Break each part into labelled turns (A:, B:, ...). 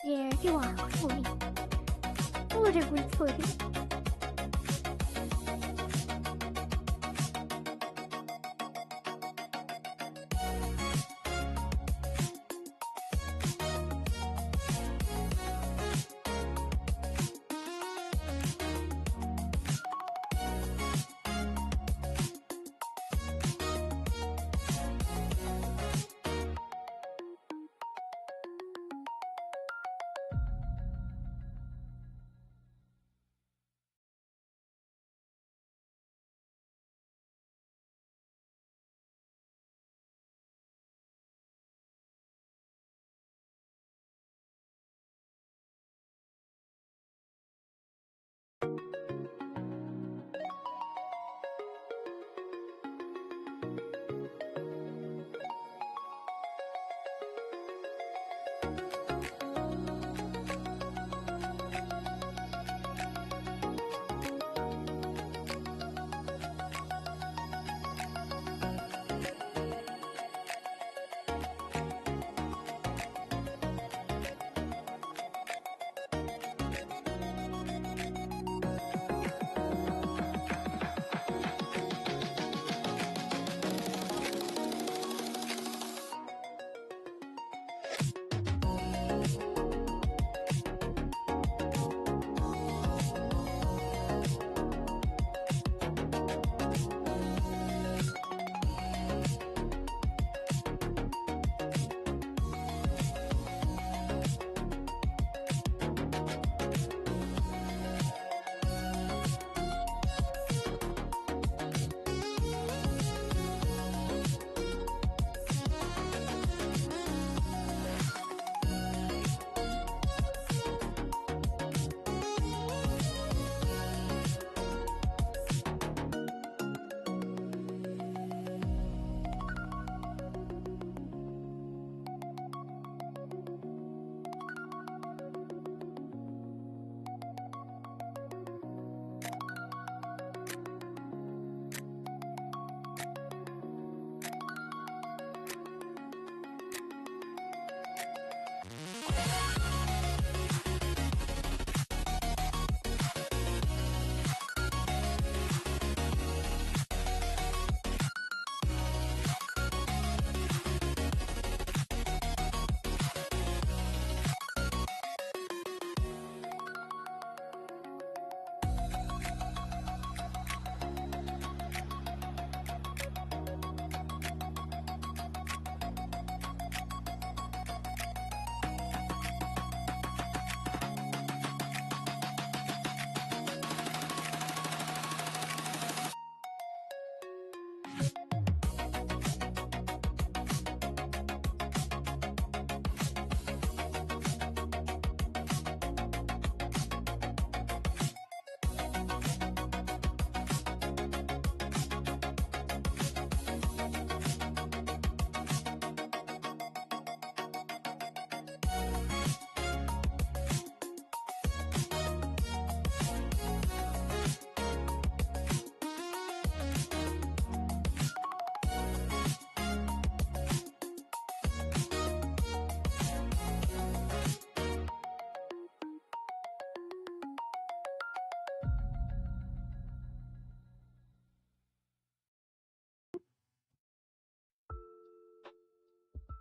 A: 别给我处理，我这会处理。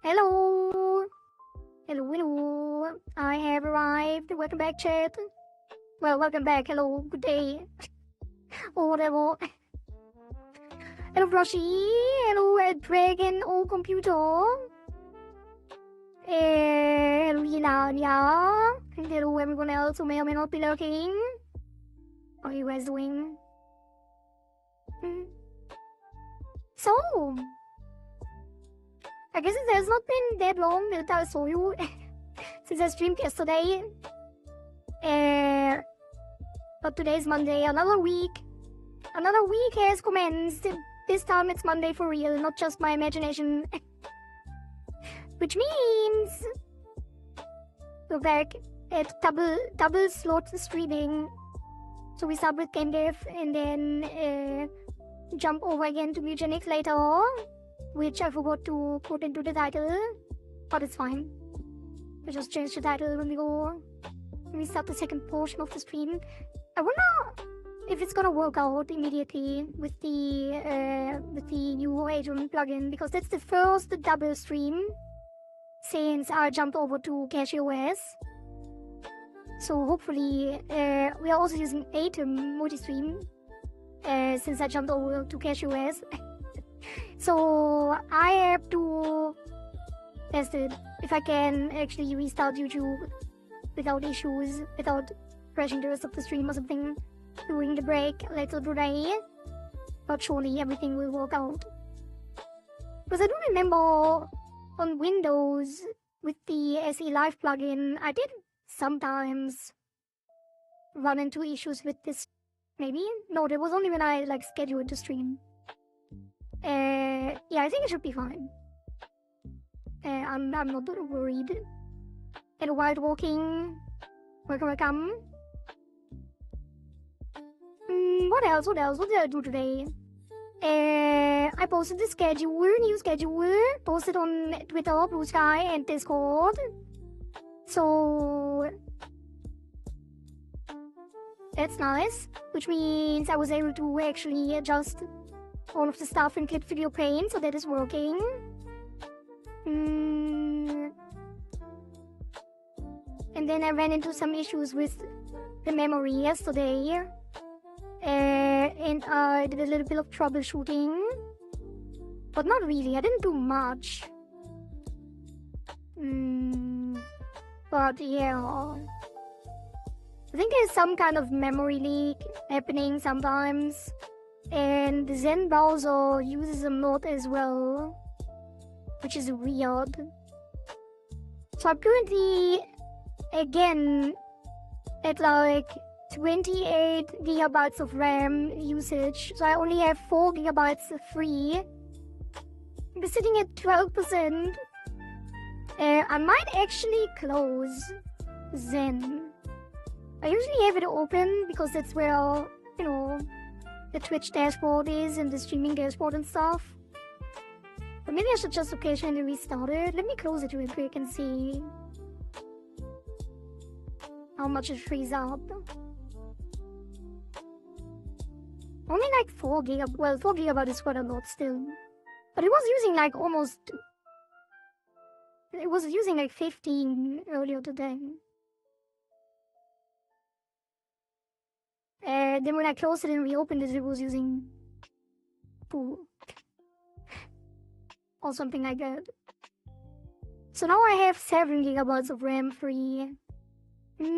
A: Hello. Hello. I have arrived. Welcome back, chat. Well, welcome back. Hello. Good day. Or whatever. Hello, Brushy. Hello, Dragon or Computer. Hello, Yelania. And hello, everyone else who may or may not be lurking. How are you guys doing? So, I guess it has not been that long that I saw you since I streamed yesterday. But today is Monday, another week. Another week has commenced. This time it's Monday for real, not just my imagination. Which means we're back at double slot streaming. So we start with game dev and then jump over again to Mutanic later, which I forgot to put into the title, but it's fine. We just change the title when we start the second portion of the stream. I wonder if it's gonna work out immediately with the new Adrian plugin, because that's the first double stream since I jumped over to CashOS. So hopefully we are also using Atom multi-stream since I jumped over to CashOS. So I have to test it if I can actually restart YouTube without issues, without crashing the rest of the stream or something during the break later today. But surely everything will work out. Because I do remember on Windows with the SE Live plugin, I did sometimes run into issues with this. Maybe? No, that was only when I scheduled the stream. Yeah, I think it should be fine. I'm not worried. And Wild Walking, welcome. What else? What did I do today? I posted the new schedule, posted on Twitter, Blue Sky, and Discord. So that's nice, which means I was able to actually adjust all of the stuff in Clip Video Paint, so that is working. And then I ran into some issues with the memory yesterday, and I did a little bit of troubleshooting, but not really. I didn't do much. But yeah, I think there's some kind of memory leak happening sometimes, and the Zen browser uses a mod as well, which is weird. So I'm currently again at 28 gigabytes of RAM usage, so I only have 4 gigabytes free. I'm sitting at 12%. I might actually close Zen. I usually have it open because that's where, the Twitch dashboard is and the streaming dashboard and stuff. But maybe I should just occasionally restart it. Let me close it real quick and see how much it frees up. Only 4 gigabytes. Well, 4 gigabytes is quite a lot still. But it was using it was using 15 earlier today. Then when I closed it and reopened it, it was using 2. Or something like that. So now I have 7 gigabytes of RAM free. Not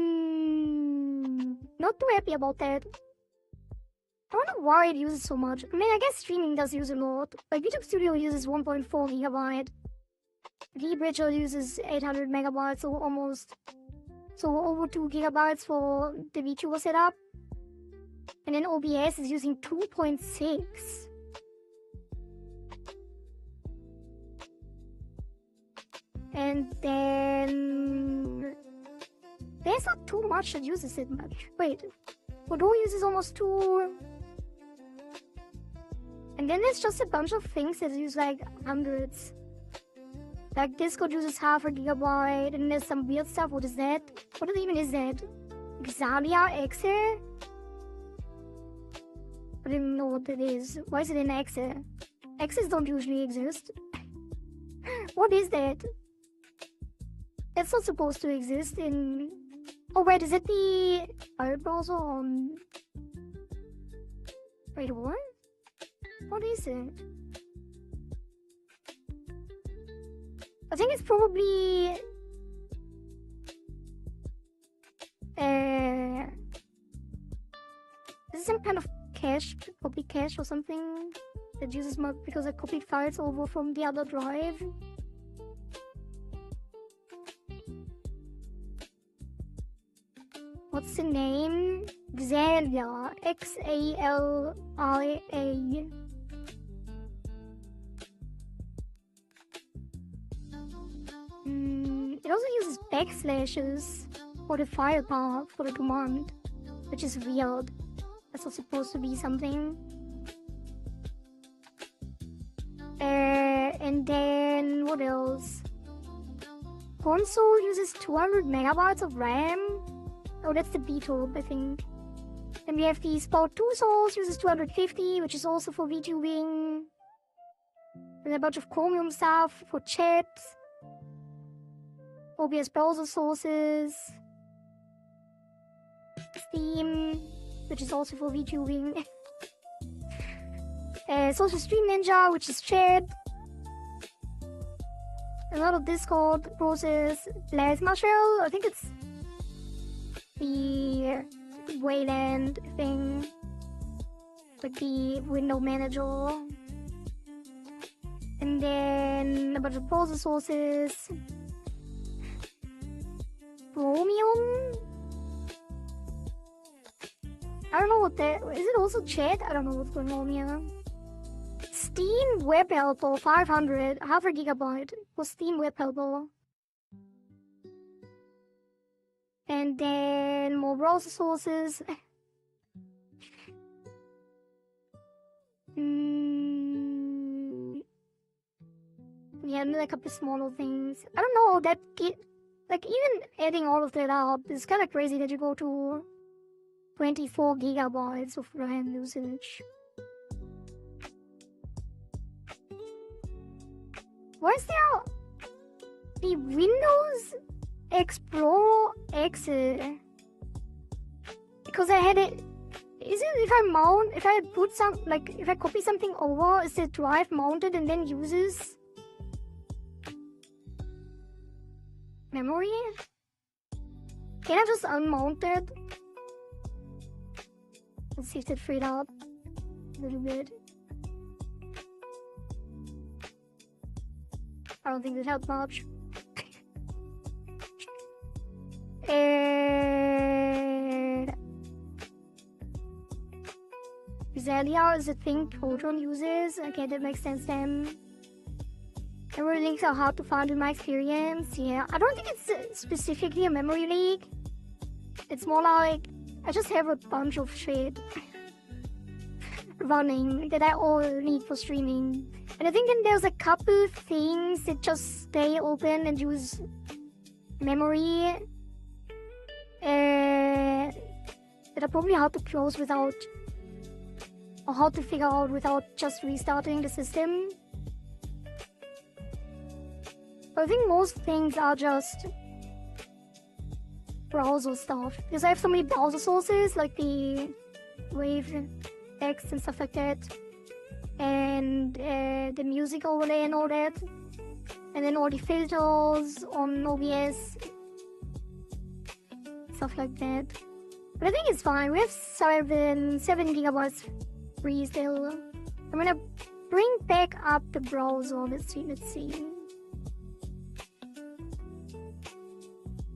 A: too happy about that. I don't know why it uses so much. I mean, I guess streaming does use a lot. YouTube Studio uses 1.4 gigabyte. VBridger uses 800 megabytes, so over 2 gigabytes for the VTuber setup. And then OBS is using 2.6. And then there's not too much that uses it much. Wait, Godot uses almost 2. And then there's just a bunch of things that use hundreds. Discord uses half a gigabyte, and there's some weird stuff. What is that? What even is that? Xalia Exe? I didn't know what that is. Why is it in Exe? Exes don't usually exist. What is that? It's not supposed to exist in... Oh wait, is it the file browser on... Wait, what? What is it? I think it's probably... This is some kind of cache, copy cache or something that uses my... because I copied files over from the other drive. What's the name? Xalia. Xalia. It also uses backslashes for the file path for the command, which is weird. That's not supposed to be something. And then what else? Console uses 200 megabytes of RAM. Oh, that's the VTuber, I think. Then we have the Sport 2 Source uses 250, which is also for VTubing. And a bunch of Chromium stuff for chat. OBS browser sources. Steam, which is also for VTubing. Social Stream Ninja, which is chat. Another Discord process. Plasma Shell, I think it's the Wayland thing. Like the window manager. And then a bunch of browser sources. Chromium? I don't know what that is. It also chat? I don't know what's going on here. Steam Web Helper 500, half a gigabyte for Steam Web Helper. And then more browser sources. Yeah, and like a couple smaller things. I don't know, that like even adding all of that up is kind of crazy that you go to 24 gigabytes of RAM usage. Why is there the Windows Explorer exit? Because I had it. Is it if I put some, like if I copy something over, is the drive mounted and then uses memory? Can I just unmount it? Let's see if it freed up a little bit. I don't think that helped much. Xalia is a thing Proton uses. Okay, that makes sense then. Memory leaks are hard to find in my experience. Yeah, I don't think it's specifically a memory leak. It's more like I just have a bunch of shit running that I all need for streaming. And I think then there's a couple things that just stay open and use memory that are probably hard to close without, or hard to figure out without just restarting the system. But I think most things are just browser stuff. Because I have so many browser sources, like the Wave text and stuff like that. And the music overlay and all that. And then all the filters on OBS. Stuff like that. But I think it's fine. We have 7 gigabytes free still. I'm gonna bring back up the browser. Let's see.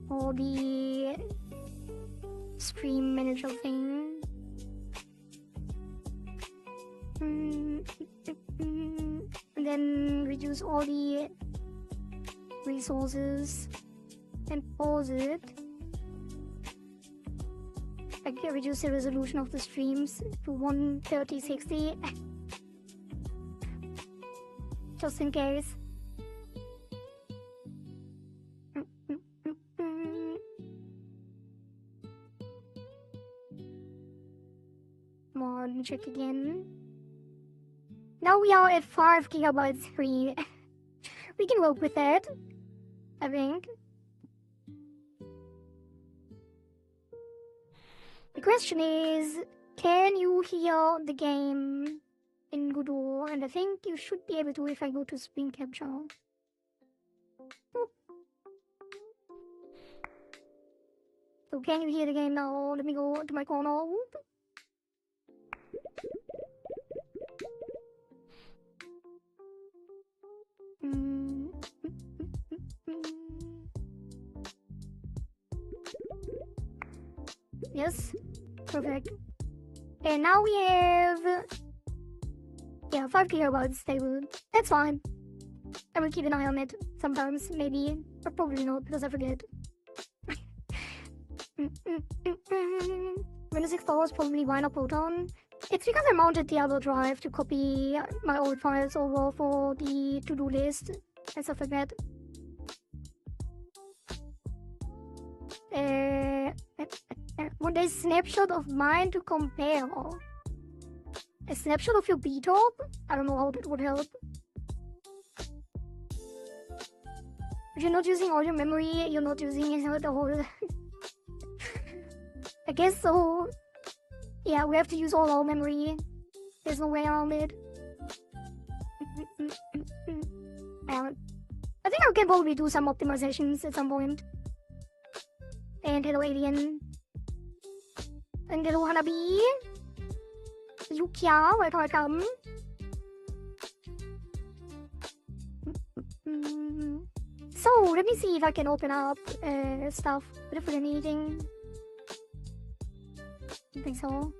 A: Or the stream manager thing. And then reduce all the resources and pause it. I can reduce the resolution of the streams to 130/60 just in case. Come on, check again. Now we are at 5 gigabytes free, we can work with that, I think. The question is, can you hear the game in Godot? And I think you should be able to if I go to screen capture. So can you hear the game now? Let me go to my corner. Yes, perfect. And now we have 5 gigabytes stable. That's fine. I will keep an eye on it sometimes, maybe, but probably not because I forget. Windows Explorer is probably why not Proton. It's because I mounted the other drive to copy my old files over for the to-do list and stuff like that. Want a snapshot of mine to compare? A snapshot of your B-top? I don't know how that would help. If you're not using all your memory, you're not using the whole... I guess so. Yeah, we have to use all our memory. There's no way around it. I think I can probably do some optimizations at some point. And hello alien. And hello Hanabi. Yukia, welcome. So, let me see if I can open up stuff. What if there's anything? I think so.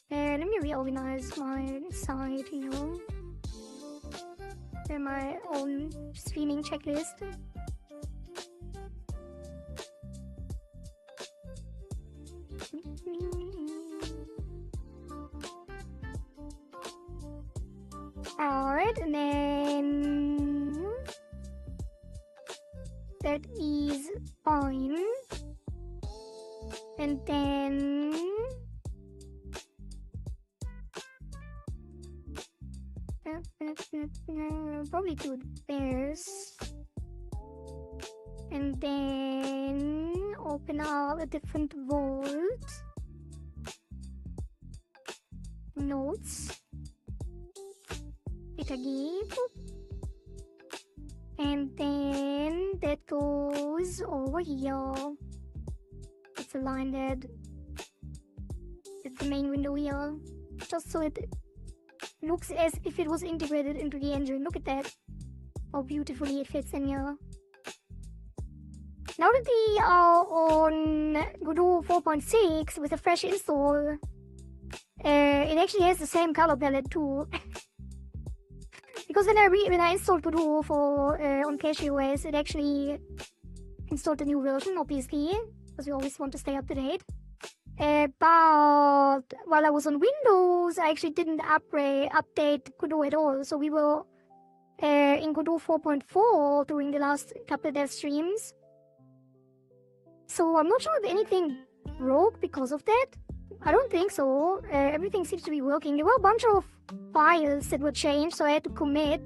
A: Let me reorganize my site here. And my own streaming checklist. Alright, and then that is fine. And then probably do this. And then open up a different vault. Notes. Itagi. And then that goes over here. It's aligned at the main window here. Just so it looks as if it was integrated into the engine. Look at that. How beautifully it fits in here. Now that we are on Godot 4.6 with a fresh install, it actually has the same color palette too. Because when I installed Godot for on CachyOS, it actually installed the new version, obviously, because we always want to stay up to date. But while I was on Windows, I actually didn't update Godot at all. So we were in Godot 4.4 during the last couple of dev streams. So I'm not sure if anything broke because of that. I don't think so. Everything seems to be working. There were a bunch of files that were changed, so I had to commit.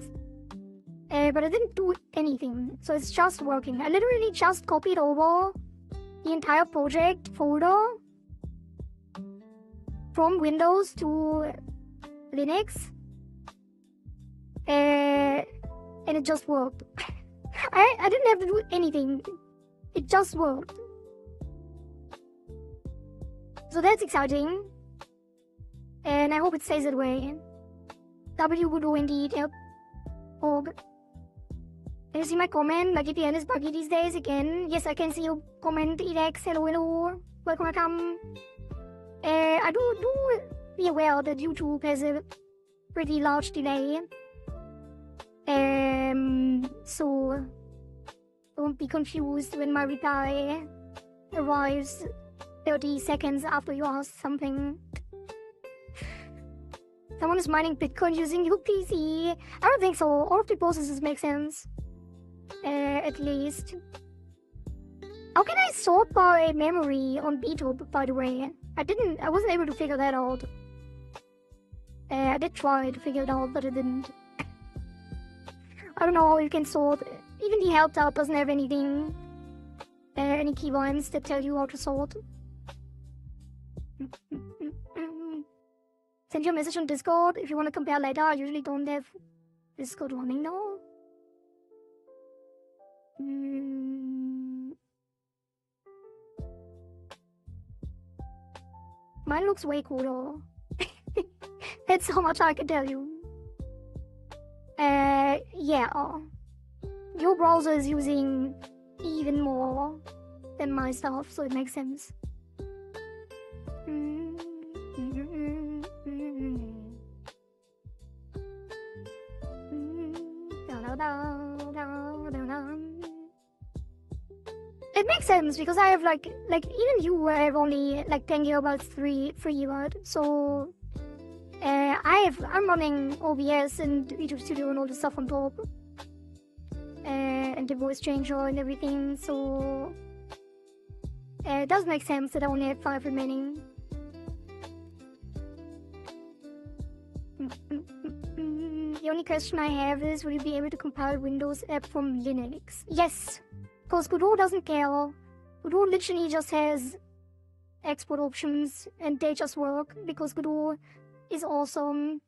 A: But I didn't do anything, so it's just working. I literally just copied over the entire project folder from Windows to Linux. And it just worked. I didn't have to do anything. It just worked. So that's exciting. And I hope it stays that way. Godot indeed, yep. Org. Can you see my comment? My VPN is buggy these days again. Yes, I can see your comment, Edex. Hello, hello. Welcome. I do be aware that YouTube has a pretty large delay. So don't be confused when my reply arrives 30 seconds after you ask something. Someone is mining Bitcoin using your PC. I don't think so. All of the processes make sense. At least. How can I sort by memory on VTuber, by the way? I wasn't able to figure that out. I did try to figure it out, but it didn't. I don't know how you can sort. Even the help tab doesn't have anything, any keybinds that tell you how to sort. Send your message on Discord if you want to compare later. I usually don't have Discord running now. Mine looks way cooler. That's how much I can tell you. Yeah. Your browser is using even more than my stuff, so it makes sense. It makes sense because I have like even you have only like 10 gigabytes free, right? So I'm running OBS and VTuber Studio and all the stuff on top, and the voice changer and everything. So it does make sense that I only have 5 remaining. The only question I have is, will you be able to compile Windows app from Linux? Yes, because Godot doesn't care. Godot literally just has export options and they just work because Godot is awesome.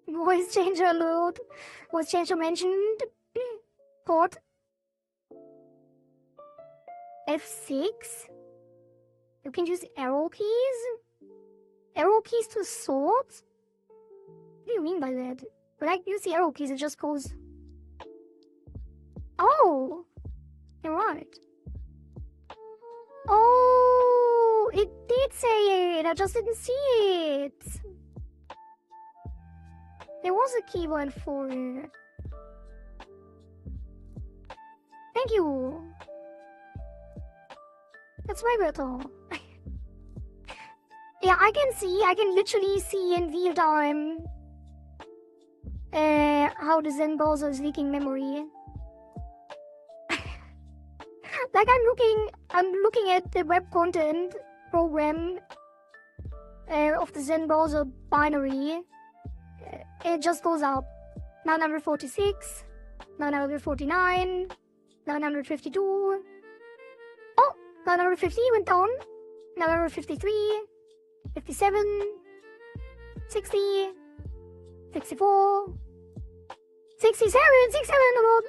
A: Voice changer alert. Voice changer mentioned. Port F6. You can use arrow keys. Arrow keys to sort? What do you mean by that? When I use the arrow keys, it just goes. Oh, you're right. Oh, it did say it. I just didn't see it. There was a keybind for it. Thank you. That's way better. Yeah, I can literally see in real time how the Zen browser is leaking memory. Like I'm looking at the web content program of the Zen browser binary. It just goes up. 946, 949, 952. Oh, 950 went down. 953, 57, 60, 64, 67, 67 about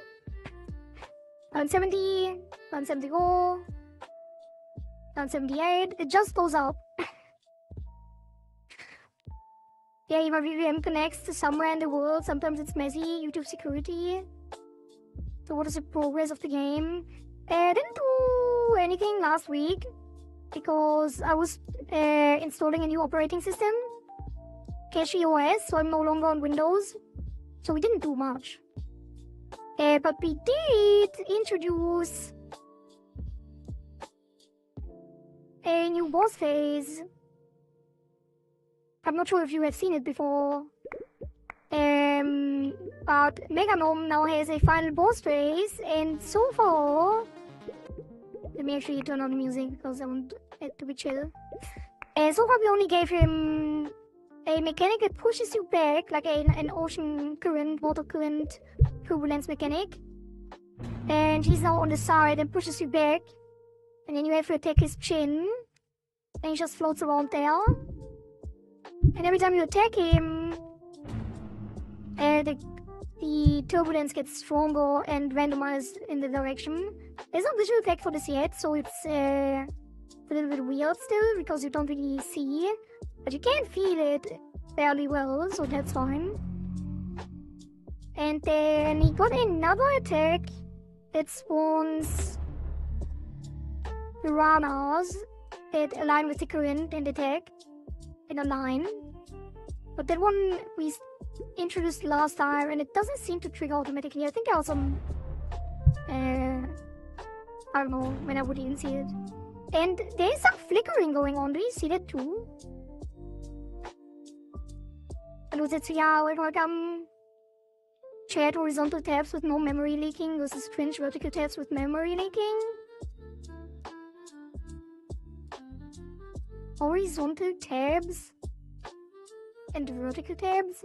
A: 170, 174, 178. It just goes up. Yeah, my VPN connects to somewhere in the world. Sometimes it's messy. YouTube security. So what is the progress of the game? I didn't do anything last week because I was installing a new operating system, Kohari OS, so I'm no longer on Windows. So we didn't do much. But we did introduce a new boss phase. I'm not sure if you have seen it before. But Meganom now has a final boss phase, and so far... Let me actually turn on the music because I want it to be chill. And so far we only gave him a mechanic that pushes you back, like an ocean current, water current, turbulence mechanic. And he's now on the side and pushes you back. And then you have to attack his chin. And he just floats around there. And every time you attack him, the turbulence gets stronger and randomized in the direction. There's no visual effect for this yet, so it's a little bit weird still, because you don't really see. But you can feel it fairly well, so that's fine. And then he got another attack that spawns piranhas that align with the current and attack in a line. But that one we introduced last time and it doesn't seem to trigger automatically. I think there was some I don't know when I would even see it. And there's some flickering going on. Do you see that too? Luzetsuya, welcome. Chat horizontal tabs with no memory leaking versus cringe vertical tabs with memory leaking. Horizontal tabs And vertical tabs?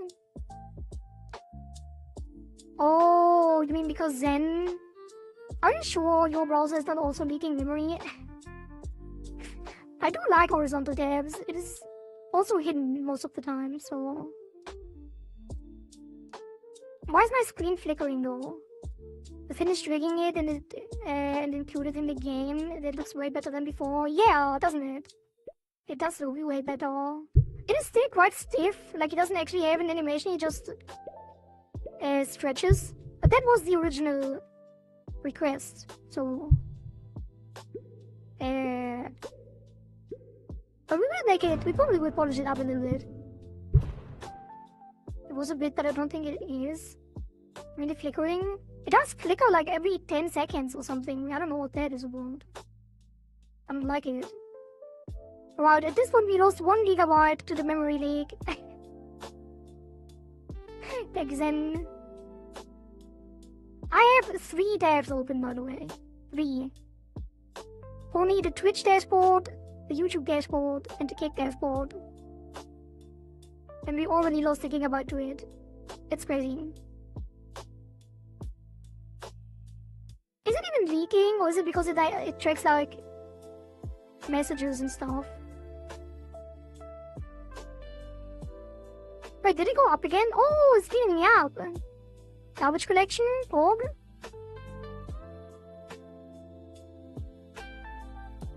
A: Oh, you mean because Zen? Are you sure your browser is not also leaking memory? I do like horizontal tabs. It is also hidden most of the time, so... Why is my screen flickering though? I finished rigging it and included in the game. It looks way better than before. Yeah, doesn't it? It does look way better. It is still quite stiff. Like, it doesn't actually have an animation. It just stretches. But that was the original request. So... But we will make it. We probably will polish it up a little bit. It was a bit, but I don't think it is really flickering. It does flicker like every 10 seconds or something. I don't know what that is about. I don't like it. Right, at this point we lost 1 gigabyte to the memory leak. Thanks, Zen. I have 3 tabs open, by the way. 3. Only the Twitch dashboard, the YouTube dashboard, and the Kick dashboard. And we already lost a gigabyte to it. It's crazy. Is it even leaking, or is it because it tracks like messages and stuff? Wait, did it go up again? Oh, it's cleaning up. Garbage collection, org.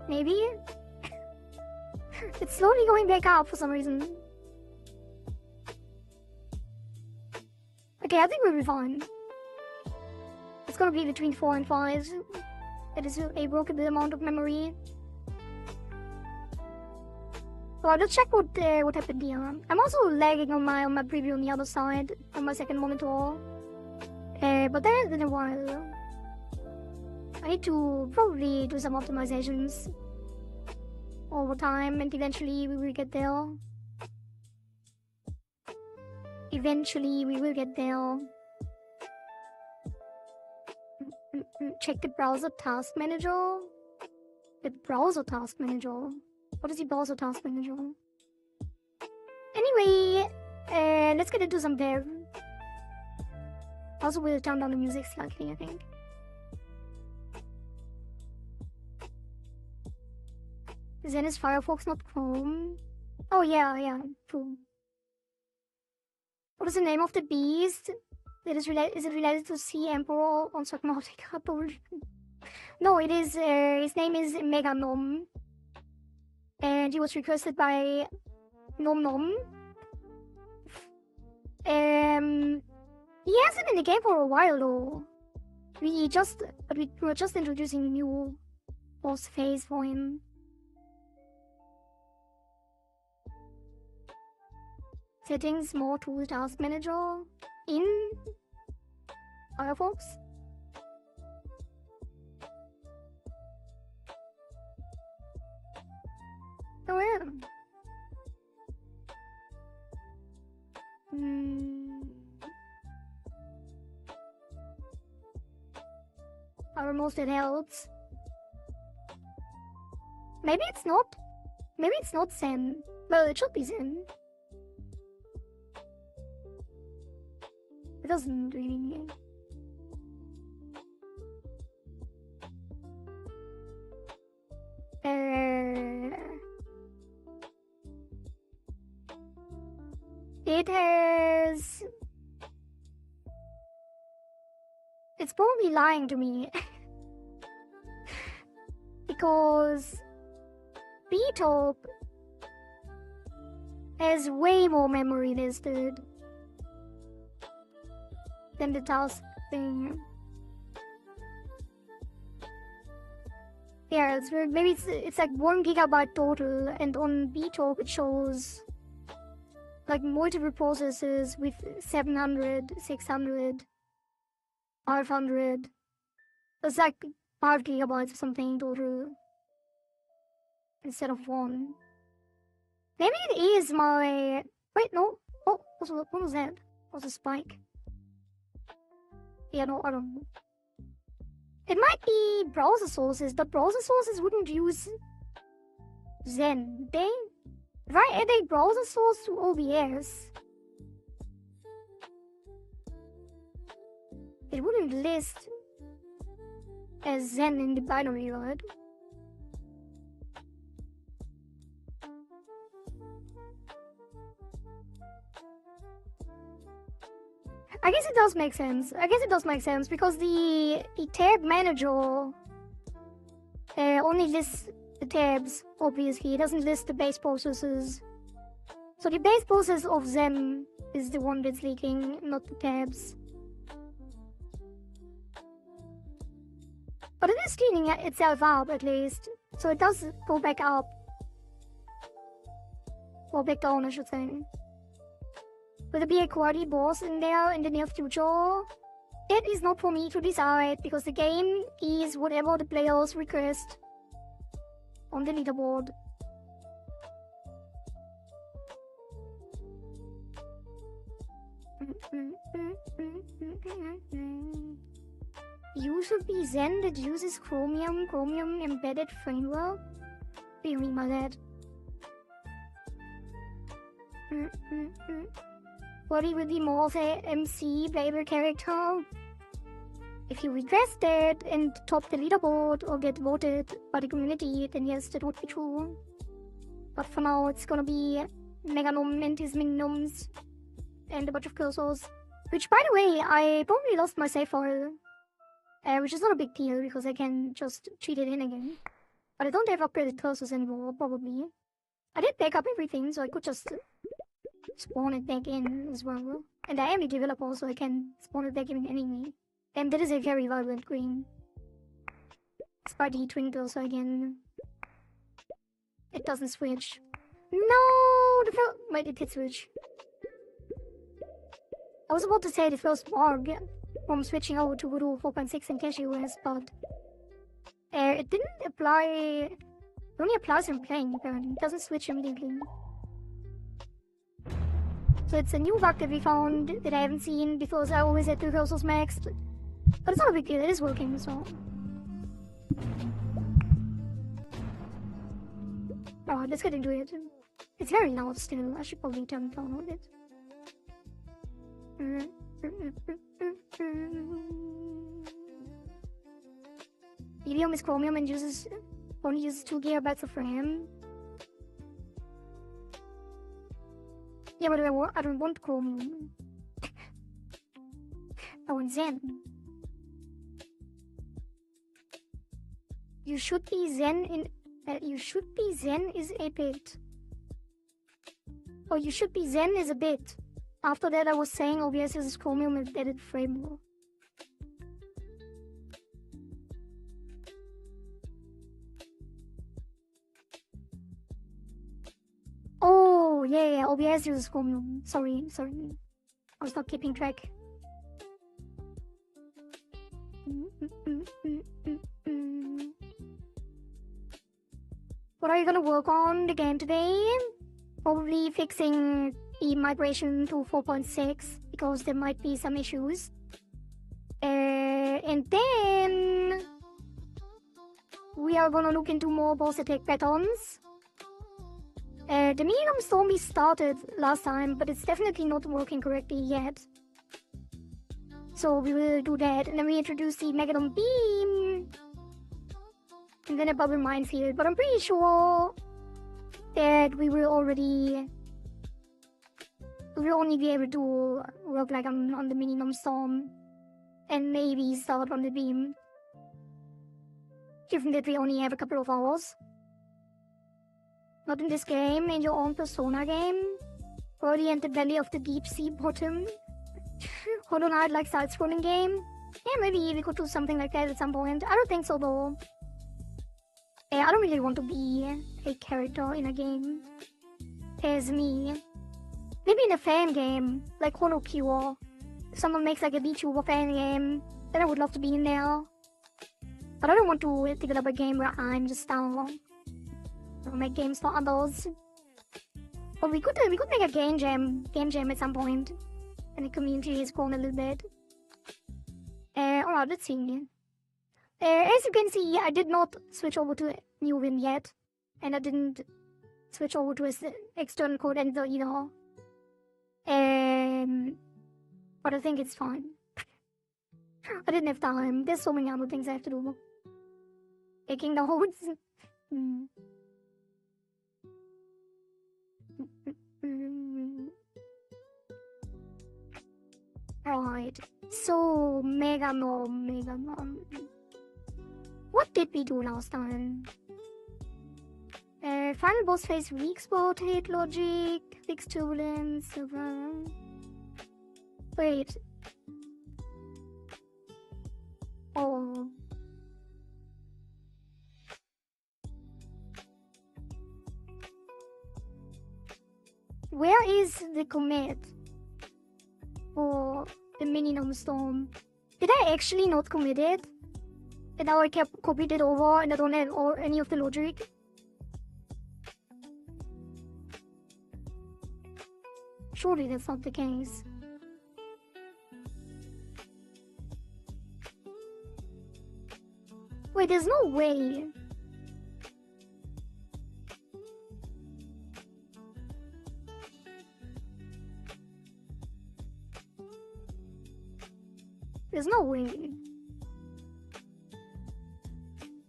A: Maybe? It's slowly going back up for some reason. Okay, I think we'll be fine. It's gonna be between 4 and 5. It is a broken amount of memory. So I'll just check what happened here. I'm also lagging on my preview on the other side, on my second monitor. But that has been a while. I need to probably do some optimizations over time, and eventually we will get there. Eventually we will get there. Check the browser task manager. The browser task manager. What is the browser task manager? Anyway, let's get into some dev. Also, we'll turn down the music slightly, I think. Then is Firefox not Chrome? Oh yeah, true. What is the name of the beast? Is it related to Sea Emperor on Subnautica? No, it is. His name is Mega Nom, and he was requested by Nom Nom. He hasn't been in the game for a while though. We were just introducing a new boss phase for him. Settings, more tools, task manager in Firefox. Oh yeah. Outermost it helps. Maybe it's not. Maybe it's not Zen. Well, it should be Zen. It doesn't really mean. It has... It's probably lying to me. Because VTuber has way more memory listed than the task thing. Yeah, maybe it's like 1 gigabyte total, and on VTuber it shows like multiple processes with 700, 600, 500. It's like 5 gigabytes or something total instead of 1. Maybe it is my... Wait, no. Oh, what was that? What was a spike? Yeah, no, I don't know. It might be browser sources, but browser sources wouldn't use Zen, would they? If I add a browser source to OBS, it wouldn't list as Zen in the binary, right? I guess it does make sense. Because the tab manager only lists the tabs, obviously. It doesn't list the base processes. So the base process of Zen is the one that's leaking, not the tabs. But it is cleaning itself up, at least. So it does go back up. Or back down, I should say. Will there be a Kohari boss in there in the near future? That is not for me to decide, because the game is whatever the players request on the leaderboard. User be Zen that uses Chromium embedded framework? What do you mean by that? What will be more of a MC playable character? If you request it and top the leaderboard or get voted by the community, then yes, that would be true. But for now, it's gonna be Meganom and his Minions and a bunch of cursors. Which, by the way, I probably lost my save file. Which is not a big deal because I can just cheat it in again. But I don't have upgraded cursors anymore, probably. I did back up everything, so I could just spawn it back in as well. And I am the developer, so I can spawn it back in anyway. And that is a very vibrant green. Spidey twinkle, so again, it doesn't switch. No, wait, it did switch. I was about to say the first bug from switching over to Voodoo 4.6 and CacheOS, but it didn't apply. It only applies when playing, apparently. It doesn't switch immediately. So it's a new bug that we found that I haven't seen because I always had two cursors maxed. But it's not a big deal, it is working, so. Alright, let's get into it. It's very loud still, I should probably turn it down a bit. Helium is Chromium and only uses 2 GB of RAM. Yeah, but I don't want Chromium. I want Zen. You should be Zen is a bit. Oh, you should be Zen is a bit. After that, I was saying OBS is Chromium embedded framework. Oh, yeah, OBS uses Chromium. Sorry. I was not keeping track. What are you gonna work on the game today? Probably fixing the migration to 4.6 because there might be some issues. And then we are gonna look into more boss attack patterns. The minimum storm we started last time, but it's definitely not working correctly yet. So we will do that, and then we introduce the Megadon Beam, and then a Bubble Minefield. But I'm pretty sure that we will only be able to work like on the minimum storm, and maybe start on the beam, given that we only have a couple of hours. Not in this game, in your own Persona game. Early in the belly of the deep sea bottom. Hollow Knight like side-scrolling game. Yeah, maybe we could do something like that at some point. I don't think so though. I don't really want to be a character in a game as me. Maybe in a fan game, like Hollow Cure. If someone makes like a VTuber fan game, then I would love to be in there. But I don't want to develop a game where I'm just star. Or make games for others. But we could make a game jam at some point. And the community has grown a little bit. Alright, let's see. As you can see, I did not switch over to New Win yet. And I didn't switch over to his external code and but I think it's fine. I didn't have time. There's so many other things I have to do. Taking notes. Right. So, Mega Mom. What did we do last time? Final boss phase, re-export, hate logic, fix turbulence, wait. Oh. Where is the commit for the mini gnome storm? Did I actually not commit it? And now I copied it over and I don't have any of the logic? Surely that's not the case. Wait, there's no way. There's no way.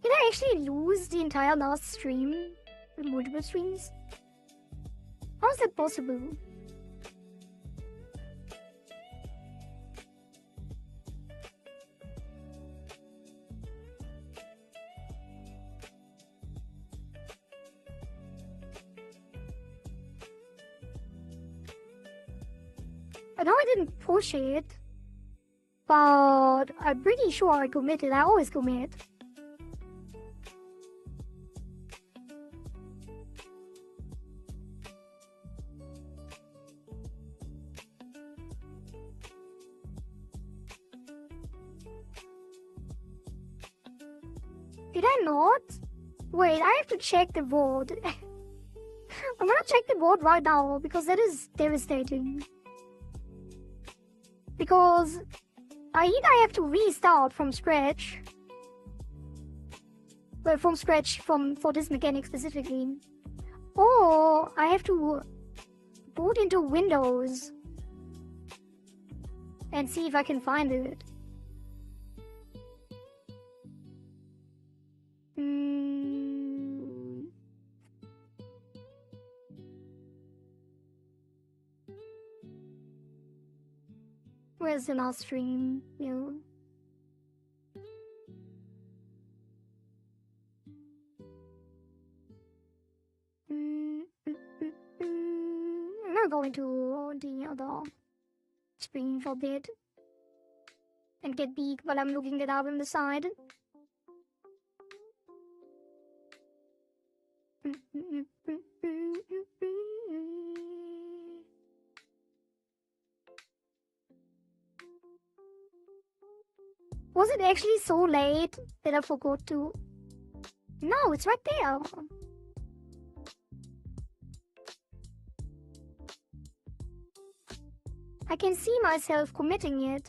A: Did I actually lose the entire last stream? With multiple streams? How is that possible? I know I didn't push it, but I'm pretty sure I committed. I always commit. Did I not? Wait, I have to check the board. I'm gonna check the board right now because that is devastating. Because either I have to restart from scratch. Well, from scratch for this mechanic specifically. Or I have to boot into Windows and see if I can find it. Where's the last stream? I'm not going to the other screen for a bit and get big while I'm looking it up on the side. Was it actually so late that I forgot to? No, it's right there. I can see myself committing it.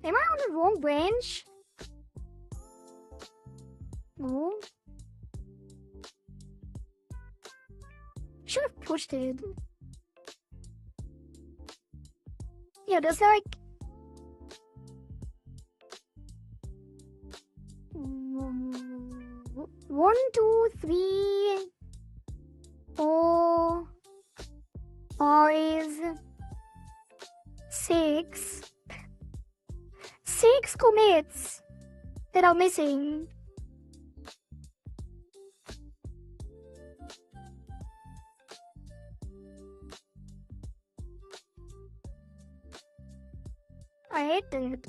A: Am I on the wrong branch? No. Should have pushed it. Yeah, there's like 1, 2, 3, 4, 5, 6. 6 commits that are missing. I hate that.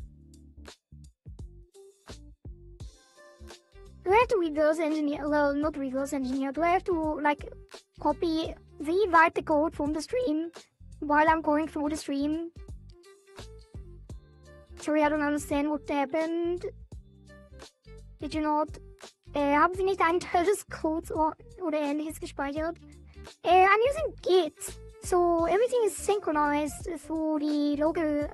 A: Do I have to reverse engineer? Well, not reverse engineer. Do I have to, like, rewrite the code from the stream while I'm going through the stream? Sorry, I don't understand what happened. Did you not? Haben Sie nicht einen Teil des Codes oder ähnliches gespeichert? I'm using Git, so everything is synchronized through the local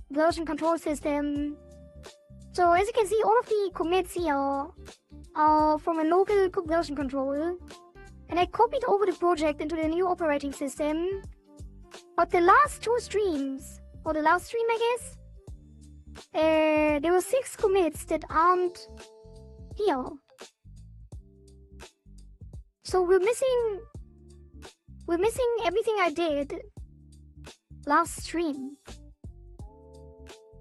A: version control system. So as you can see, all of the commits here are from a local version control. And I copied over the project into the new operating system. But the last two streams, or the last stream I guess, there were 6 commits that aren't here. So we're missing everything I did last stream.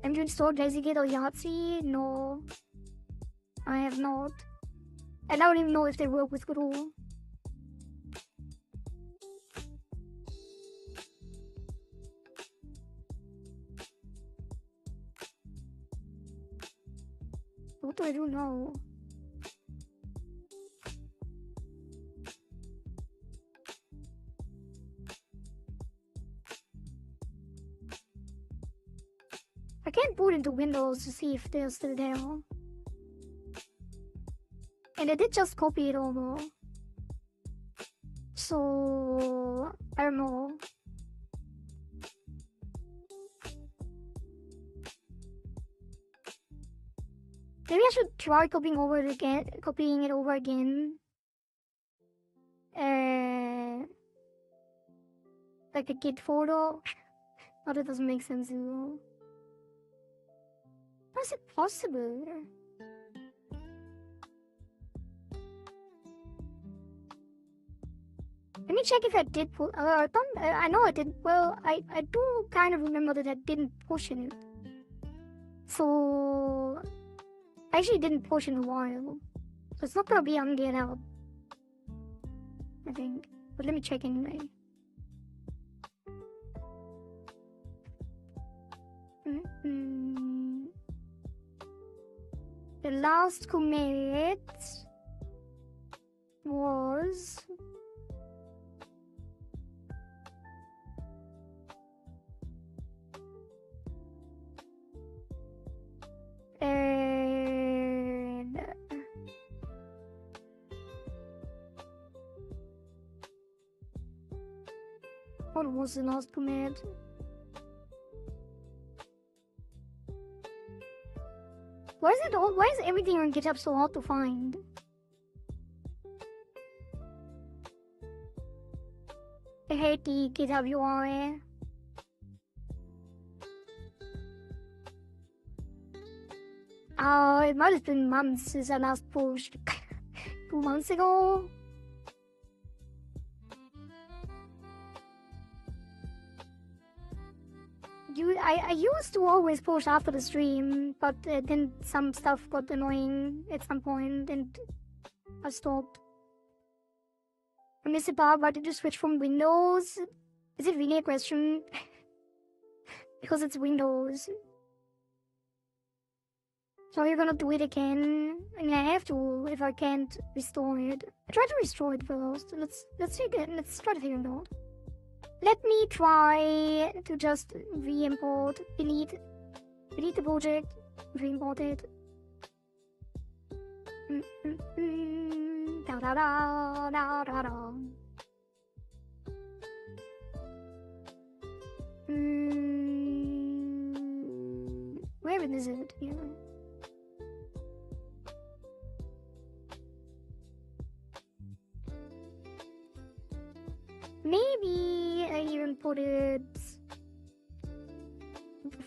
A: Have you installed DaisyGate or Yahtzee? No, I have not. And I don't even know if they work with Guru. What do I do now? I can't boot into Windows to see if they're still there. And I did just copy it over. So I don't know. Maybe I should try copying it over again. Like a Git photo. Oh, that doesn't make sense at all. How is it possible? Let me check if I did pull. I know I did. Well, I do kind of remember that I didn't push it. So I actually didn't push in a while. So it's not gonna be on Get Out, I think. But let me check anyway. The last commit was what was the last commit? Why is everything on GitHub so hard to find? I hate the GitHub URL. It might have been months since I last pushed. 2 months ago. I used to always push after the stream, but then some stuff got annoying at some point and I stopped. I miss it, Bob. Why did you switch from Windows? Is it really a question? Because it's Windows. So you're gonna do it again? I mean, I have to if I can't restore it. I tried to restore it first. Let's try to figure it out. Let me try to just re-import, delete the project, re-import it. Da da da da da da. Where is it? Here. Maybe I even put it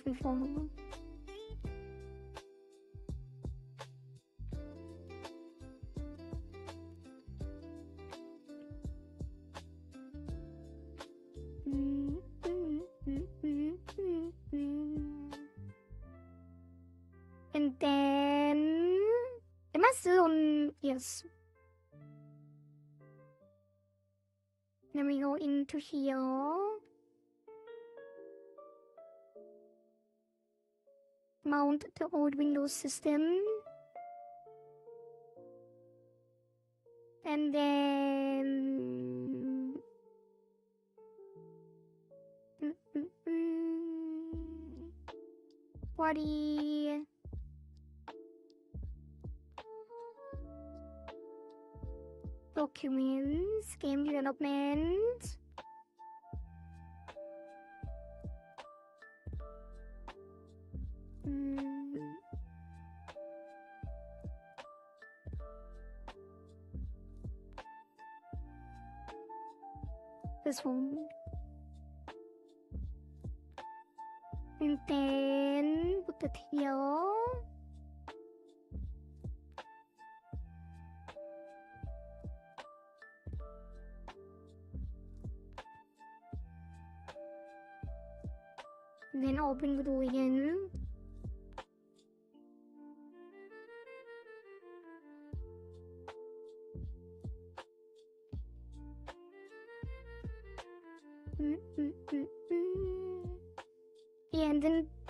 A: before. And then am I still on? Yes. Then we go into here. Mount the old Windows system. And then body documents, game development. this one. And then put it here. And then open the door again.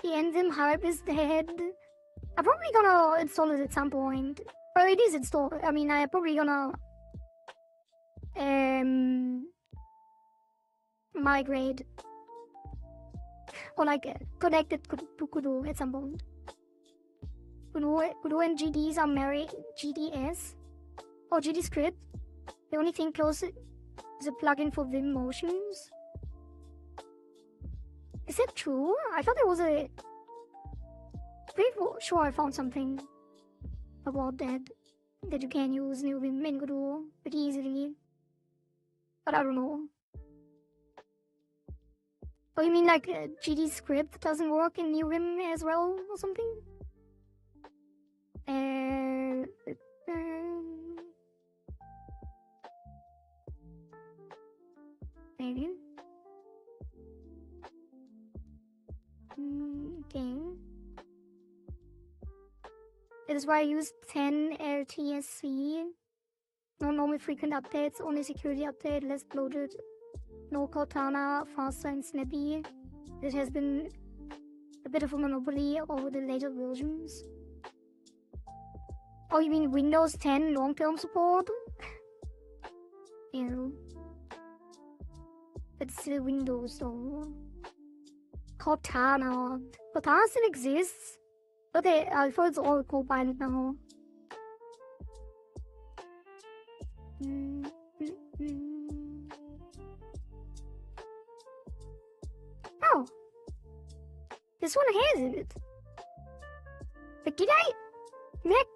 A: The engine hype is dead. I'm probably gonna install it at some point. Well, it is installed. I mean, I'm probably gonna migrate or like connect it to Kudu at some point. Kudu and GDs are married. GDS or GD script. The only thing close is a plugin for Vim motions. Is that true? I thought there was a. Pretty sure I found something about that you can use new Vim in Kudu pretty easily. But I don't know. Oh, you mean like GD script doesn't work in new Vim as well or something? Maybe. Okay. That is why I use 10 LTSC. No normal frequent updates, only security update, less bloated. No Cortana, faster and snappy. It has been a bit of a monopoly over the later versions. Oh, you mean Windows 10 long-term support? Yeah. It's still Windows though. Cortana. Cortana still exists. But I thought it's all Copilot now. Oh! This one has it. But did I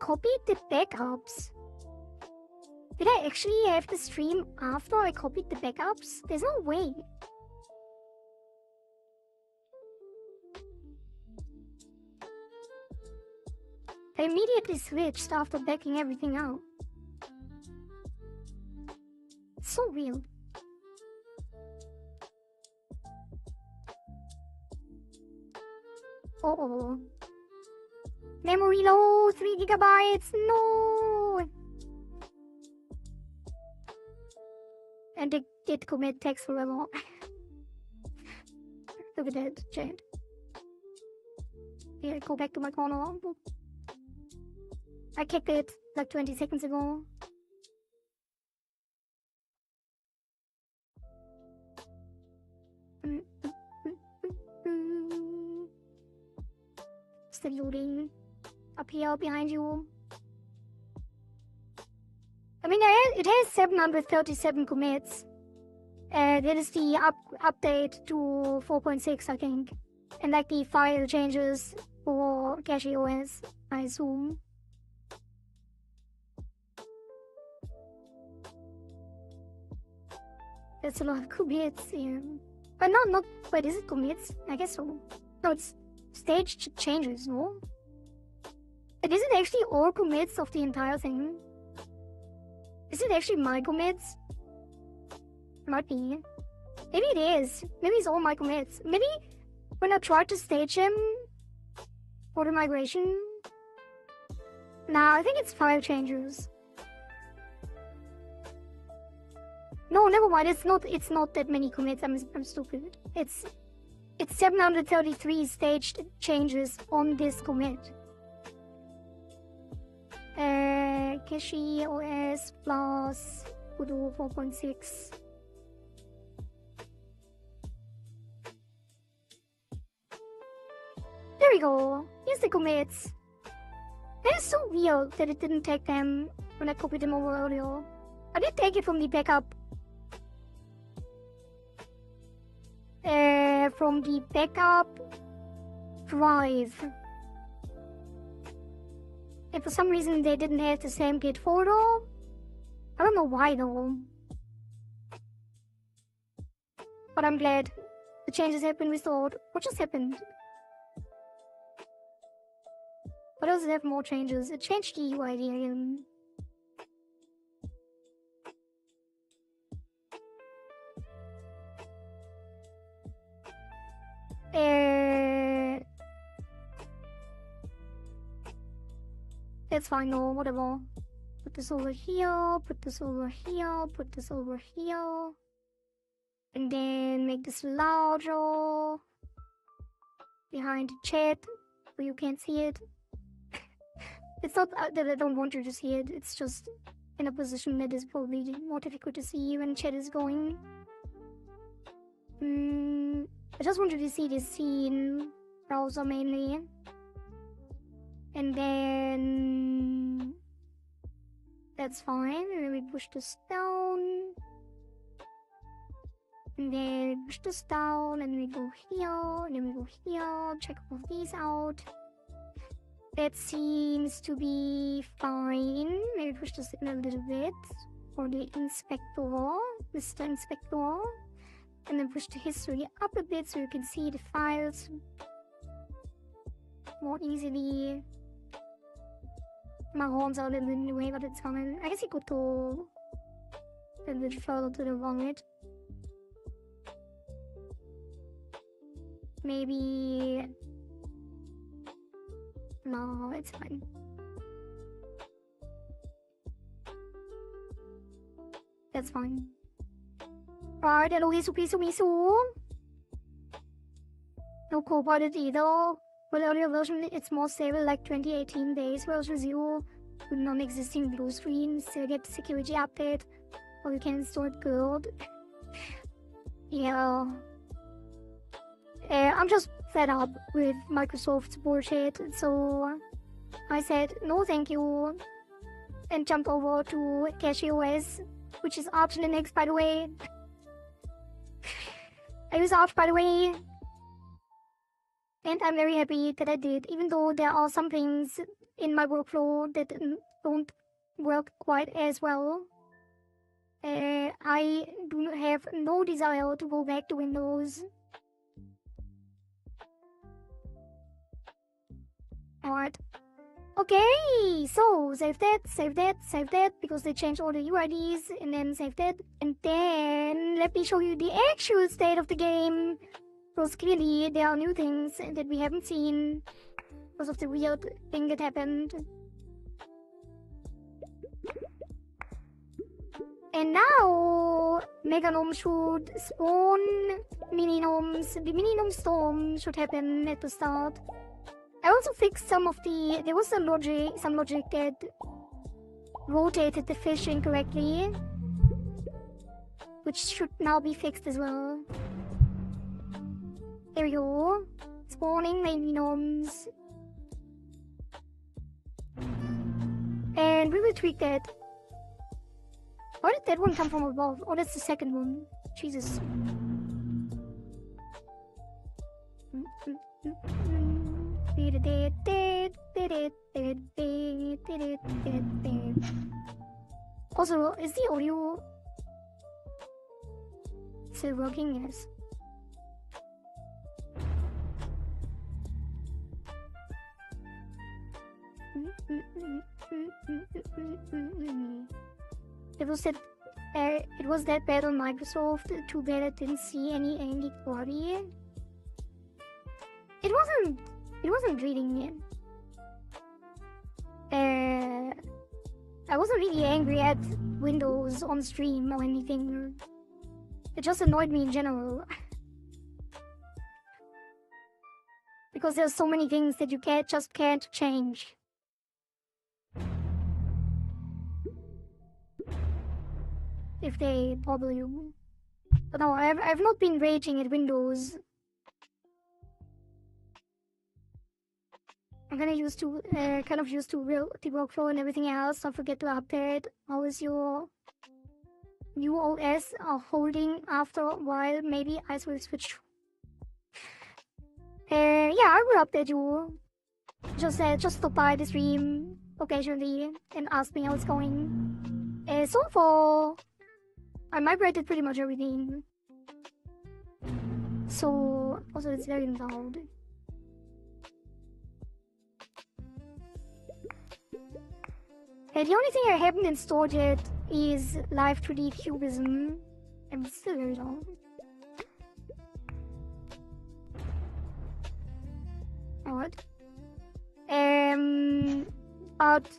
A: copy the backups? Did I actually have the stream after I copied the backups? There's no way. I immediately switched after backing everything out. It's so weird. Uh-oh. Memory low, 3 gigabytes, no! And they did commit text forever. Look at that, chat. Here, go back to my corner. I kicked it like 20 seconds ago. Still loading. Up here, behind you. I mean, it has 737 commits. That is the update to 4.6, I think. And like the file changes for Cache OS, I assume. That's a lot of commits, yeah. But not, wait, is it commits? I guess so. No, it's stage changes, no? It isn't actually all commits of the entire thing. Is it actually my commits? Might be. Maybe it is. Maybe it's all my commits. Maybe when I tried to stage him for the migration. Nah, I think it's file changes. No, never mind. It's not that many commits. I'm stupid. It's 733 staged changes on this commit. Cache OS plus Kudu 4.6. There we go. Here's the commits. That is so weird that it didn't take them when I copied them over earlier. I did take it from the backup. From the backup drive. And for some reason they didn't have the same git folder. I don't know why though. But I'm glad the changes have been restored. What just happened? What does it have more changes? It changed the UI again. That's fine, no, whatever. Put this over here, put this over here, put this over here. And then make this larger. Behind the chat, so you can't see it. It's not that I don't want you to see it, it's just in a position that is probably more difficult to see when chat is going. I just want you to see this scene browser mainly. And then that's fine. And then we push this down. And then we push this down, and we go here, and then we go here, check all of these out. That seems to be fine. Maybe push this in a little bit for the inspector, Mr. Inspector. And then push the history up a bit so you can see the files more easily. My horns are a little bit in the way, but it's fine. I guess you could go a little bit further to the right. Maybe... No, it's fine. That's fine. Right, and misu. No co-pilot either. With earlier version, it's more stable, like 2018 days. Version 0 with non-existing blue screen. Still get security update, or you can install it good. Yeah. I'm just fed up with Microsoft's bullshit, so I said no thank you and jumped over to CachyOS, which is Arch Linux, by the way. I use Arch, by the way, and I'm very happy that I did, even though there are some things in my workflow that don't work quite as well. I do have no desire to go back to Windows. Alright. Okay, so save that, because they changed all the UIDs, and then save that, and then let me show you the actual state of the game, because clearly there are new things that we haven't seen because of the weird thing that happened. And now, Mega Gnome should spawn Mini Gnomes. The Mini Gnome Storm should happen at the start. I also fixed some of the... There was some logic that rotated the fish incorrectly, which should now be fixed as well. There we go. Spawning Mini Gnomes. And we will tweak that. Why did that one come from above? Oh, that's the second one. Jesus. Also, is the audio still working? Yes. It was that bad on Microsoft. Too bad I didn't see any angry Kohari. It wasn't reading it. I wasn't really angry at Windows on stream or anything. It just annoyed me in general. Because there's so many things that you just can't change. If they bother you. But no, I've not been raging at Windows. I'm kind of used to the workflow and everything else. Don't forget to update. How is your new OS holding after a while? Maybe I will switch. Yeah, I will update you. Just stop by the stream occasionally and ask me how it's going. So far, I migrated pretty much everything. So, also it's very loud. The only thing I haven't installed yet is Live 3D Cubism, and it's still very loud. What? But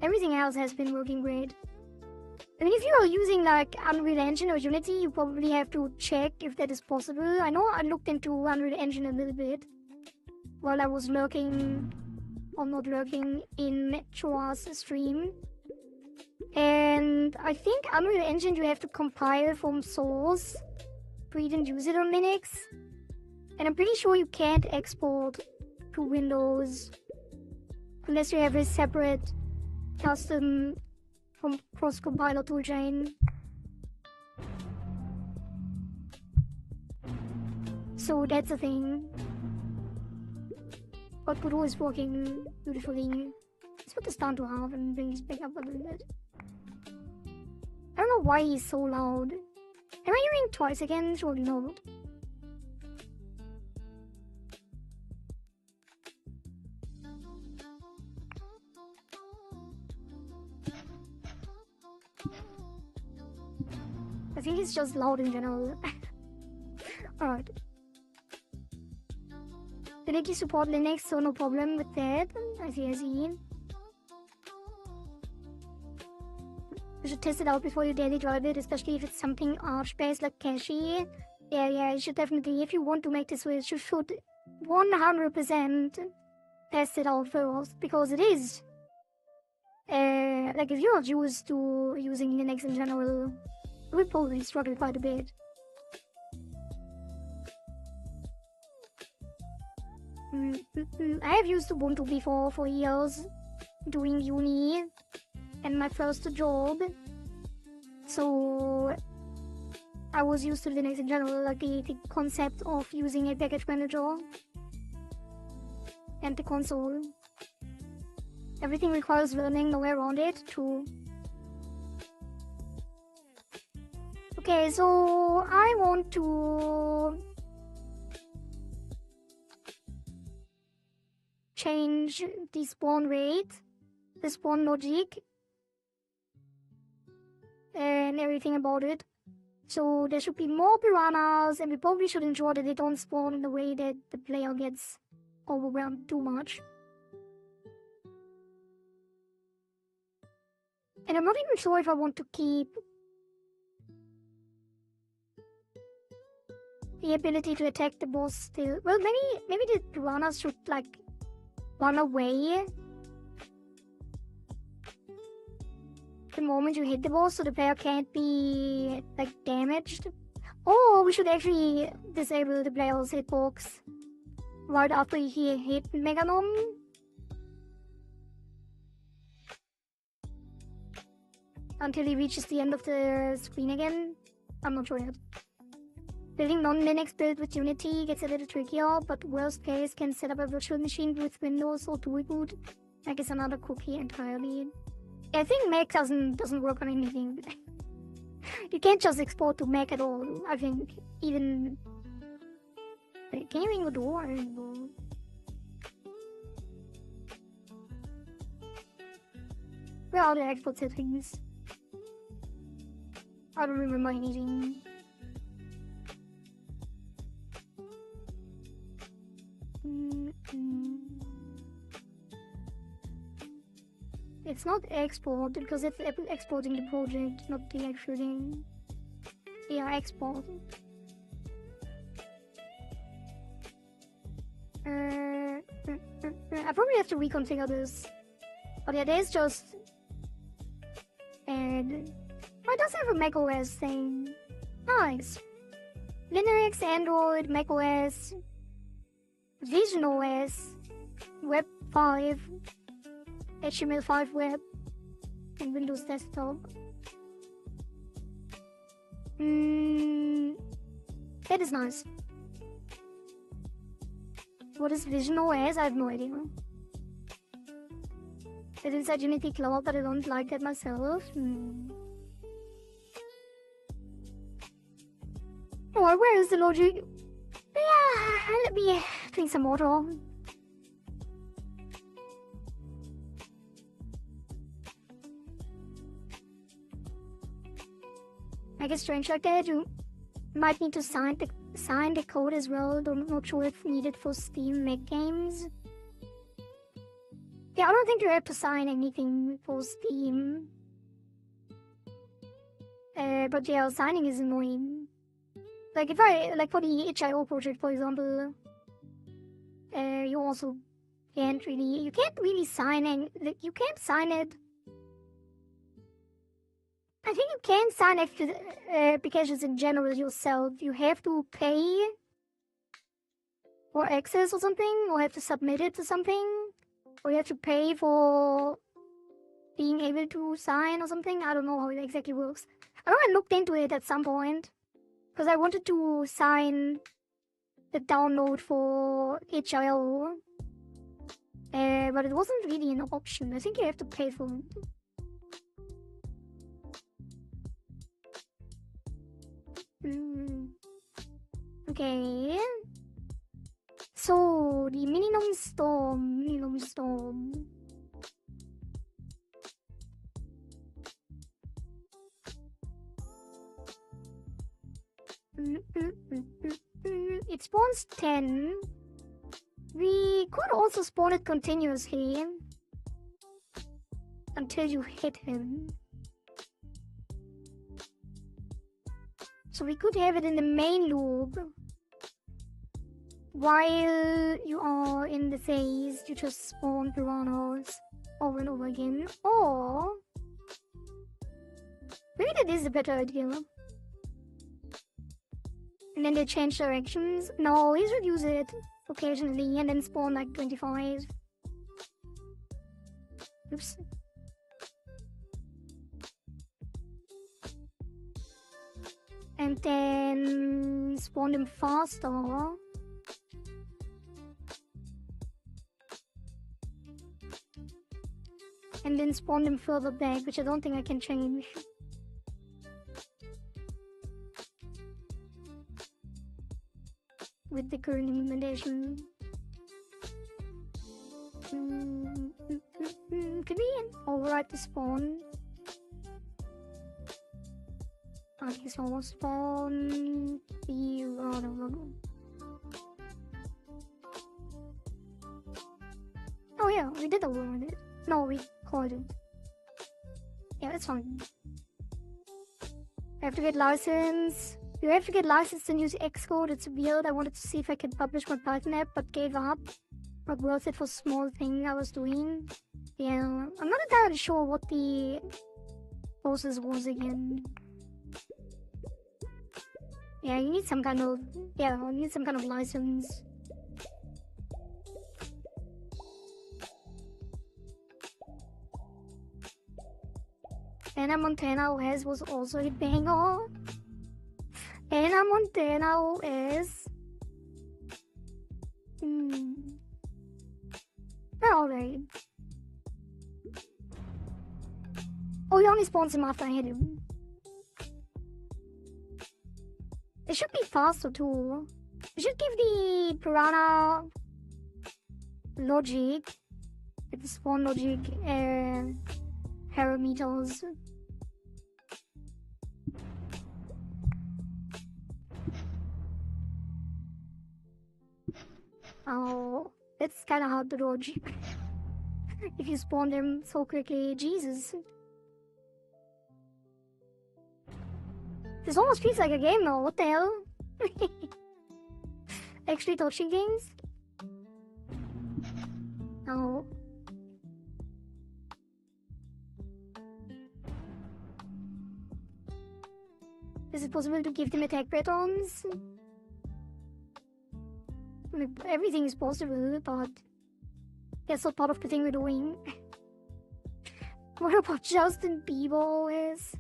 A: everything else has been working great. I mean, if you are using like Unreal Engine or Unity, you probably have to check if that is possible. I know I looked into Unreal Engine a little bit while I was lurking, or not lurking, in Choa's stream. And I think Unreal Engine you have to compile from source to even use it on Linux. And I'm pretty sure you can't export to Windows unless you have a separate custom cross-compiler toolchain. So that's the thing. But Godot is working beautifully. Let's put this down to half and bring this back up a little bit. I don't know why he's so loud. Am I hearing twice again? Surely not. I think it's just loud in general. Alright. They need to support Linux, so no problem with that. I see. You should test it out before you daily drive it, especially if it's something Arch-based like Cache. Yeah, you should definitely, if you want to make the switch, you should 100% test it out first, because it is. Like if you're not used to using Linux in general, you will probably struggle quite a bit. I have used Ubuntu before for years, doing uni and my first job, so I was used to Linux in general, like the concept of using a package manager and the console. Everything requires learning, no way around it, too. Okay, so I want to change the spawn rate, the spawn logic, and everything about it. So there should be more piranhas, and we probably should ensure that they don't spawn in a way that the player gets overwhelmed too much. And I'm not even sure if I want to keep the ability to attack the boss still. Well, maybe the piranhas should like run away the moment you hit the boss, so the player can't be like damaged. Or we should actually disable the player's hitbox right after he hit Meganom. Until he reaches the end of the screen again. I'm not sure yet. Building non-Linux build with Unity gets a little trickier, but worst case can set up a virtual machine with Windows or dual boot. Mac is another cookie entirely. I think Mac doesn't work on anything. You can't just export to Mac at all. I think even. Wait, can you ring the door? I don't know. Where are the export settings? I don't remember anything. It's not export because it's exporting the project, not the actual thing. Yeah, export. I probably have to reconfigure this. But yeah, there's just. And. Oh, it does have a macOS thing. Nice. Linux, Android, macOS, Vision OS, Web 5, HTML5 Web, and Windows Desktop. That is nice. What is Vision OS? I have no idea. It is inside Unity Cloud, but I don't like that myself. Oh, where is the logic? yeah, let me drink some water. I guess strange like that, you might need to sign the code as well, though I'm not sure if needed for Steam Mac games. Yeah, I don't think you have to sign anything for Steam. But yeah, signing is annoying. Like if like for the HIO project, for example, you also can't really sign you can't sign it. I think you can sign applications in general yourself. You have to pay for access or something, or have to submit it to something, or you have to pay for being able to sign or something. I don't know how it exactly works. I know I looked into it at some point, because I wanted to sign the download for HIO, but it wasn't really an option. I think you have to pay for it. Okay. So, the Minimum Storm. It spawns 10. We could also spawn it continuously until you hit him. So we could have it in the main loop. While you are in the phase, you just spawn piranhas over and over again. Or maybe that is a better idea. And then they change directions. No, he's reduce it occasionally and then spawn like 25. Oops. And then spawn them faster. And then spawn them further back, which I don't think I can change. With the current implementation. Could we override the spawn? Okay, so we'll spawn the Oh yeah, we did override it. No, we called it. Yeah, that's fine. I have to get license. You have to get licensed and use Xcode. It's weird. I wanted to see if I could publish my Python app, but gave up. Not worth it for small thing I was doing. Yeah, I'm not entirely sure what the process was again. Yeah, you need some kind of license. Anna Montana OS was also a banger. Anna Montana OS. Alright. Oh, you only spawned him after I hit him. It should be faster too. We should give the piranha logic, with the spawn logic, parameters. Oh, it's kind of hard to dodge if you spawn them so quickly. Jesus. This almost feels like a game now. What the hell? Actually touching games? Oh. Is it possible to give them attack patterns? I mean, everything is possible, but that's not part of the thing we're doing. What about Justin Bieber OS?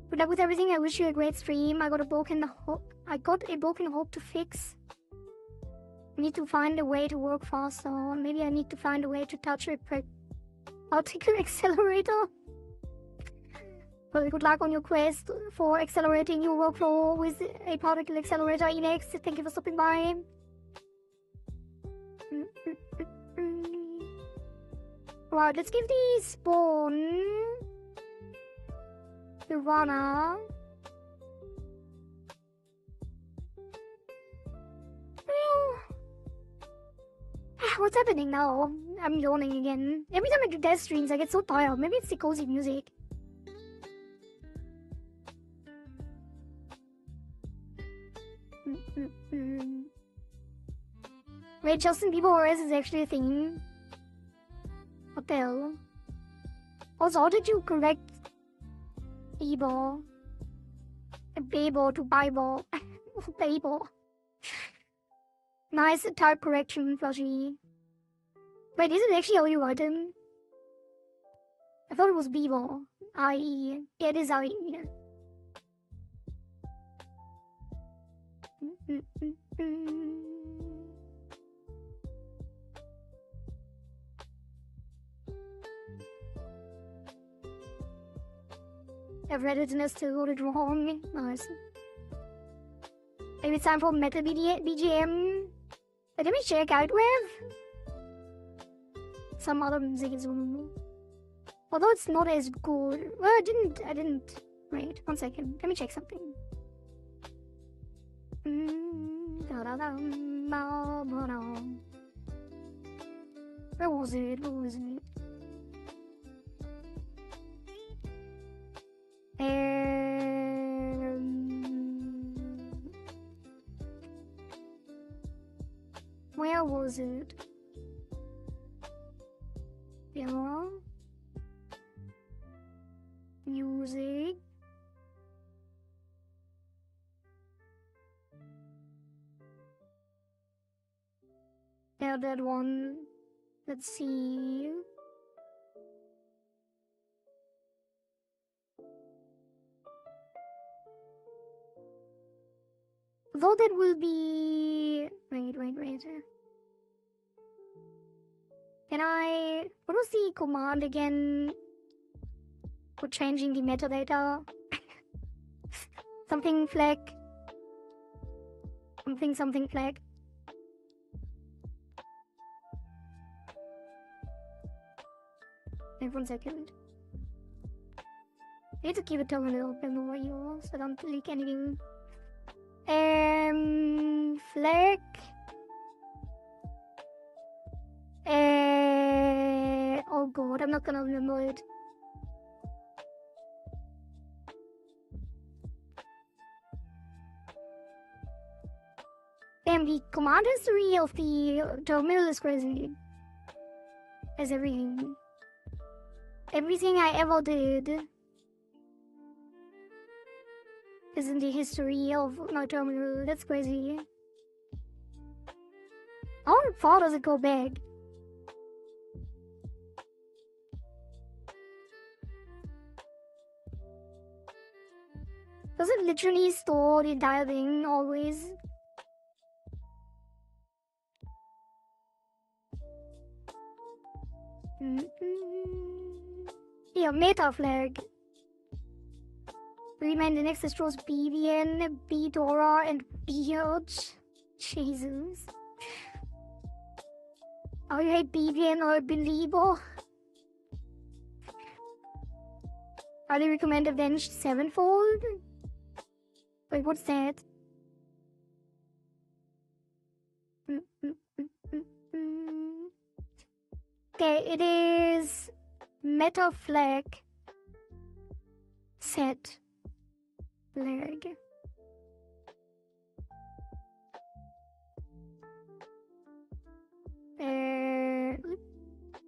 A: Good luck with everything. I wish you a great stream. I got a broken hope to fix. I need to find a way to work faster. Maybe I need to find a way to touch a particle accelerator. Well, good luck on your quest for accelerating your workflow with a particle accelerator, Enex. Thank you for stopping by. Right, let's give the spawn the runner. Well, what's happening now? I'm yawning again. Every time I do death streams, I get so tired. Maybe it's the cozy music. Wait, Justin Bieber is actually a thing. What the hell? Also, how did you correct Bieber? Bieber to Bible. Bieber. Nice type correction, Flushy. Wait, is it actually how you write him? I thought it was Bieber. I.E. Yeah, it is I.E. I've read it and I still got it wrong. Nice. Maybe it's time for metal BGM. Let me check out with some other music as well. Although it's not as good. Well, I didn't. Wait, 1 second. Let me check something. Where was it? Where was it? Yeah. Music. Yeah, that one. Let's see. Though that will be... Wait. Can I... What was the command again for changing the metadata? Something flag. Something flag. Wait 1 second. I need to keep a terminal open over here so I don't leak anything. Flag. Oh god, I'm not gonna remember it. Damn, the command history of the terminal is crazy. As everything. Everything I ever did is in the history of my terminal. That's crazy. How far does it go back? Does it literally store the entire thing always? Yeah, meta flag. Remind the next destroys BVN, BDora, and BH. Jesus. Oh, you hate BVN or Belieber? I do recommend Avenged Sevenfold. Wait, what's that? Okay, it is meta flag set flag.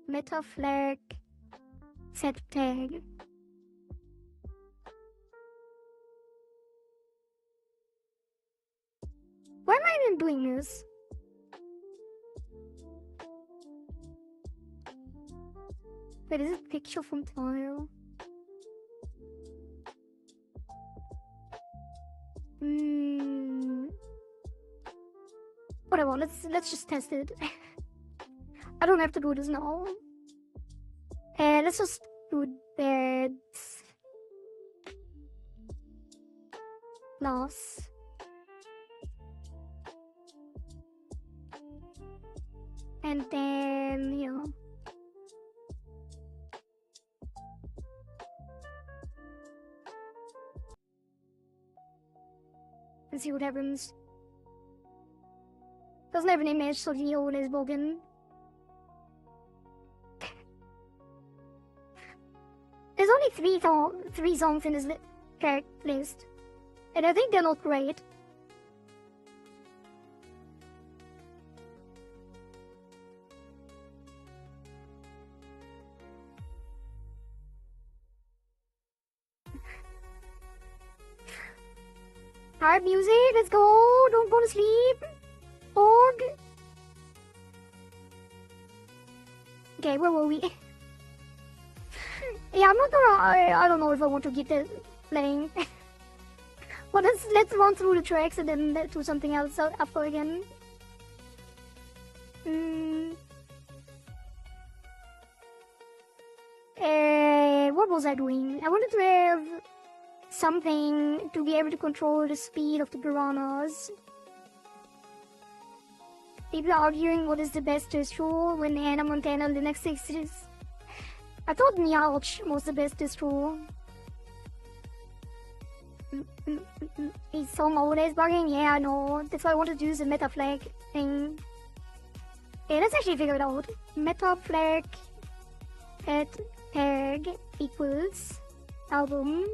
A: Meta flag set tag. Why am I even doing this? Wait, is it picture from tile? Whatever, let's just test it. I don't have to do this now. Let's just do that. loss. And then, you know, let's see what happens. Doesn't have an image, so the old is broken. There's only three songs in this track list, and I think they're not great. Hard music, let's go! Don't go to sleep! Org! Okay, where were we? Yeah, I'm not gonna. I don't know if I want to keep this playing. But let's run through the tracks and then do something else after again. What was I doing? I wanted to have something to be able to control the speed of the piranhas. People are arguing what is the best distro when Hannah Montana Linux exists. I thought Meowch was the best distro. His song always bugging? Yeah, I know. That's why I wanted to use the meta flag thing. Okay, let's actually figure it out. Meta flag at tag equals album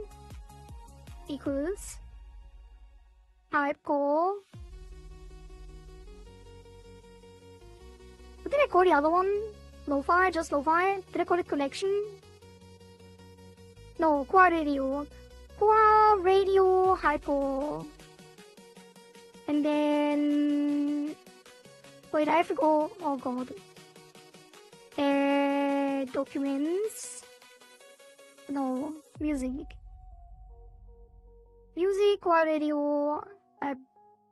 A: equals typecore. What did I call the other one? Lo-fi? Just lo-fi? Did I call it connection? No, Qua Radio. Qua Radio Hypo. And then... Wait, I have to go... Oh god. Documents. No, music. Music, Qua Radio...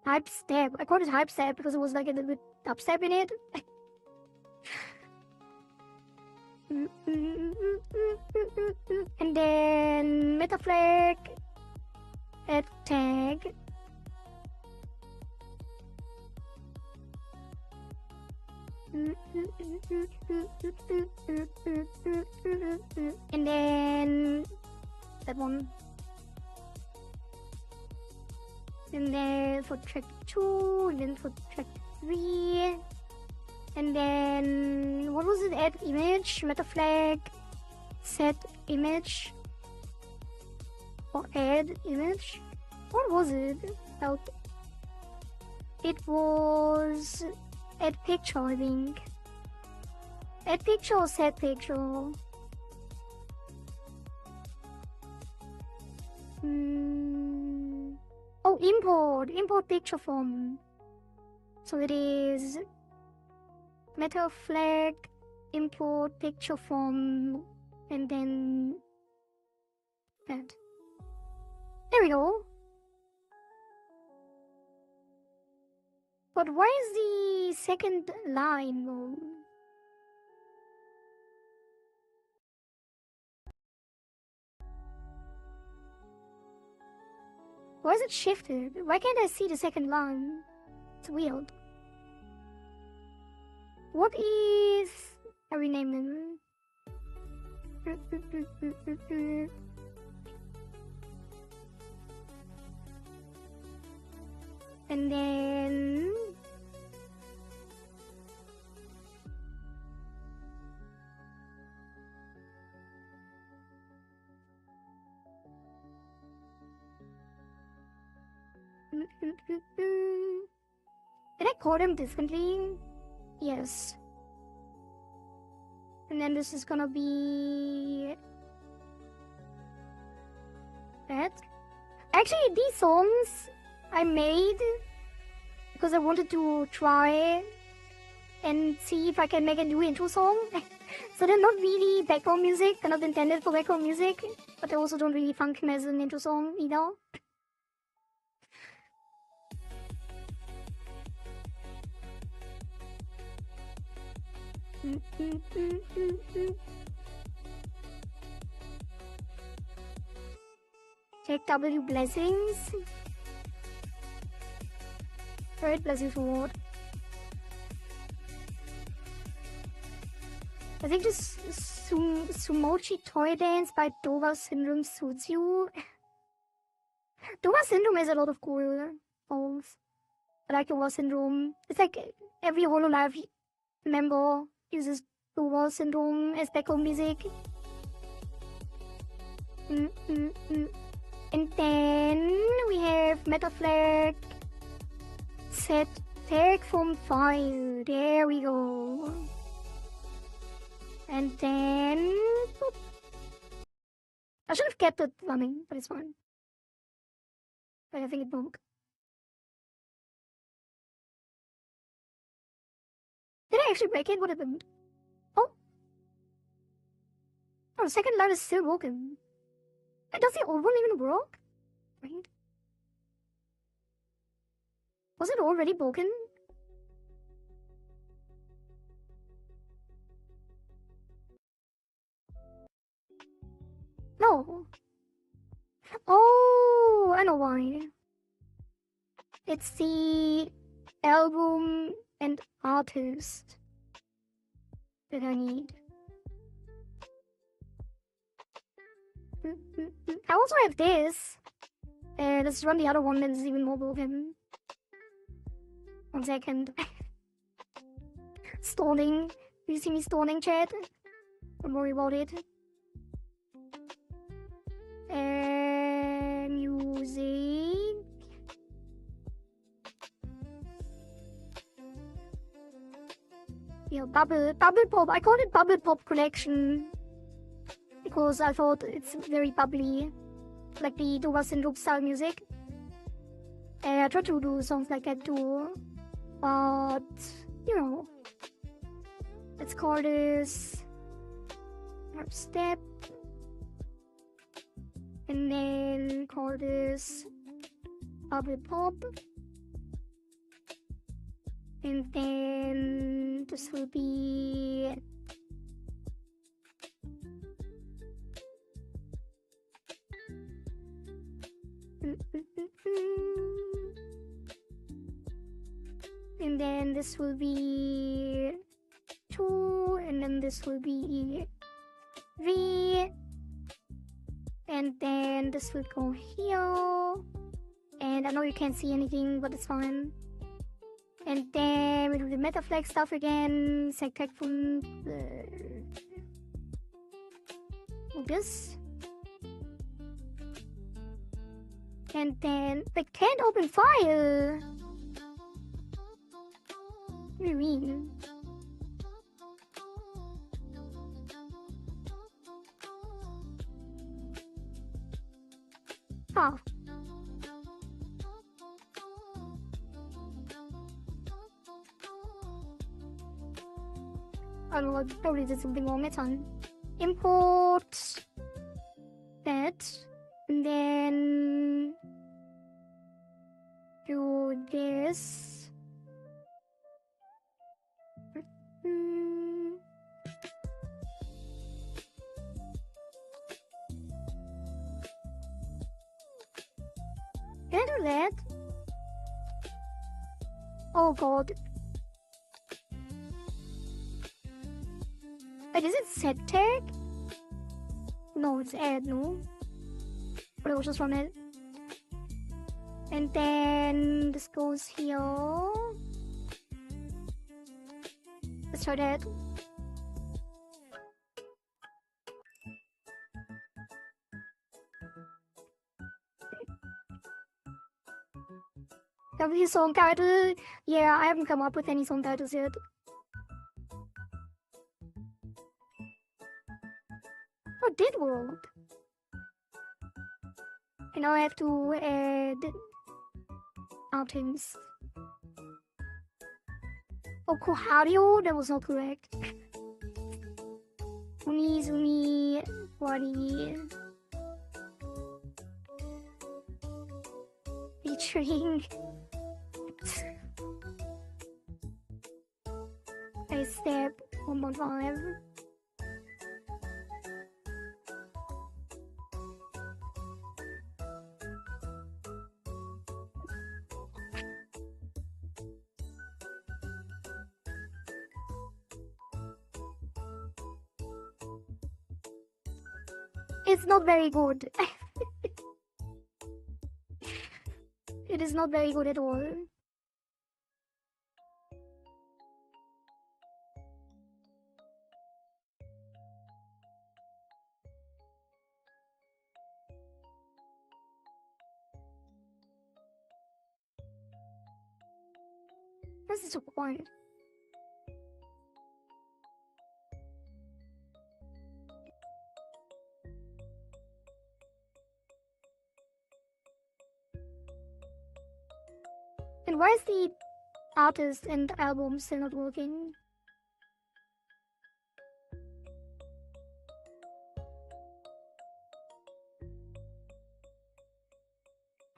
A: Hype step. I called it hype step because it was like a little bit dubstep in it. And then meta flag at tag and then that one, and then for track 2, and then for track 3. And then, what was it? Add image, meta flag, set image, or add image? What was it? It was add picture, I think. Add picture or set picture? Oh, import picture from. So it is meta flag, import picture from, and then that. There we go. But why is the second line wrong? Why is it shifted? Why can't I see the second line? It's weird. What is... I rename them. And then... Did I call them differently? Yes. And then this is gonna be... that. Actually, these songs I made because I wanted to try and see if I can make a new intro song. So they're not really background music, they're not intended for background music, but they also don't really function as an intro song either. Check W blessings. Alright, bless you sword. I think this Sumochi toy dance by Dova Syndrome suits you. Dova Syndrome has a lot of cool moves. I like Dova Syndrome. It's like every Hololive member uses Dova Syndrome as background music. And then we have Metaflag set tag from file. There we go. And then boop. I should have kept it running, but it's fine. But I think it broke. Did I actually break it? What happened? Oh, the second line is still broken. Does the old one even work? Right? Was it already broken? No. Oh, I know why. It's the album and artist that I need. I also have this. Let's run the other one that's even more broken. 1 second. Stalling. Do you see me stalling, chat? Don't worry about it. Music. Yeah, Bubble Pop. I call it Bubble Pop Collection because I thought it's very bubbly, like the Dova Syndrome style music. I try to do songs like that too, but you know, let's call this Step, and then call this Bubble Pop. And then this will be and then this will be 2, and then this will be V, and then this will go here. And I know you can't see anything, but it's fine. And then we do the Metaflag stuff again. Tag from this. And then they can't open file. What do you mean? Oh. I don't know, I probably did something wrong. It's fine. Import that, and then do this. Can I do that? Oh god. Wait, is it set tag? No, it's add, no? But it was just from it. And then this goes here. Let's try that. W song title? Yeah, I haven't come up with any song titles yet. Oh, it did work. And now I have to add outings. Oh, Kohari, that was not correct. Zumi, Wari. Featuring a step 1.5. It's not very good. It is not very good at all. This is a point. And why is the artist and album still not working?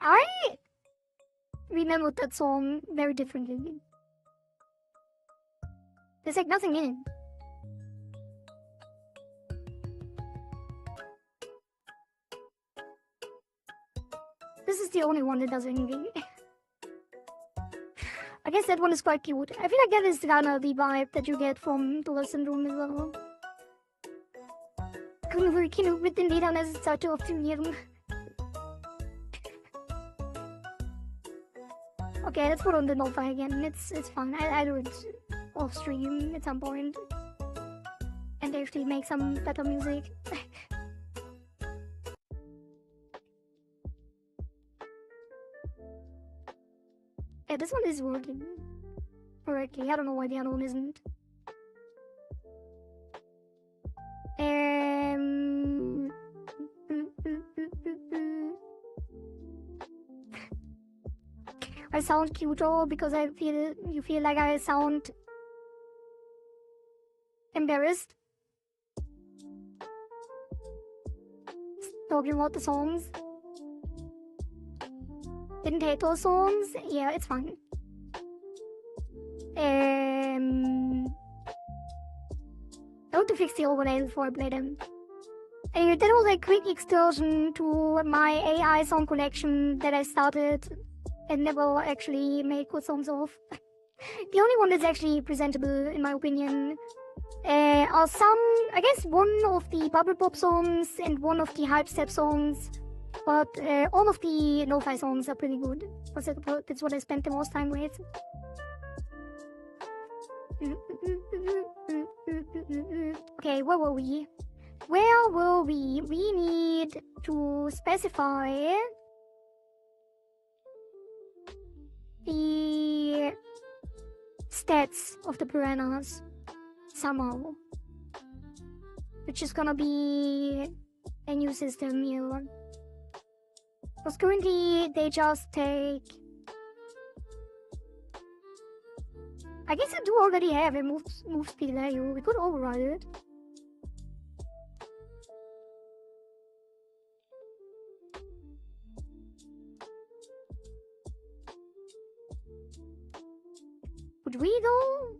A: I remembered that song very differently. There's like nothing in it. This is the only one that does anything. I guess that one is quite cute. I feel like that is kind of the vibe that you get from Dollar Syndrome as well. Kunde vore ikke noe den lille han startet å optimere. Okay, let's put on the Nova again. It's fun. I do it off stream at some point. And actually make some better music. Yeah, this one is working correctly. I don't know why the other one isn't. I sound cuter because you feel like I sound embarrassed talking about the songs. Didn't hate those songs. Yeah, it's fine. I want to fix the overlay before I play them. Anyway, that was a quick excursion to my AI song collection that I started and never actually made good songs of. The only one that's actually presentable, in my opinion, are some, I guess, one of the Bubble Pop songs and one of the Hype Step songs. But all of the lo-fi songs are pretty good. That's what I spent the most time with. Okay, where were we? We need to specify the stats of the piranhas somehow. Which is gonna be a new system here. Because currently they just take... I guess I do already have a move speed value. We could override it. Could we though?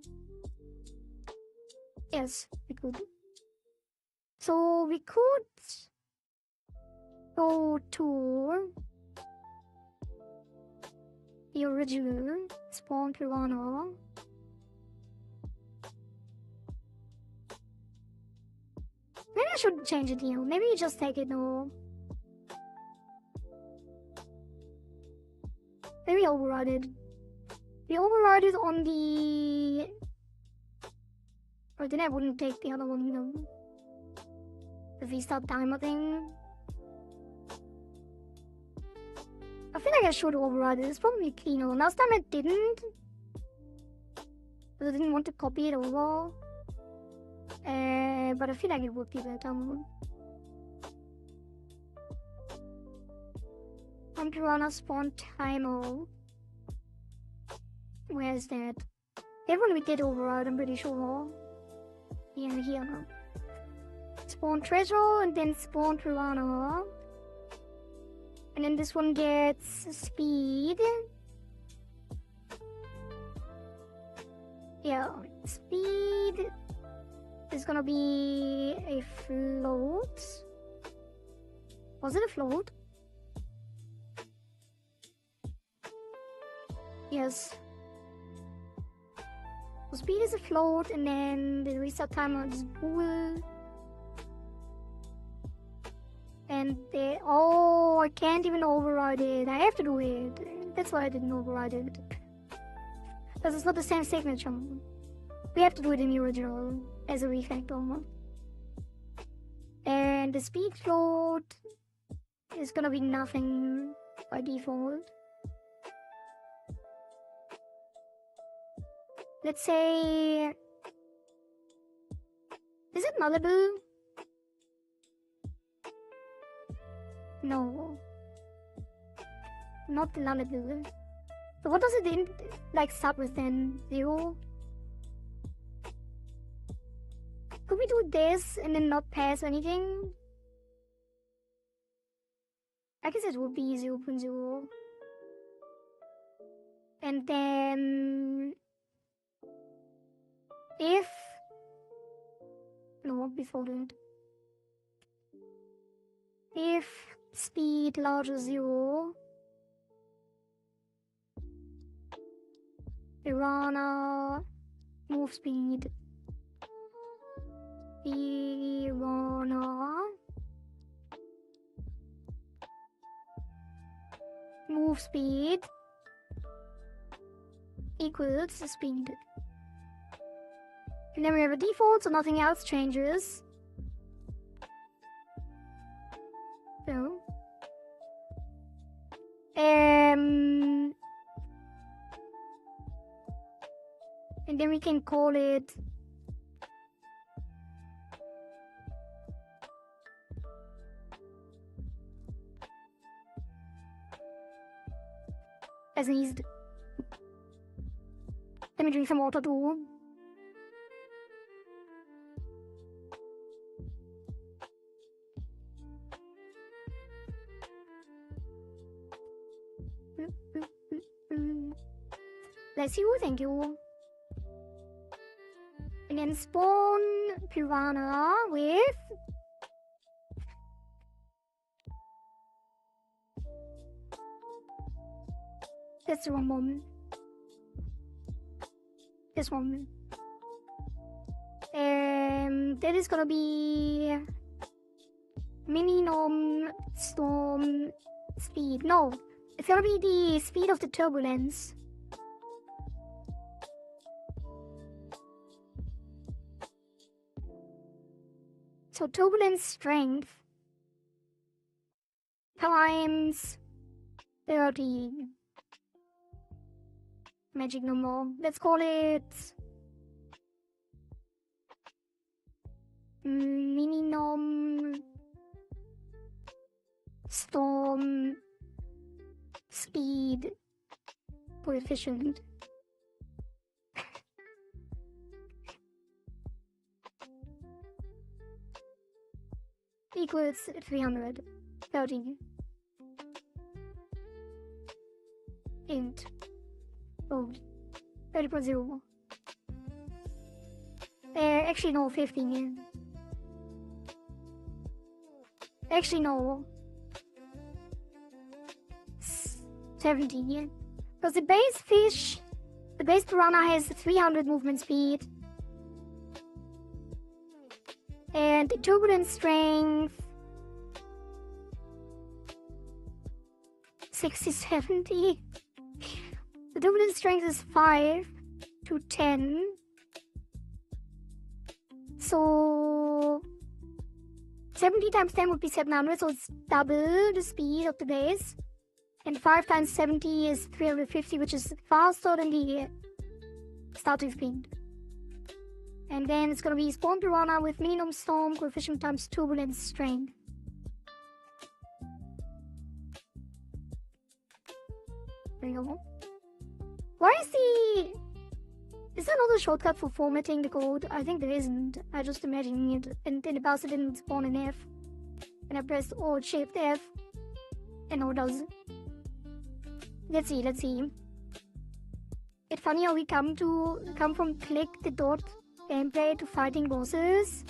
A: Yes, we could. So we could go to the original spawn piranha. Maybe I should change it here. Maybe you just take it now. Maybe override it. We override it on the... Or then I wouldn't take the other one, you know. The restart timer thing. I feel like I should override it. It's probably cleaner. Last time I didn't. Because I didn't want to copy it over. But I feel like it would be better. I'm piranha spawn timer. Where is that? That one we did override, I'm pretty sure. Yeah, here. Spawn treasure and then spawn piranha. And then this one gets speed. Yeah, speed is gonna be a float. Was it a float? Yes. So speed is a float, and then the restart timer is bool. And oh, I can't even override it. I have to do it. That's why I didn't override it. Because it's not the same signature. We have to do it in the original as a refactor. And the speed float is gonna be nothing by default. Let's say... Is it nullable? No. Not nullable. So what does it start with then? 0? Could we do this and then not pass anything? I guess it would be 0.0. And then... If... No, before that. If speed larger 0, piranha move speed, piranha move speed equals speed. And then we have a default, so nothing else changes. So. And then we can call it as eased. Let me drink some water too. Bless you, thank you. And then spawn piranha with that's the wrong one. This one. That is gonna be minimum storm speed. No, it's gonna be the speed of the turbulence. So turbulence strength times 30. Magic number. Let's call it minimum storm speed coefficient. Equals 330. Int. Oh, 30.0. Actually no, 15. Actually no. 70. Because the base fish, the base piranha has 300 movement speed. And the turbulence strength 60-70. The turbulence strength is 5 to 10. So 70 times 10 would be 700, so it's double the speed of the base. And 5 times 70 is 350, which is faster than the starting speed. And then it's gonna be spawn piranha with minimum storm coefficient times turbulence strength. There you go. Why is there not a shortcut for formatting the code? I think there isn't. I just imagining it, and in the past it didn't spawn an F. And I pressed Alt Shift F, and now it does. Let's see. It's funny how we come from click the dot gameplay to fighting bosses.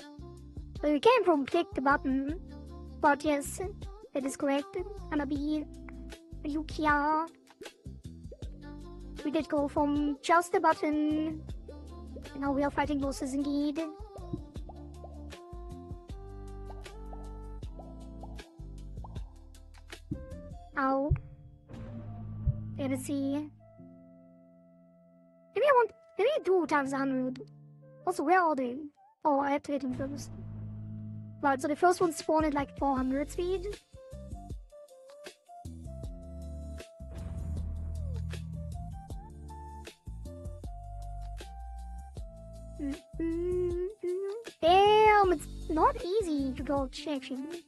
A: So we came from click the button, but yes, that is correct. Hanabi, Yukia. We did go from just a button, and now we are fighting bosses indeed. Ow. Let's see. Maybe I do times 100. Also, where are they? Oh, I have to hit them first. Right, so the first one spawned at like 400 speed. Damn, it's not easy to dodge actually.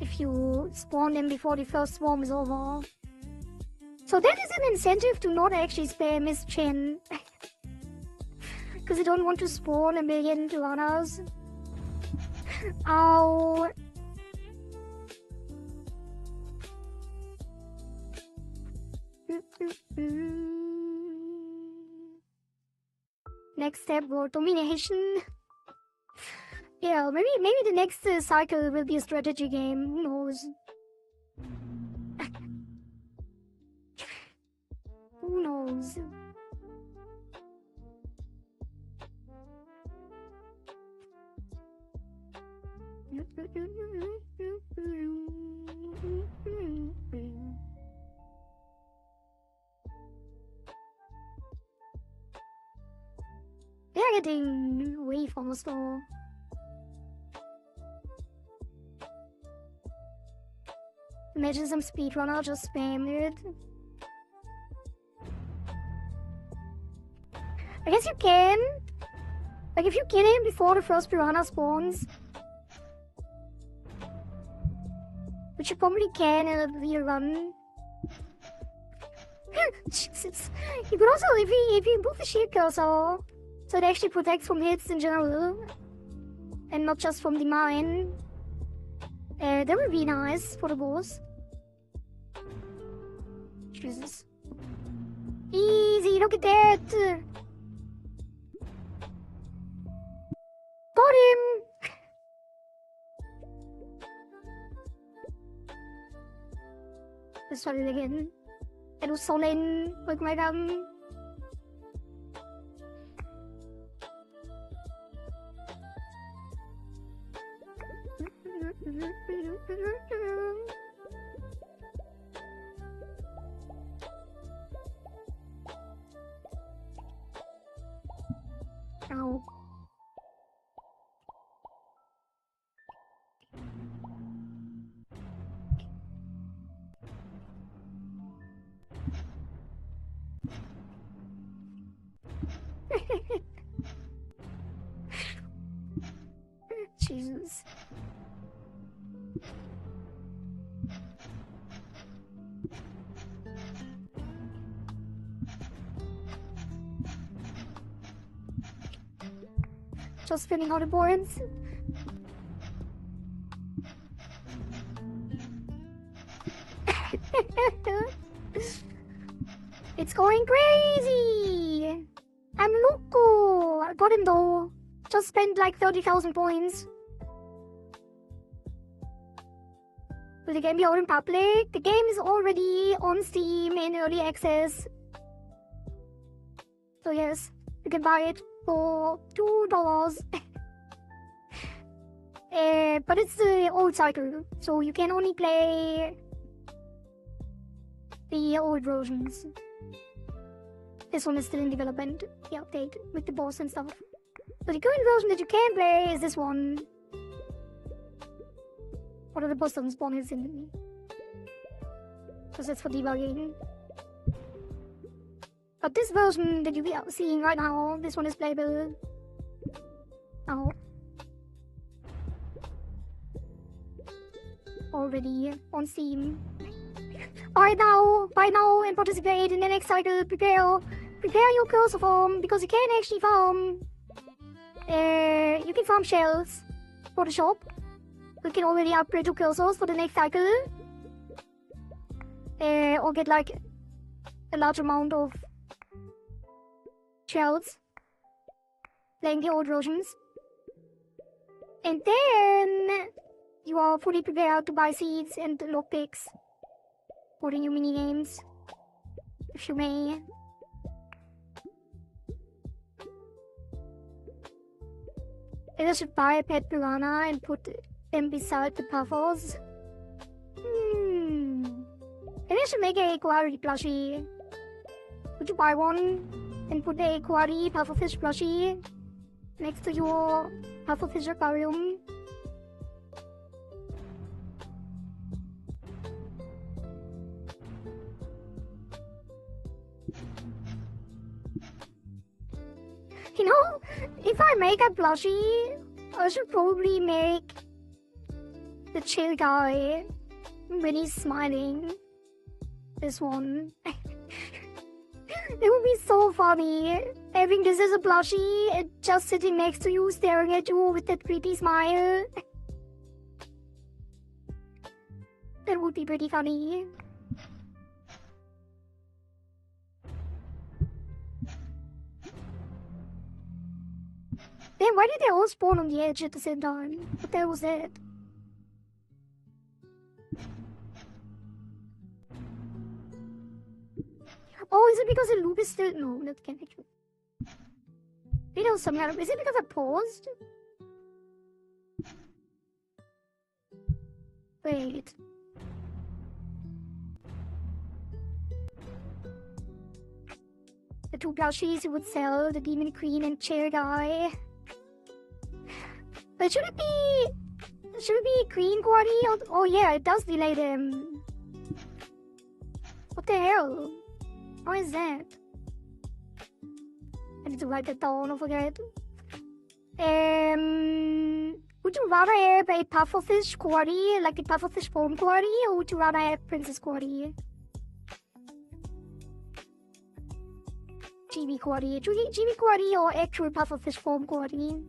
A: If you spawn them before the first swarm is over. So that is an incentive to not actually spam Miss Chen. Because I don't want to spawn a million piranhas. Ow. Next step, world domination. Yeah, maybe the next cycle will be a strategy game. Who knows? Who knows? They're getting way faster. Imagine some speedrunner just spam it. I guess you can. Like if you kill him before the first piranha spawns. Which you probably can in a real run. Jesus. You could also, if you move the shield cursor, so it actually protects from hits in general. And not just from the mine. That would be nice for the boss. Jesus. Easy, look at that! Got him! Let's try it again. Er du solid, rück mal gun. Ow. Jesus. Just filling out the boards. It's going crazy! I'm loco! I got him though. Just spent like 30,000 points. Will the game be out in public? The game is already on Steam in early access. So yes, you can buy it for $2. But it's the old cycle, so you can only play the old versions. This one is still in development, the update with the boss and stuff. So the current version that you can play is this one. Or the boss doesn't spawn instantly. Because that's for debugging. But this version that you are seeing right now, this one is playable. Now. Already on Steam. Buy now and participate in the next cycle. Prepare your cursor farm, because you can actually farm. You can farm shells for the shop. You can already upgrade to cursors for the next cycle. Or get like a large amount of shells. Playing the old versions. And then you are fully prepared to buy seeds and lockpicks for the new minigames. If you may. I should buy a pet piranha and put them beside the puffers. I should make a Kohari plushie. Would you buy one and put a Kohari pufferfish plushie next to your pufferfish aquarium? You know, if I make a plushie, I should probably make the chill guy when he's smiling. This one. It would be so funny having this as a plushie, just sitting next to you, staring at you with that creepy smile. That would be pretty funny. Damn, why did they all spawn on the edge at the same time? What the hell was that? Oh, is it because the loop is still... No, that can't be true. Maybe there was some kind of... Is it because I paused? Wait. The two plushies you would sell, the Demon Queen and Chair Guy. But should it be... Should it be Queen Kohari? Oh yeah, it does delay them. What the hell? How is that? I need to write that down, don't forget. Would you rather have a pufferfish Kohari, like a pufferfish form Kohari, or would you rather have Princess Kohari? GB Kohari. GB Kohari or actual pufferfish form Kohari?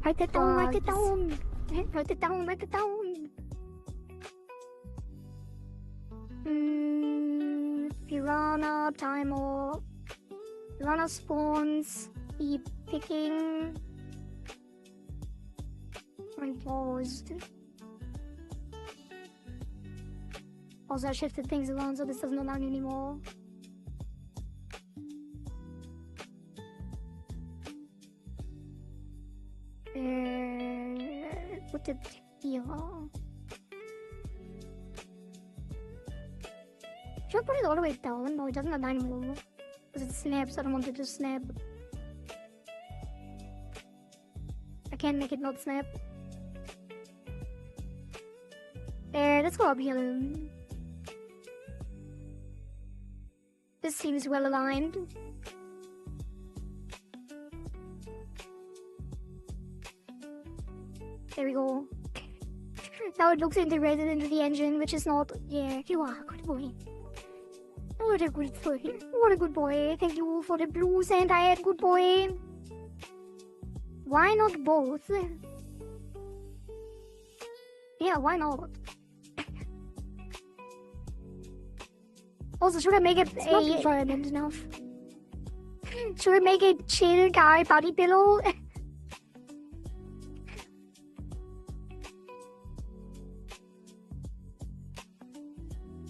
A: Write it down, write it down. Write it down, write it down. Piranha timer. Piranha spawns. Be picking. And paused. Also, I shifted things around so this doesn't allow me anymore. Put it here. Should I put it all the way down? No, it doesn't align anymore. Because it snaps, I don't want it to snap. I can't make it not snap. Let's go up here. This seems well aligned. There we go. Now it looks integrated into the engine, which is not... Yeah, you are a good boy. What a good boy. What a good boy. Thank you for the blue Santa hat, good boy. Why not both? Yeah, why not? Also, should I make it
B: It's not environment enough.
A: Should I make a chill guy body pillow?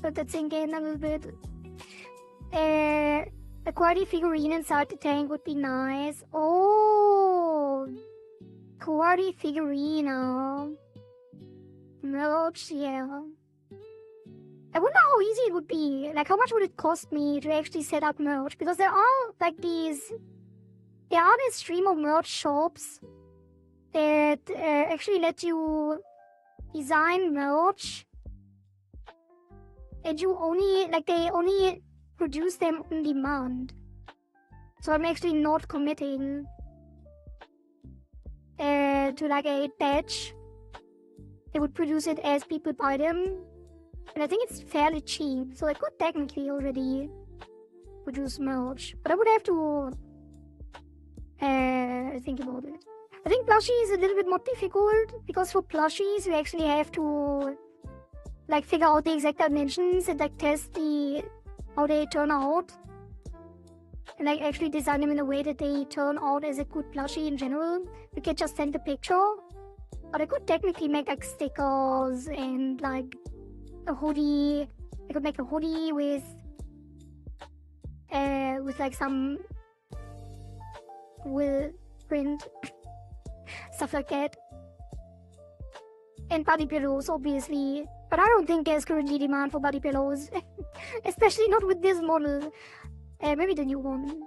A: Let that sink in a little bit. A Kohari figurine inside the tank would be nice. Oh, Kohari figurine. Merch, yeah. I wonder how easy it would be. Like, how much would it cost me to actually set up merch? Because there are like these stream of merch shops that actually let you design merch, and you only they only produce them on demand. So I'm actually not committing to like a batch. They would produce it as people buy them. And I think it's fairly cheap, so I could technically already produce merch. But I would have to think about it. I think plushie is a little bit more difficult, because for plushies you actually have to like figure out the exact dimensions and like test how they turn out. And like actually design them in a way that they turn out as a good plushie in general. You can just send a picture. But I could technically make like stickers and like a hoodie. I could make a hoodie with like some will print stuff like that. And body pillows, obviously. But I don't think there's currently demand for body pillows. Especially not with this model. Maybe the new one.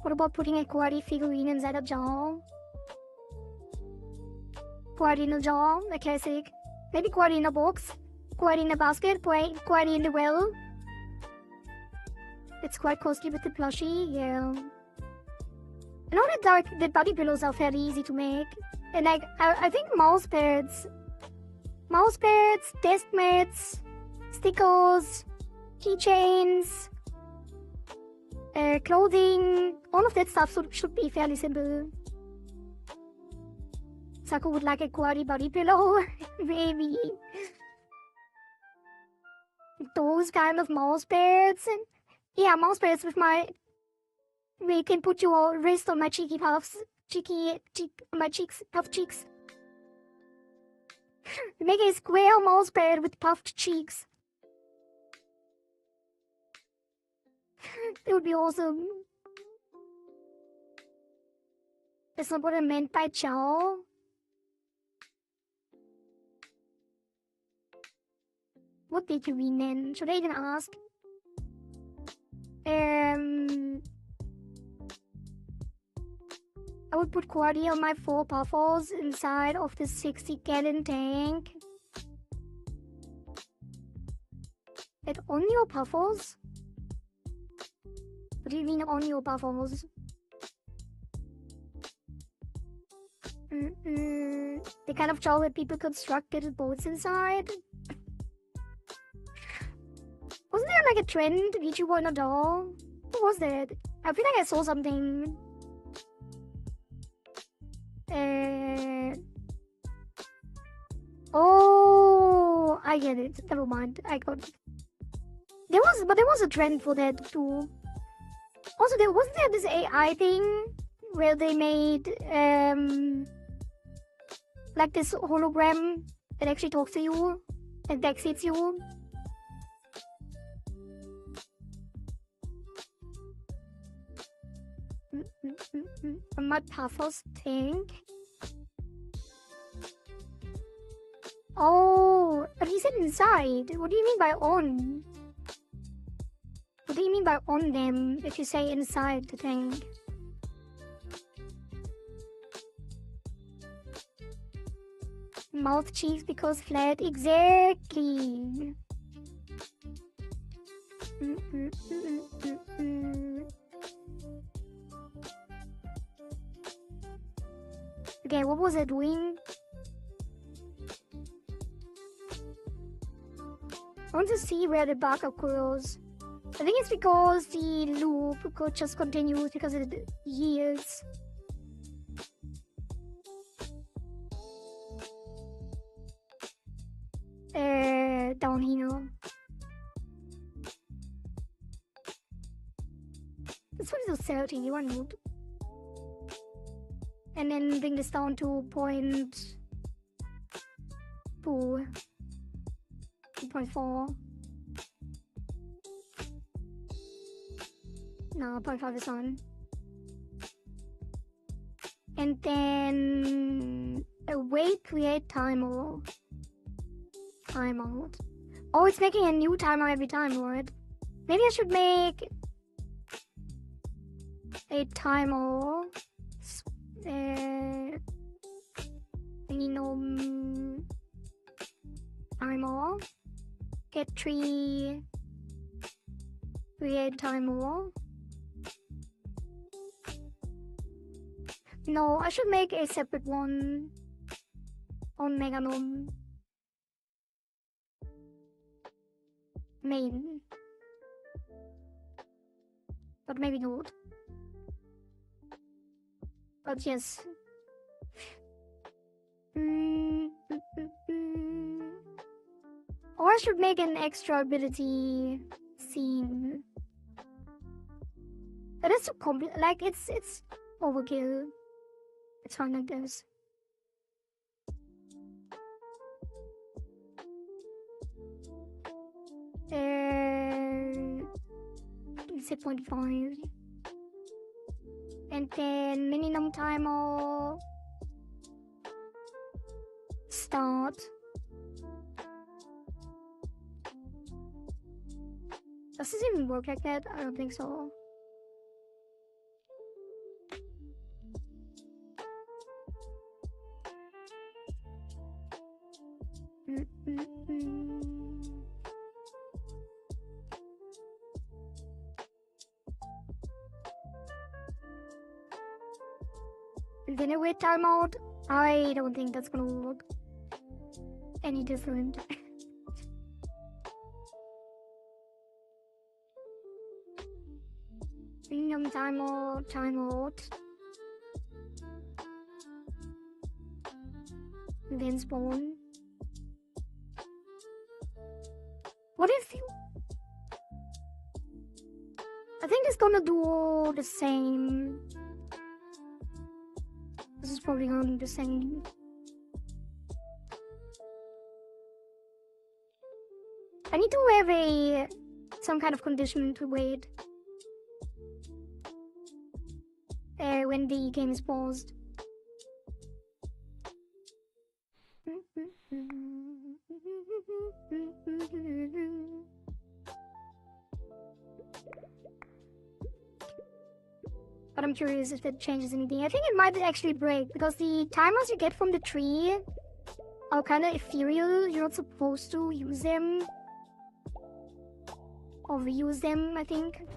A: What about putting a Kohari figurine inside a jar? Kohari in a jar, a classic. Maybe Kohari in a box. Kohari in a basket. Kohari in the well. It's quite costly with the plushie, yeah. I know that body pillows are fairly easy to make. And like, I think mouse pads, desk mats, stickers, keychains, clothing, all of that stuff should be fairly simple. Saku would like a Kohari body pillow, maybe. Those kind of mouse pads, and yeah, mouse pads with my, where you can put your wrist on my cheeky puffs, my cheeks, puffed cheeks. Make a square mouse pad with puffed cheeks. It would be awesome. That's not what I meant by chow. What did you mean then? Should I even ask? I would put Kohari on my 4 puffers inside of the 60-gallon tank. And on your puffers? What do you mean on your puffers? The kind of jar where people construct little boats inside? Wasn't there like a trend, VTuber in a jar? What was that? I feel like I saw something. Oh, I get it. Never mind. I got it. There was a trend for that too. Also, wasn't there this AI thing where they made like this hologram that actually talks to you and backseats you? A mud puffers thing. Oh, but he said inside. What do you mean by on? What do you mean by on them if you say inside the thing? Mouth cheeks because flat. Exactly. Okay, what was I doing? I want to see where the bug occurs. I think it's because the loop could just continue because it yields. Down here. Let's put it to 30, why not? And then bring this down to 0.2. 2.4. No, 0.5 is on. And then await create timer. Timeout. Oh, it's making a new timer every time, right? Maybe I should make a timer. Timer. Get tree. Create timer. No, I should make a separate one on Meganom main. But maybe not. But yes. Or I should make an extra ability scene. But it's too complex. Like it's overkill. It's fine like this. Say 0.5. And then minimum timer. not. Does this even work like that? I don't think so. Then a wait timeout. I don't think that's gonna work any different. Timeout. Then spawn. What if you... I think it's gonna do the same. This is probably gonna do the same. I need to have some kind of condition to wait when the game is paused. But I'm curious if that changes anything. I think it might actually break, because the timers you get from the tree are kind of ethereal. You're not supposed to use them. Or reuse them, I think.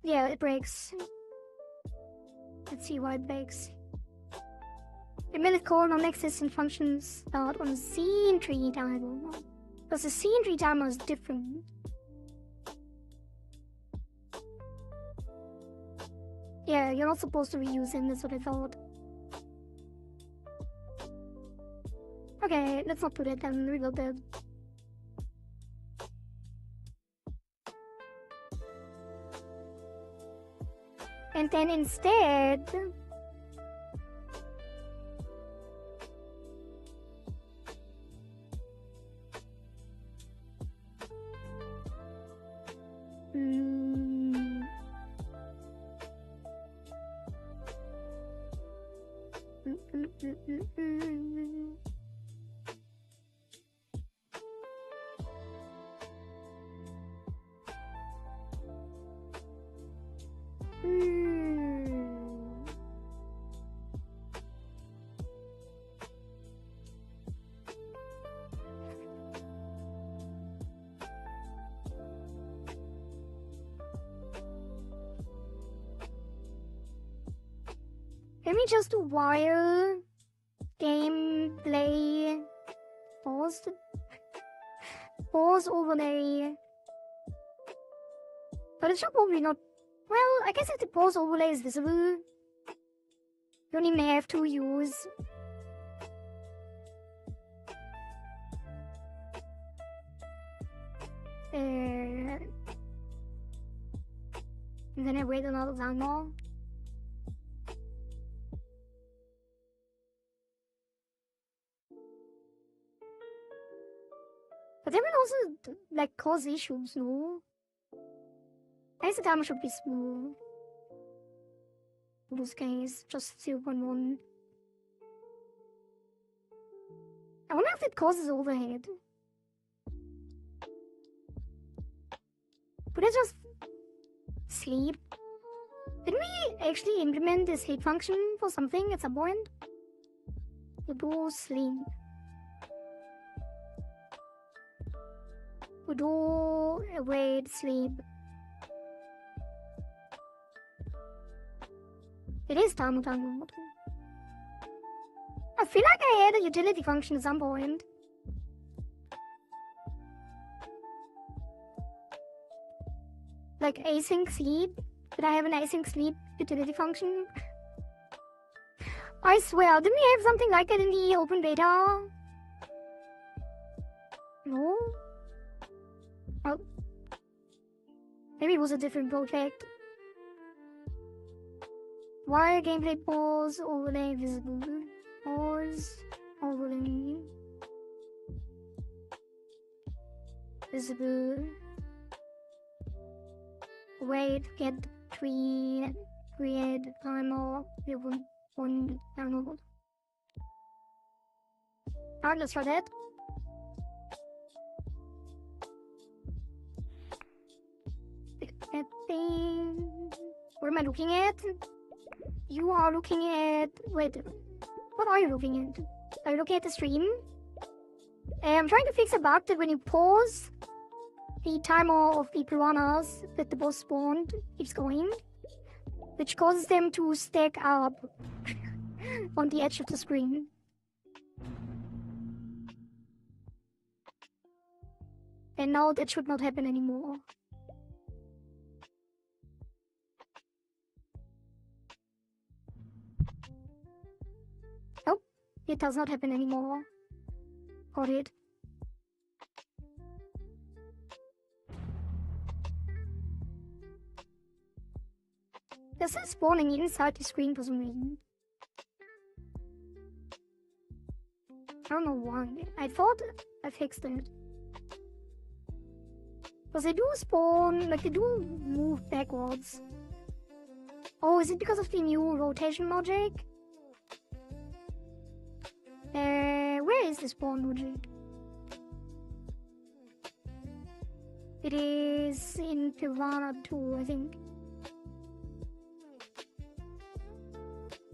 A: Yeah, it breaks. Let's see why it breaks. A minute call non-existent functions start on scene tree timer. Because the scene tree timer is different. Yeah, you're not supposed to reuse them, that's what I thought. Okay, let's not put it then, reload it. And then instead... Let me just do while gameplay paused. Pause overlay. But it should probably not. Well, I guess if the pause overlay is visible, you don't even have to use. And then I wait another time more. But that will also, like, cause issues, no? I guess the timer should be small. In this case, just 0.1. I wonder if it causes overhead. Could I just sleep? Didn't we actually implement this hate function for something at some point? To do sleep. To do wait, sleep. It is time. I feel like I had a utility function at some point. Like async sleep. Did I have an async sleep utility function? I swear, didn't we have something like that in the open beta? No? Oh. Maybe it was a different project. Why gameplay pause overlay visible? Pause overlay visible. Wait, get tree, create timer. one, I don't know. Alright, let's try that. That thing. What am I looking at? You are looking at. Wait, what are you looking at? Are you looking at the stream? I'm trying to fix a bug that when you pause, the timer of the piranhas that the boss spawned keeps going, which causes them to stack up on the edge of the screen. And now that should not happen anymore. Oh, it does not happen anymore. Got it. This is spawning inside the screen for some reason. I don't know why. I thought I fixed it. Because they do spawn, like they do move backwards. Oh, is it because of the new rotation logic? Where is the spawn logic? It is in Piranha 2, I think.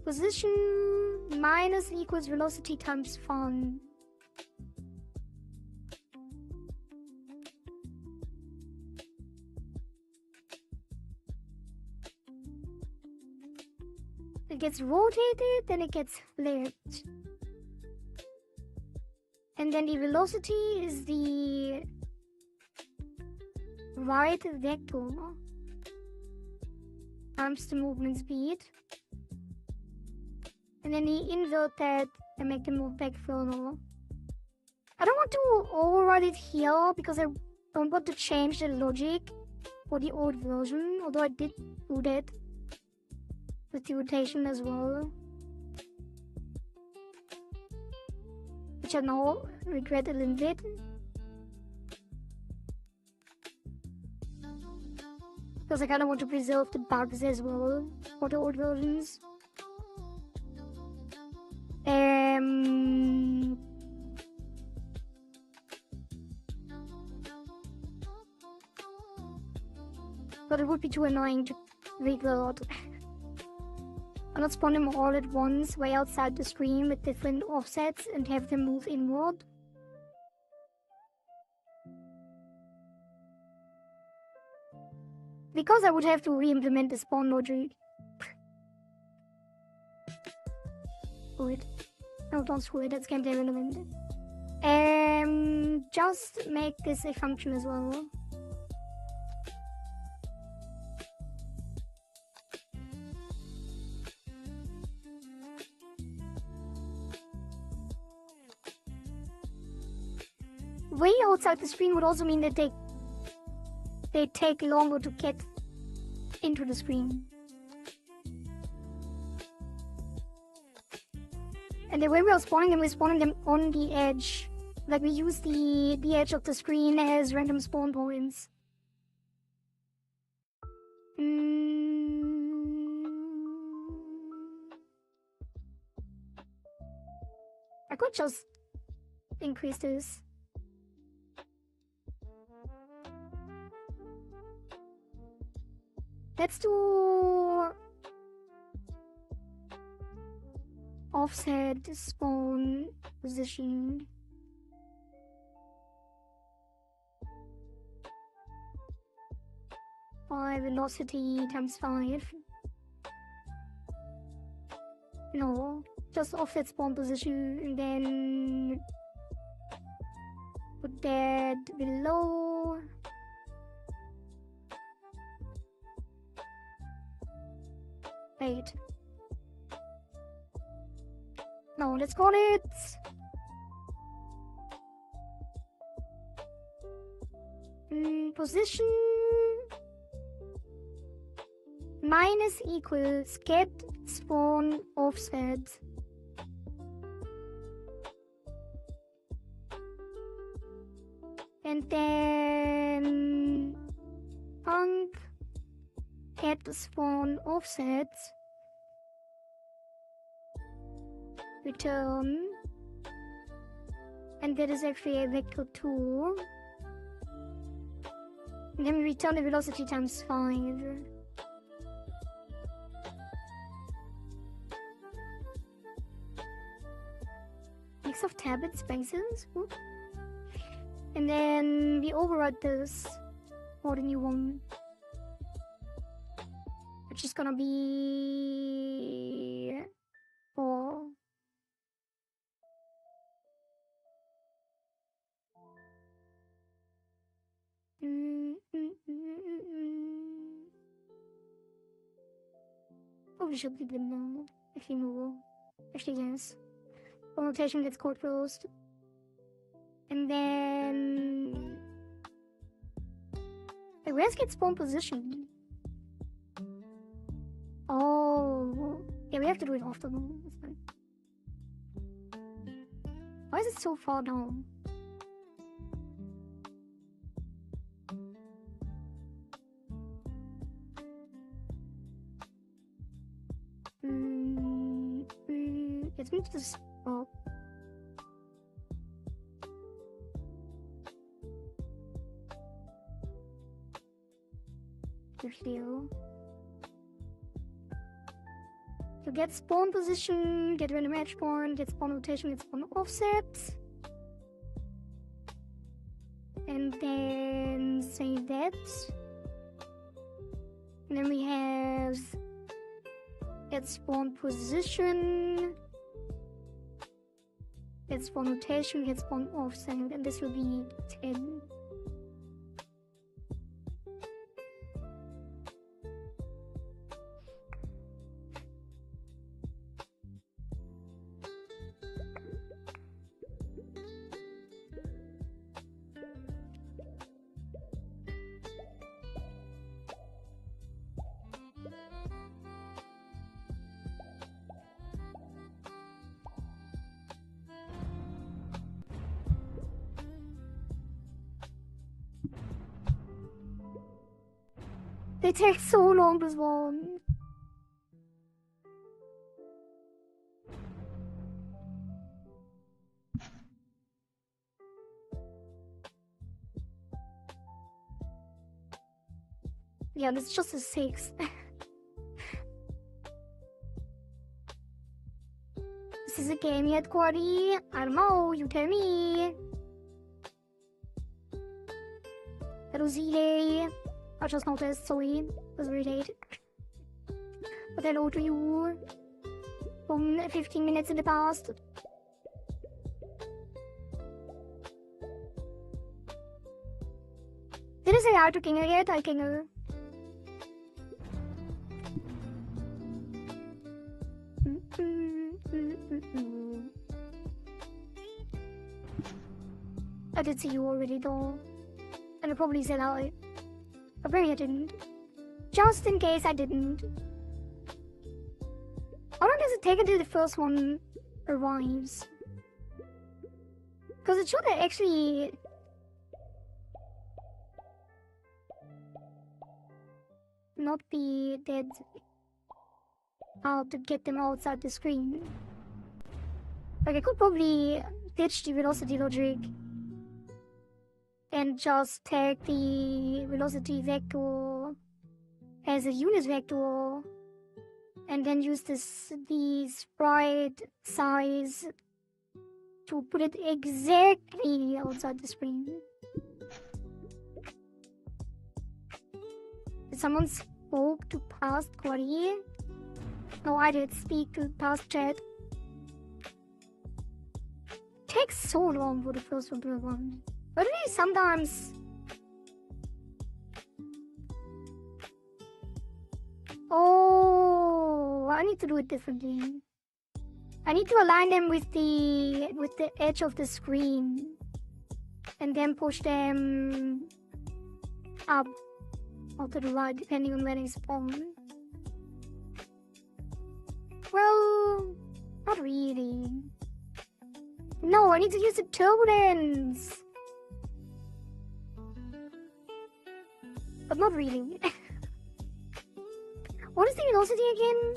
A: Position minus equals velocity times fun. It gets rotated, then it gets flipped. And then the velocity is the right vector times the movement speed. And then you invert that and make them move back further. I don't want to override it here because I don't want to change the logic for the old version, although I did do that with the rotation as well, which I now regret a little bit. Because I kind of want to preserve the bugs as well for the old versions. But it would be too annoying to revert. I'll not spawn them all at once way outside the screen with different offsets and have them move inward. Because I would have to re-implement the spawn logic. Screw it. No, don't screw it, that's gameplay relevant. Just make this a function as well. Way outside the screen would also mean that they take longer to get into the screen. And the way we are spawning them, we're spawning them on the edge. Like we use the edge of the screen as random spawn points. I could just increase this. Let's do offset spawn position. By velocity times 5. No, just offset spawn position and then put that below. Wait. No, let's call it position minus equals get spawn offset. And then punk get spawn offset return. And that is actually a vector 2. And then we return the velocity times 5. Mix of tab and spaces. Whoop. And then we override this for the new one. Which is gonna be 4. Oh, we should leave them now. Actually, no. Actually, yes. For rotation gets code closed. And then... Wait, where's get spawn position? Oh. Yeah, we have to do it after. That's fine. Why is it so far down? Let's move to the spot. Here. So get spawn position, get random edge point, get spawn rotation, get spawn offset. And then save that. And then we have get spawn position, get spawn rotation, get spawn offset, and this will be 10. They take so long, this one. Yeah, this is just a 6. This is a game yet, Kohari? I don't know, you tell me. Hello, Z-Day. I just noticed, sorry, was very late. But hello to you from 15 minutes in the past. Did I say hi to Kinger yet? Hi, Kinger. I did see you already though. And I probably said hi. But maybe I didn't. Just in case I didn't. How long does it take until the first one arrives? Because it should actually... not be that hard to get them outside the screen. Like I could probably ditch the velocity logic and just take the velocity vector as a unit vector and then use the sprite size to put it exactly outside the screen. Did someone spoke to past Kohari? No, I did speak to past chat. Takes so long for the first one. But really sometimes... Oh, I need to do it differently. I need to align them with the edge of the screen and then push them up or to the right depending on where they spawn. Well, not really. No, I need to use the turbulence. But not really. What is the velocity again?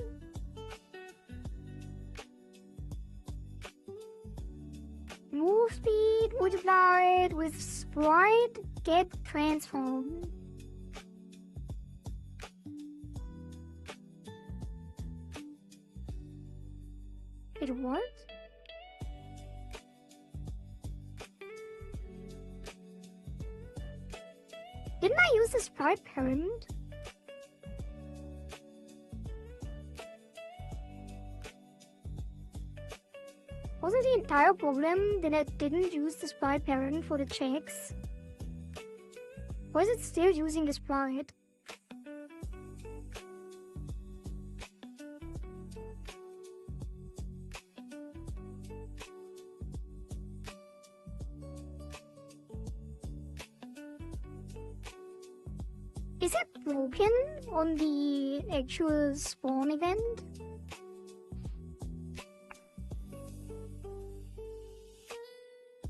A: move speed multiplied with sprite get transform. Wait, what? Didn't I use the sprite parent? Wasn't the entire problem that I didn't use the sprite parent for the checks? Why is it still using the sprite? Is it broken on the actual spawn event?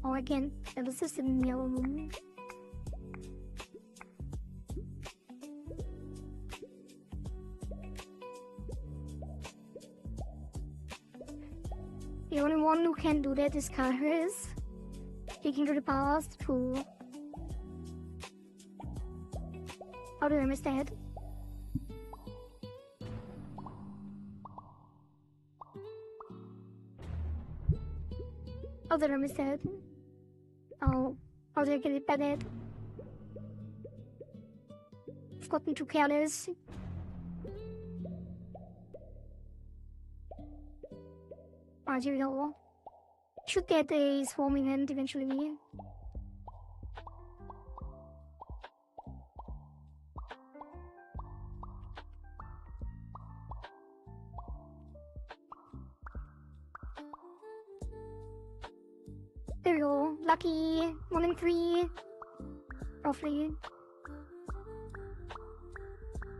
A: Oh, again, it was just in the yellow room. The only one who can do that is Kohari. Taking to the past, cool. How did I miss that? How did I miss that? Oh, how did I get it by that? I've gotten too careless. Alright, here we go. Should get a swarm event eventually. There we go. Lucky. 1 in 3. Roughly.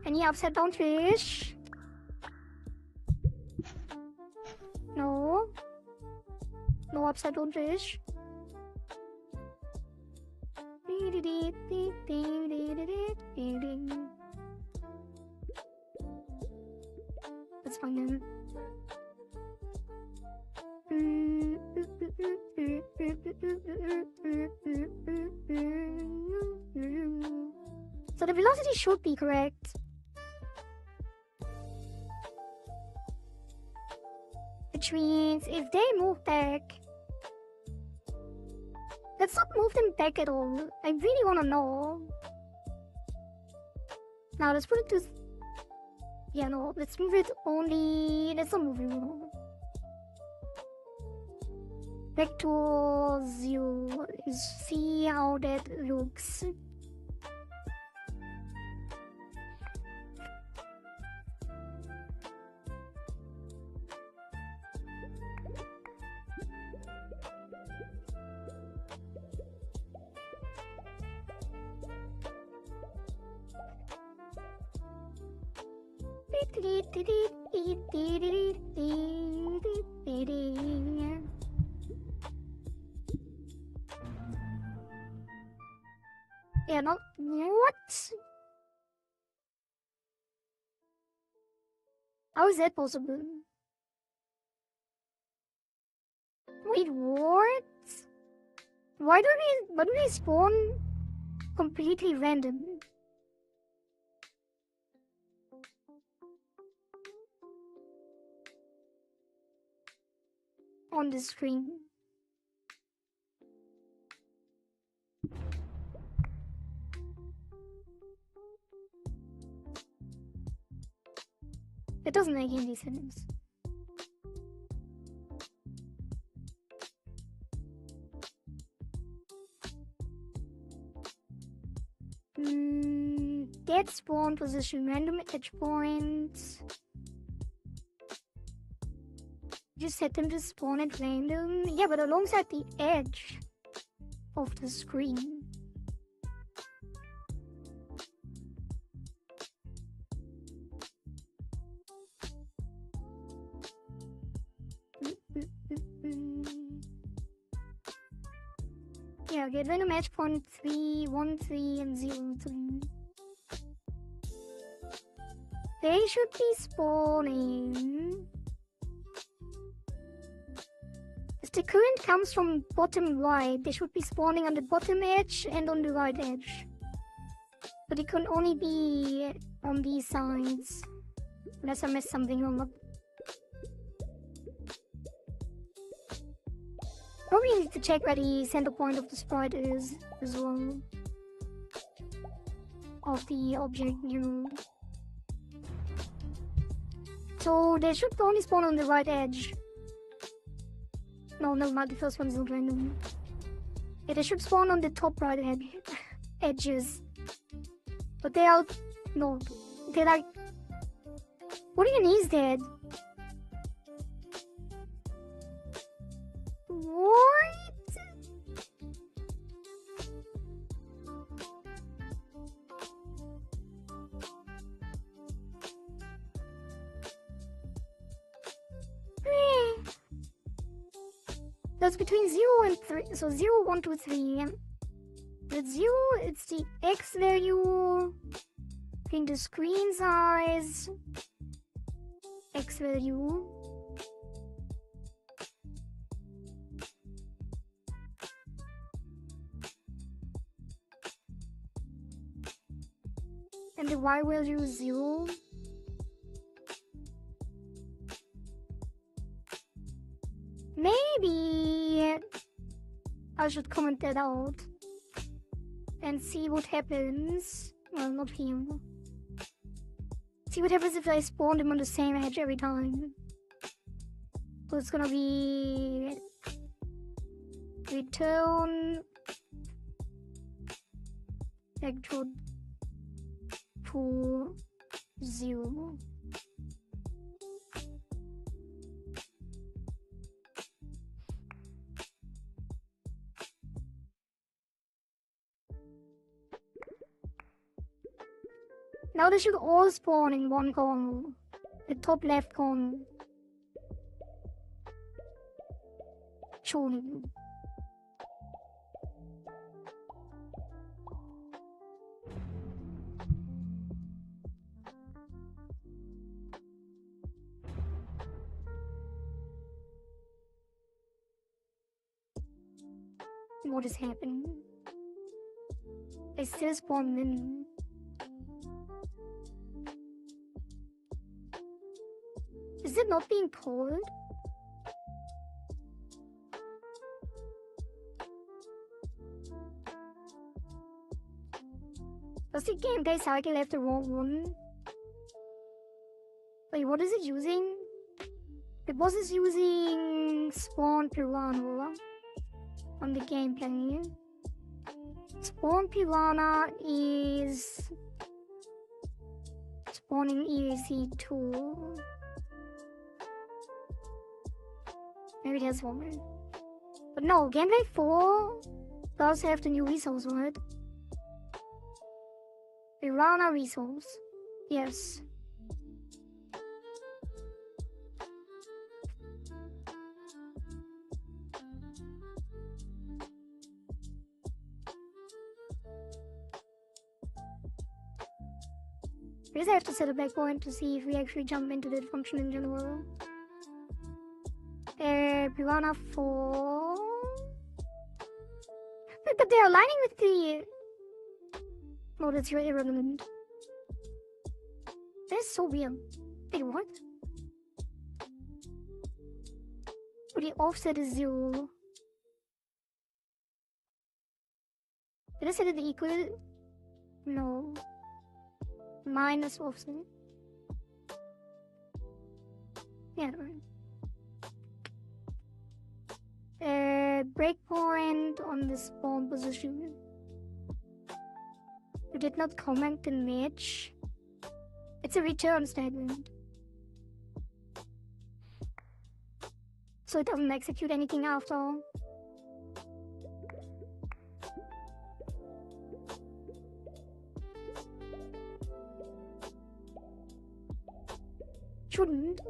A: Any upside down fish? No. No upside down fish. That's fine then. So the velocity should be correct. Which means if they move back... Let's not move them back at all. I really want to know. Now let's put it to... Yeah, no, let's move it only... Let's not move it all. Back to 0. See how that looks. Yeah, no. What? How is that possible? Wait, what? Why do we spawn completely random? On the screen. It doesn't make any sense. Get spawn position random edge points. Just set them to spawn at random. Yeah, but alongside the edge of the screen. Yeah, get random edge point 3, 1, 3, and 0, 3. They should be spawning. the current comes from bottom right, they should be spawning on the bottom edge and on the right edge. But it can only be on these sides. Unless I missed something wrong. Probably need to check where the center point of the sprite is as well. Of the object, you know. So they should only spawn on the right edge. No, never mind, the first one is not random. Yeah, they should spawn on the top right edges. But they are... no. They're like... what even is that? What? That's between 0 and 3. So 0, 1, 2, 3. With 0, it's the X value. In the screen size. X value. And the Y value is 0. Maybe I should comment that out and see what happens. Well, not him. See what happens if I spawn them on the same edge every time. So it's gonna be return actual to 0. Now they should all spawn in one corner. The top left corner. Surely. What is happening? They still spawn in. Is it not being pulled? Does the gameplay cycle have the wrong one? Wait, what is it using? The boss is using Spawn Piranha on the gameplay. Spawn Piranha is spawning EAC2. Maybe there's one. But no, gameplay 4 does have the new resource, right? Piranha resource. Yes. I guess I have to set a breakpoint to see if we actually jump into that function in general. Piranha 4. But they're aligning with the... Oh, that's really irrelevant. That's so weird. Wait, what? Oh, the offset is 0. Did I set it equal? No. Minus offset. Yeah, right. Breakpoint on the spawn position. You did not comment the match. It's a return statement. So it doesn't execute anything after. Shouldn't.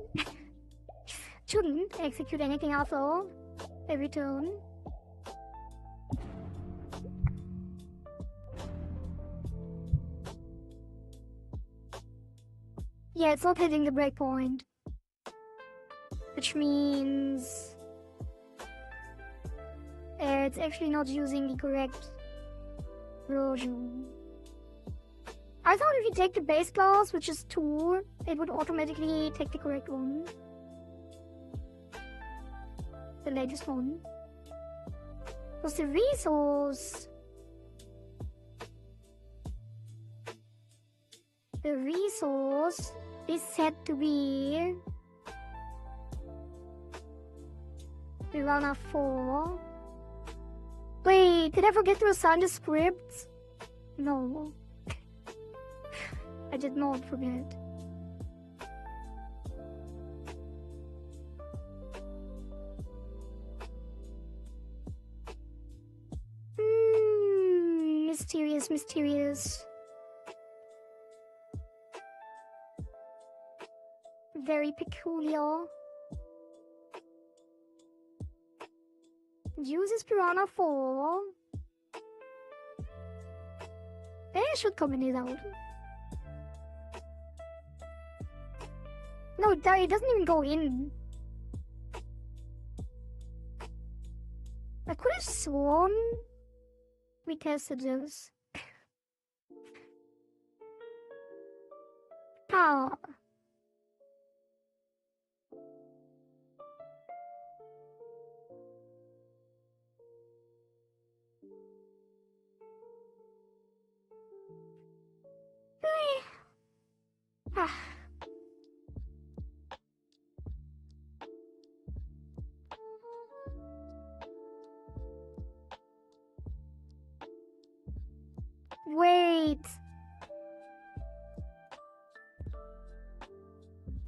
A: Shouldn't execute anything after a return. Yeah, it's not hitting the breakpoint. Which means it's actually not using the correct version. I thought if you take the base class, which is 2, it would automatically take the correct one. The latest one. Because the resource... The resource is set to be... Piranha 4. Wait, did I forget to assign the script? No. I did not forget. Mysterious, mysterious. Very peculiar. Uses Piranha 4. They should comment it out. No, it doesn't even go in. I could have sworn we tested this. Power. Wait.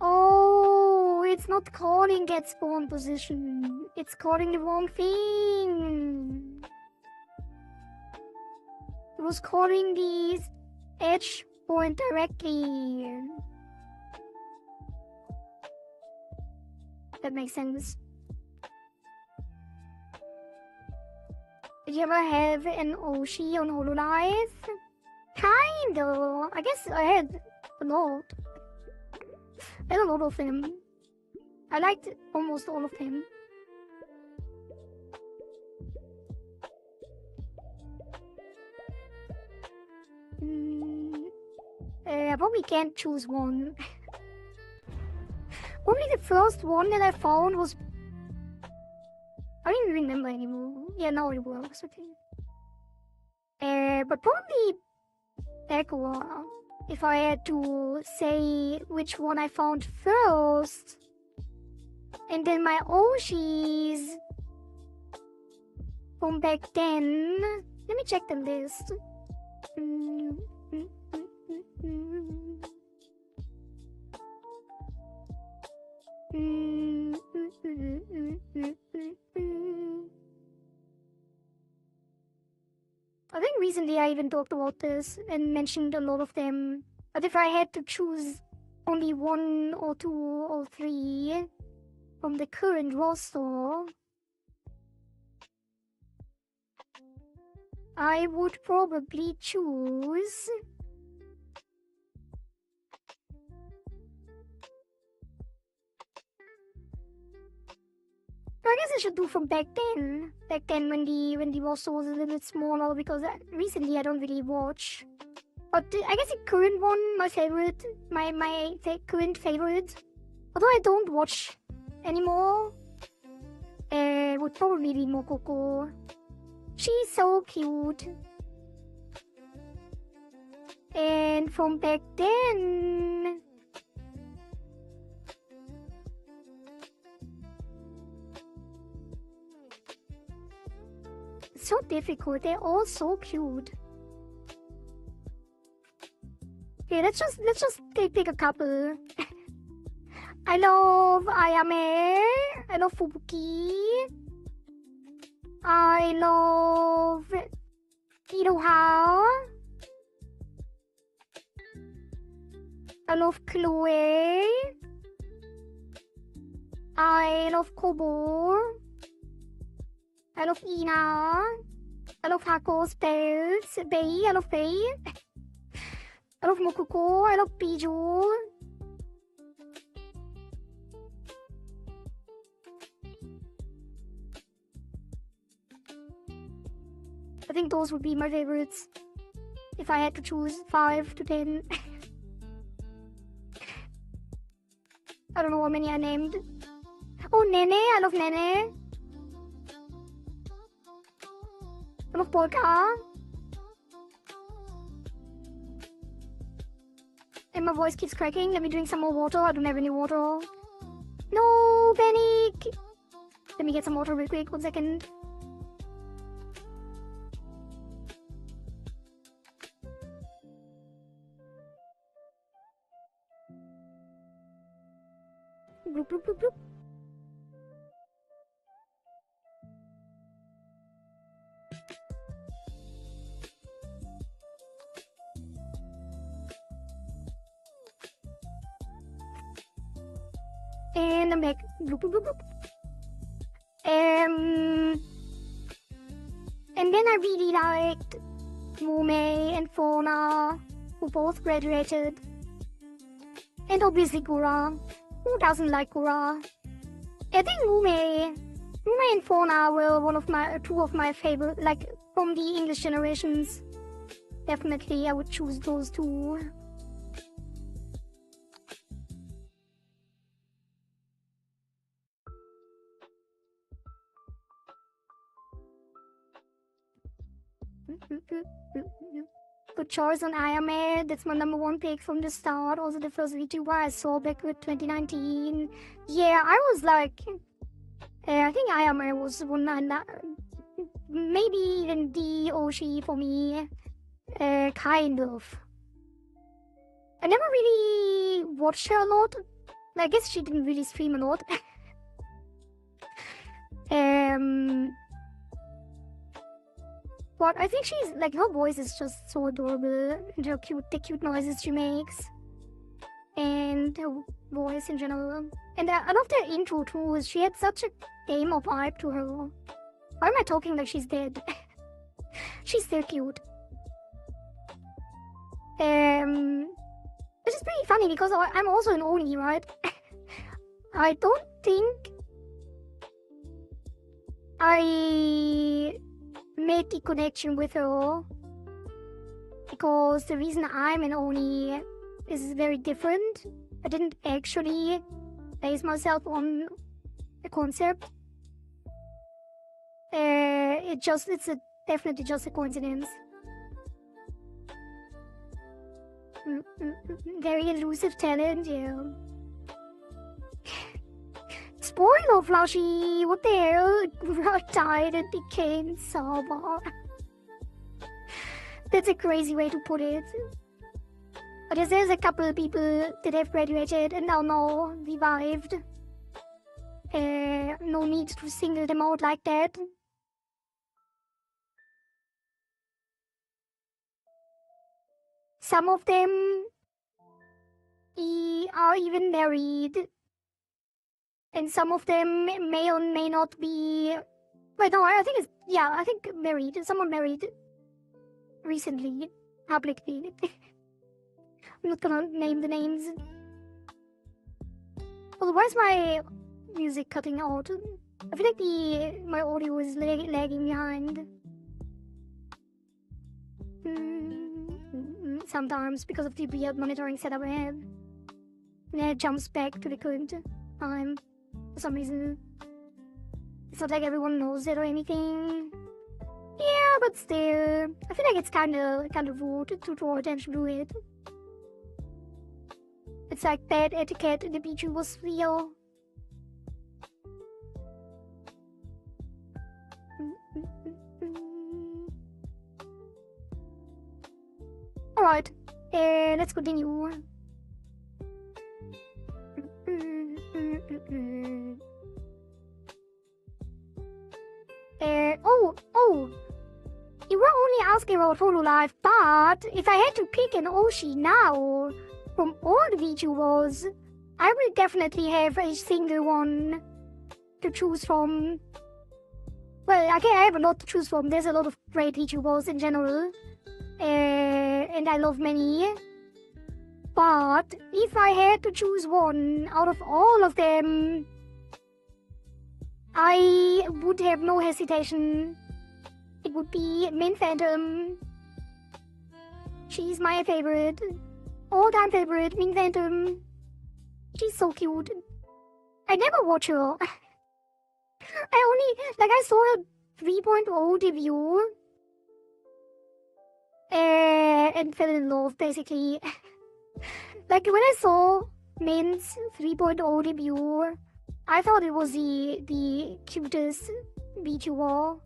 A: Oh, it's not calling get spawn position. It's calling the wrong thing. It was calling the edge point directly. That makes sense. Did you ever have an Oshi on Hololive? Kinda. I guess I had a lot. I had a lot of them. I liked almost all of them. I probably can't choose one. Probably the first one that I found was... I don't even remember anymore. Yeah, now it works, okay. But probably Aqua, if I had to say which one I found first. And then my Oshis from back then. Let me check the list. I think recently I even talked about this and mentioned a lot of them. But if I had to choose only 1 or 2 or 3 from the current roster, I would probably choose... I guess I should do from back then. Back then when the roster was a little bit smaller, because recently I don't really watch. But I guess the current one, my favorite, my current favorite, although I don't watch anymore, would probably be Mokoko. She's so cute. And from back then... It's so difficult, they're all so cute. Okay, let's just pick a couple. I love Ayame. I love Fubuki. I love Iroha. I love Chloe. I love Kobo. I love Ina. I love Hako's bells. Bei. I love Bei. I love Mokoko. I love Biju. I think those would be my favorites if I had to choose 5 to 10. I don't know how many I named. Oh, Nene, I love Nene. I love Polka. And my voice keeps cracking. Let me drink some more water. I don't have any water. No, panic. Let me get some water real quick. 1 second. Bloop, bloop, bloop, bloop. And I'm back. Bloop, bloop, bloop, bloop. And then I really liked Mume and Fauna, who both graduated. And obviously Gura. Who doesn't like Gura? I think Mume and Fauna were two of my favorite, like, from the English generations. Definitely, I would choose those two. Good choice on Ayame. That's my number 1 pick from the start. Also the first VTuber I saw back with 2019. Yeah, I was like, I think Ayame was one, maybe even the Oshi for me. Kind of. I never really watched her a lot. I guess she didn't really stream a lot. But I think she's, like, her voice is just so adorable, and the cute noises she makes, and her voice in general. And I love the intro too. She had such a gamer vibe to her. Why am I talking like she's dead? She's still cute. Which is pretty funny because I'm also an Oni, right? I don't think I made the connection with her because the reason I'm an Oni is very different. I didn't actually base myself on the concept. It's definitely just a coincidence. Very elusive talent, yeah. Spoiler, Flushy! What the hell? Gura died and became Saba. That's a crazy way to put it. But yes, there's a couple of people that have graduated and are now revived. No need to single them out like that. Some of them are even married. And some of them may or may not be... Wait, no, I think it's... Yeah, I think married. Someone married recently, publicly. I'm not gonna name the names. Although, why is my music cutting out? I feel like my audio is lagging behind. Sometimes, because of the weird monitoring setup I have. And it jumps back to the current time. For some reason. It's not like everyone knows it or anything. Yeah, but still, I feel like it's kind of rude to draw attention to it. It's like bad etiquette in the VTuber sphere. Alright, let's continue. You were only asking about Hololive, but if I had to pick an Oshi now from all the VTubers, I will definitely have a single one to choose from. Well, I have a lot to choose from. There's a lot of great VTubers in general, and I love many. But if I had to choose one out of all of them, I would have no hesitation it would be Main Phantom. She's my favorite. All-time favorite, Main Phantom. She's so cute. I never watch her. I saw her 3.0 debut. And fell in love, basically. Like, when I saw Main's 3.0 debut, I thought it was the cutest VTuber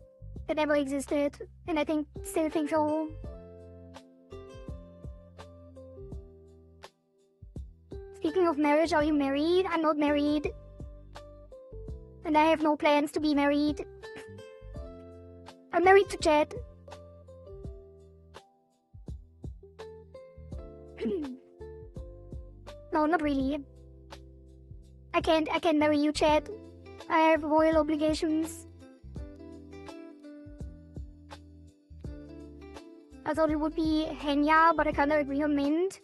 A: that ever existed. And I still think so. Speaking of marriage, are you married? I'm not married. And I have no plans to be married. I'm married to Chad. No, not really. I can't marry you, Chad. I have royal obligations. I thought it would be Henya, but I kind of agree on Mint.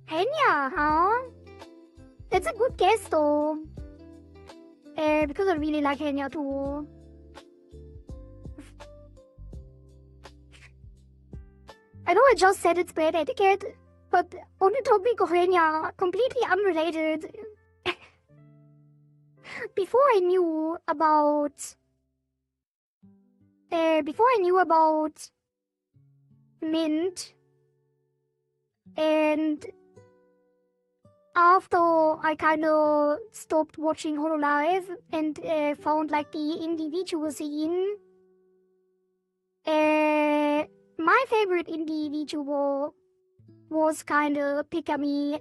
A: Henya, huh? That's a good guess, though. Because I really like Henya, too. I know I just said it's bad etiquette, but on the topic of Henya, completely unrelated. Before I knew about Mint, and after I kind of stopped watching Hololive and found like the indie VTuber scene, my favorite indie VTuber was kind of Pikami.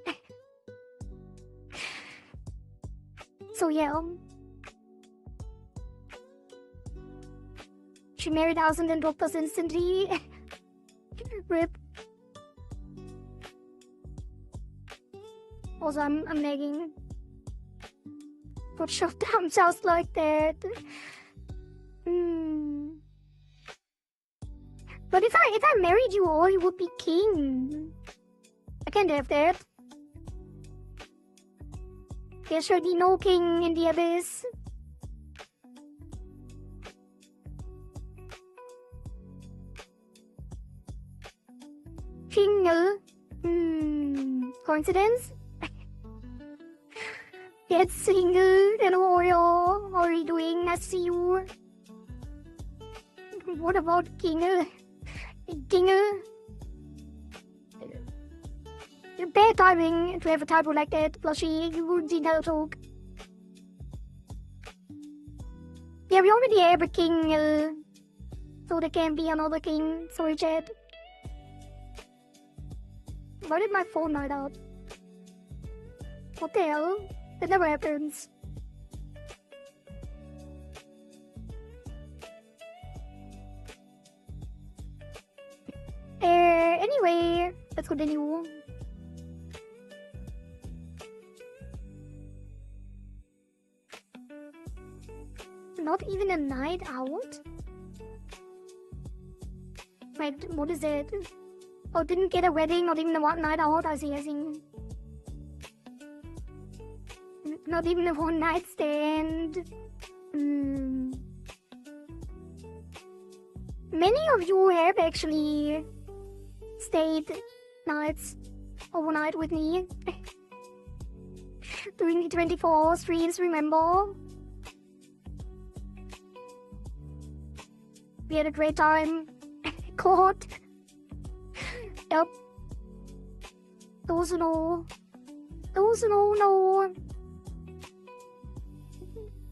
A: So yeah. She married House and then dropped us instantly. RIP. Also, I'm nagging. Got shut down just like that. But if I married you all, you would be king. I can't have that. There shall be no king in the abyss. Jingle. Coincidence? Get single and Oreo. How are you doing? Nice to see you. What about Kingle? Dingle? Bad timing to have a typo like that, Plushy. You wouldn't see that talk. Yeah, we already have a king, so there can't be another king. Sorry, chat. Why did my phone light out? What the hell? That never happens. Anyway, let's continue. Not even a night out? Wait, what is that? Oh, didn't get a wedding, not even a one night out. I see. Not even a one night stand. Many of you have actually stayed nights overnight with me during the 24 streams, remember? We had a great time. God. Yep. Those who know. Those who know.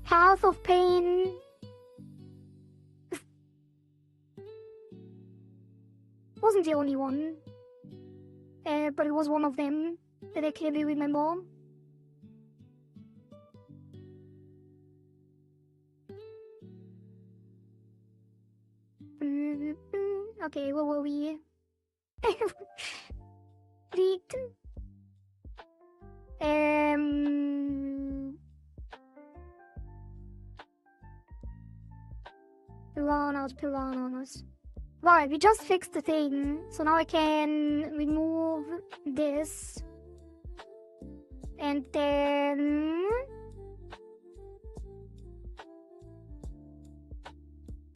A: Path of Pain. Wasn't the only one. But it was one of them that I clearly remember. Okay, where were we? Leaked. Piranhas. Right, we just fixed the thing, so now I can remove this. And then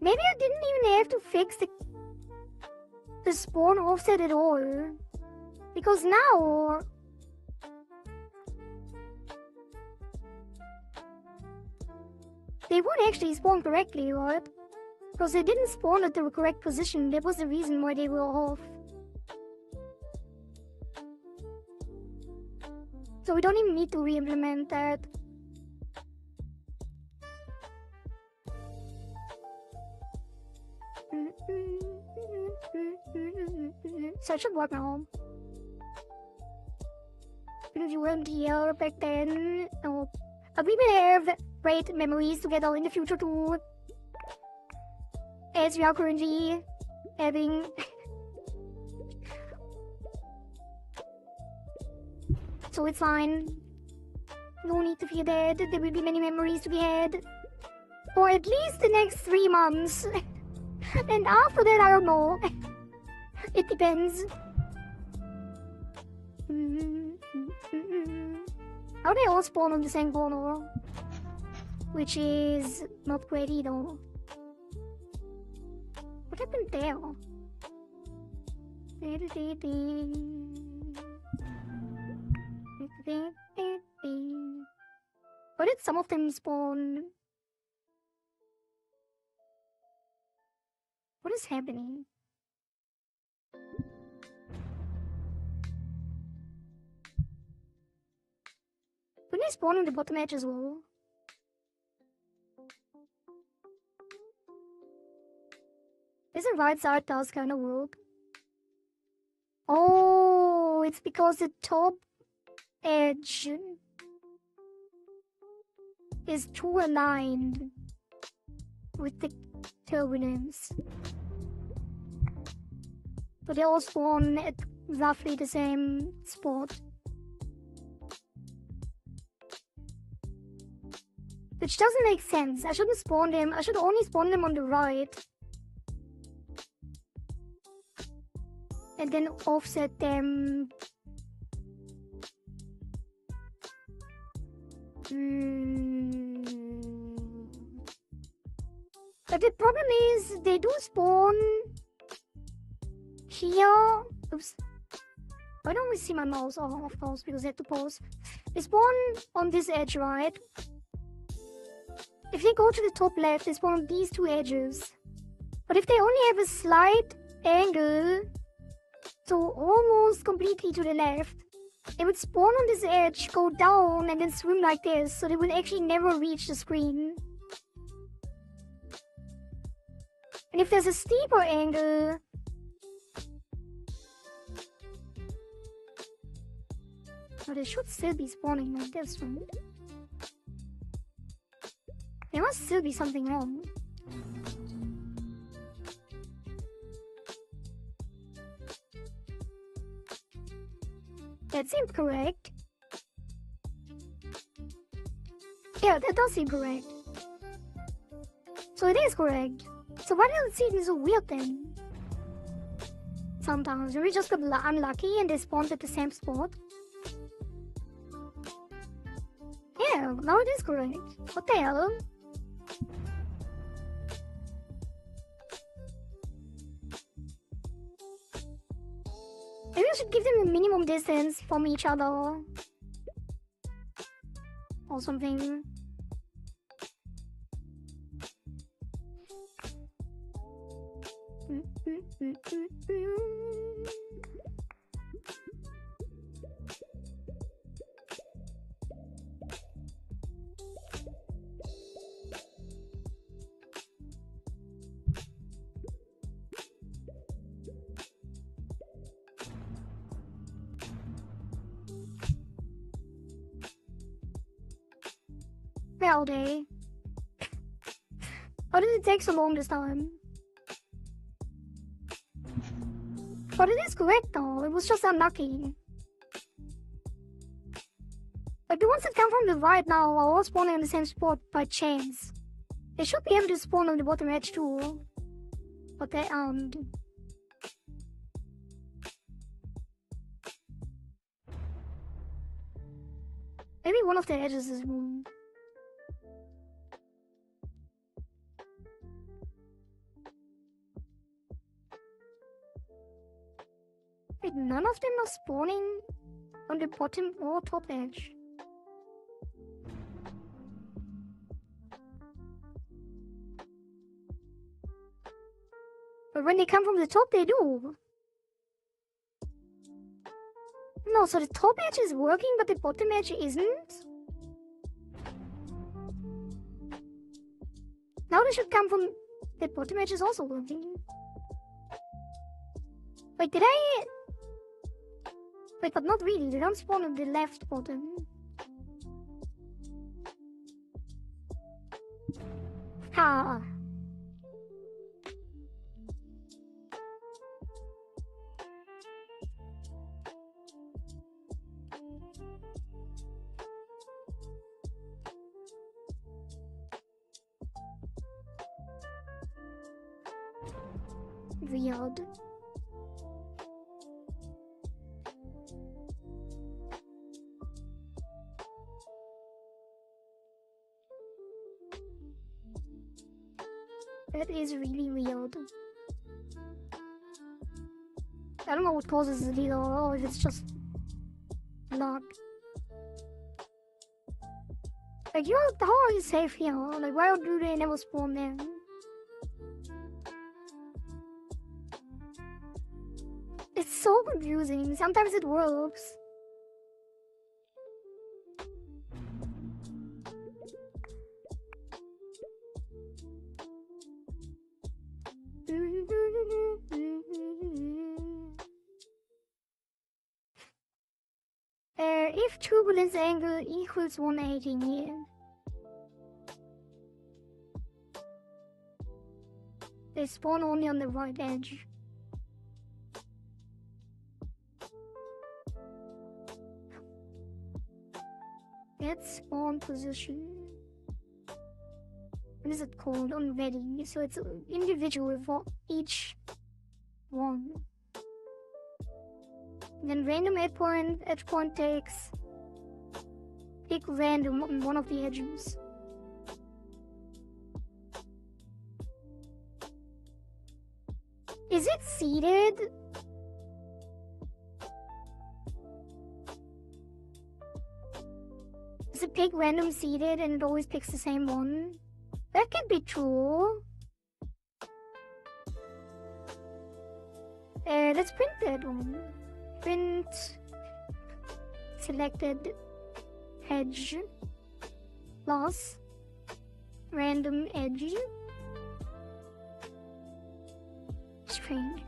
A: Maybe I didn't even have to fix the spawn offset at all. Because now... they won't actually spawn correctly, right? Because they didn't spawn at the correct position. That was the reason why they were off. So we don't even need to re-implement that. So it should work now. If you weren't here back then, no. We will have great memories together in the future too. As we are currently having. So it's fine. No need to fear that. There will be many memories to be had. For at least the next 3 months. And after that, I don't know. It depends. How they all spawn on the same corner? Which is not great either. What happened there? Why did some of them spawn? What is happening? Wouldn't they spawn on the bottom edge as well? This right side does kind of work. Oh, it's because the top edge is too aligned with the turbulence. So they all spawn at roughly the same spot. Which doesn't make sense. I shouldn't spawn them. I should only spawn them on the right. And then offset them. But the problem is, they do spawn here. Oops. Why don't we see my mouse? Oh, of course, because I had to pause. They spawn on this edge, right? If they go to the top left, they spawn on these 2 edges. But if they only have a slight angle, so almost completely to the left, they would spawn on this edge, go down, and then swim like this, so they would actually never reach the screen. And if there's a steeper angle, oh, they should still be spawning like this, right? There must still be something wrong. That seems correct. Yeah, that does seem correct. So it is correct. So why does it seem so weird then? Sometimes we just got unlucky and they spawned at the same spot. Yeah, now it is correct. What the hell? Maybe I should give them a minimum distance from each other. Or something. Where are they? How did it take so long this time? But it is correct though, it was just unlucky. Like the ones that come from the right now are all spawning in the same spot by chance. They should be able to spawn on the bottom edge too. But they aren't. Maybe one of the edges is wrong. Wait, none of them are spawning on the bottom or top edge. But when they come from the top, they do. No, so the top edge is working, but the bottom edge isn't? Now they should come from... The bottom edge is also working. Wait, did I... Wait, but not really. They don't spawn on the left bottom. Ha! Weird. That is really weird. I don't know what causes it either, or if it's just luck. Like, how are you safe here? Like, why do they never spawn there? It's so confusing. Sometimes it works. If turbulence angle equals 180, they spawn only on the right edge. Get spawn position. What is it called? On ready. So it's individual for each one. Then random edge point takes. Pick random on one of the edges. Is it seeded? Is it pick random seeded and it always picks the same one? That can be true. Let's print that one. Print selected edge plus random edge. Strange.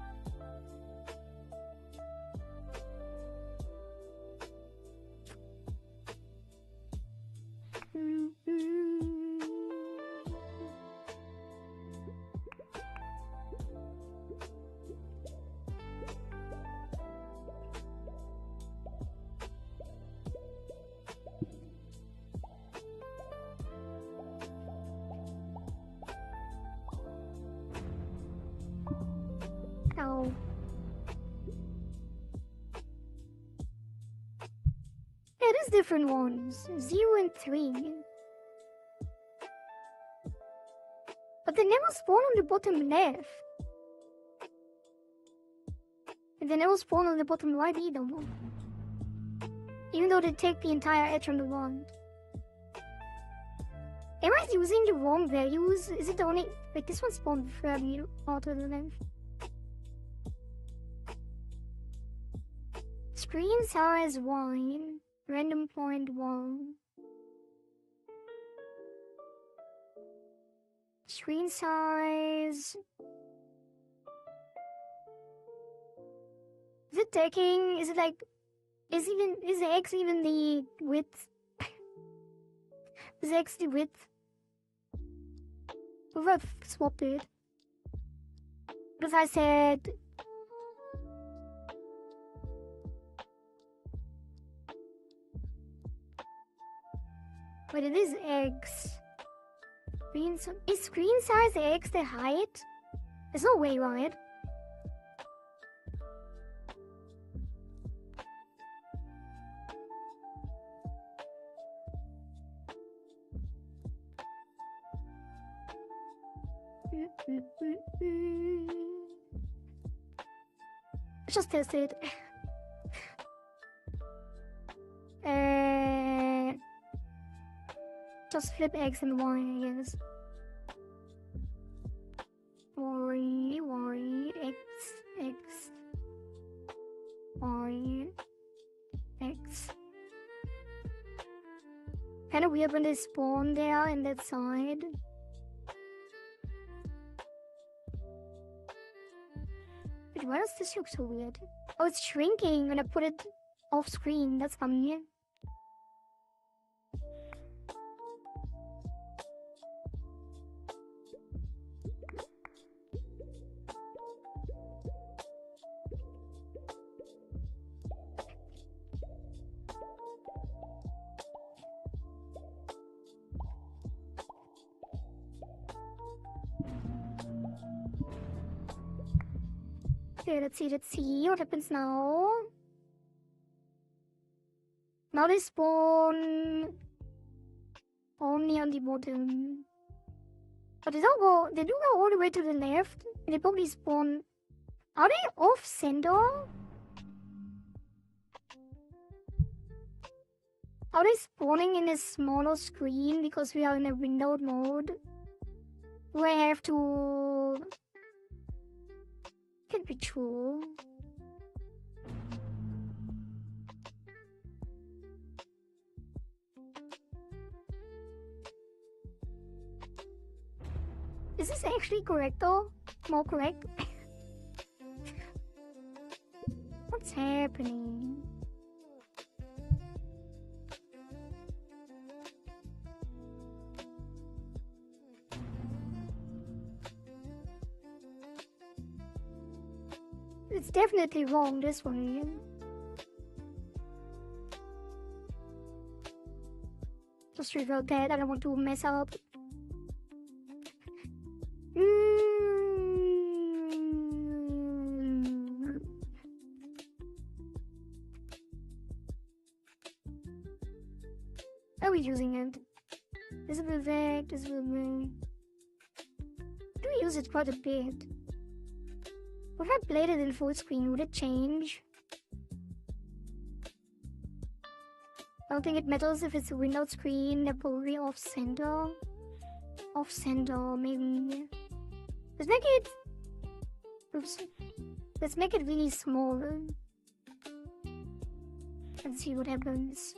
A: Ow. Yeah, there's different ones. 0 and 3. But they never spawn on the bottom left. And they never spawn on the bottom right either. Even though they take the entire edge on the right. Am I using the wrong values? Is it only... Wait, this one spawned fairly far to the left. Screen size 1. Random point 1. Screen size... Is it taking... Is it like... Is the X even the width? Is X the width? What if I swapped it? What if I said... Wait, it is X. Is screen size X the height? There's no way, right? Just test it. Just flip X and Y, I guess. Y, X, Y, X. Kinda weird when they spawn there in that side. Wait, why does this look so weird? Oh, it's shrinking when I put it off screen. That's funny. Okay, let's see what happens now. Now they spawn only on the bottom. But they do go all the way to the left. And they probably spawn. Are they off center? Are they spawning in a smaller screen because we are in a windowed mode? Do I have to... Can't be true. Is this actually correct though? More correct? What's happening? It's definitely wrong this way. Just revert that, I don't want to mess up. Are we using it? Visible vect, visible vect. Do we use it quite a bit? If I played it in full screen, would it change? I don't think it matters if it's a windowed screen, they're probably off center. Off center, maybe. Let's make it... Oops. Let's make it really small. And see what happens.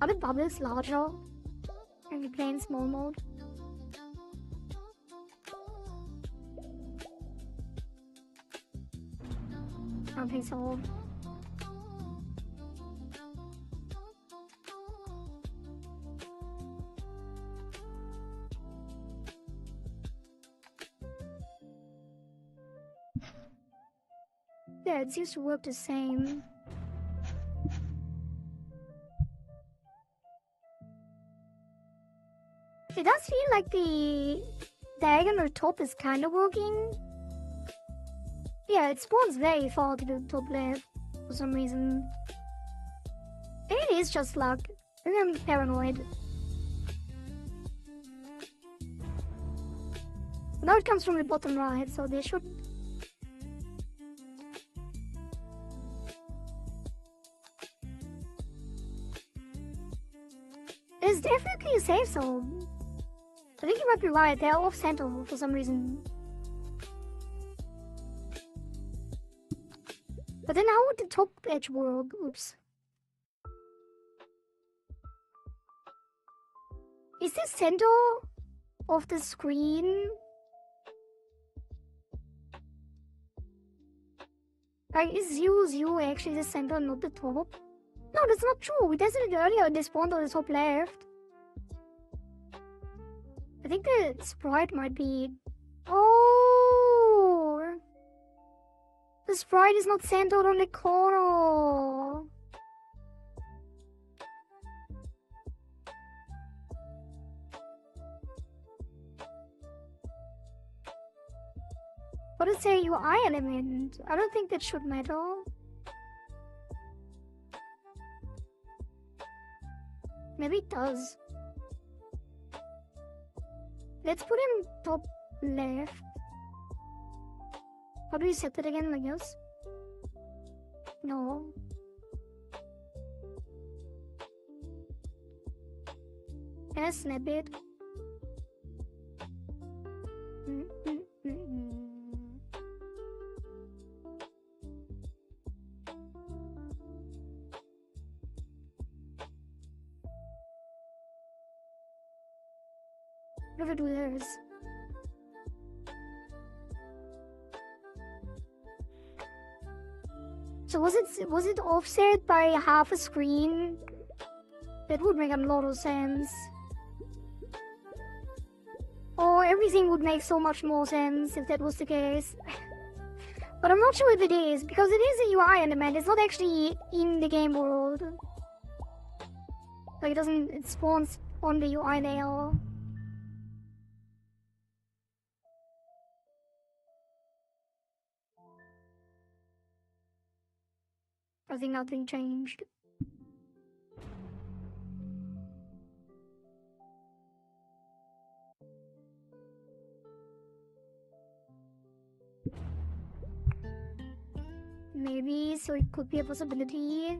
A: Are the bubbles larger? Can we play in small mode? I don't think so. Yeah, it seems to work the same. It does feel like the diagonal top is kind of working. Yeah, it spawns very far to the top left for some reason. Maybe it is just luck. Maybe I'm paranoid. Now it comes from the bottom right, so they should... It's definitely a safe zone. I think you might be right, they're off center for some reason. But then how would the top edge work? Oops. Is the center of the screen? Like, is 0, actually the center, not the top? No, that's not true. We tested it earlier, they spawned on the top left. I think the sprite might be... Oh! The sprite is not centered on the corner. But it's a UI element. I don't think that should matter. Maybe it does. Let's put him top left. How do we set it again, I guess? No. Can I snap it? What do we do this? So was it offset by half a screen? That would make a lot of sense. Or everything would make so much more sense if that was the case. But I'm not sure if it is, because it is a UI element, it's not actually in the game world. Like it spawns on the UI layer. I think nothing changed. Maybe, so it could be a possibility.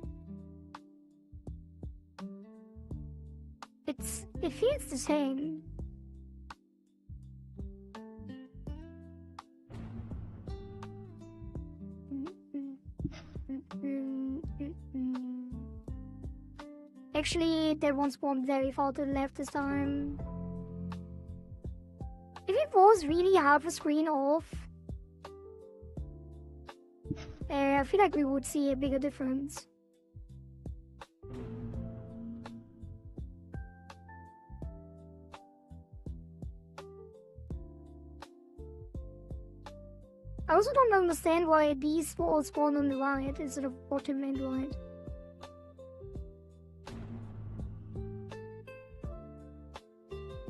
A: It feels the same. Actually, that one spawned very far to the left this time. If it was really half a screen off, I feel like we would see a bigger difference. I also don't understand why these all spawn on the right instead of bottom and right.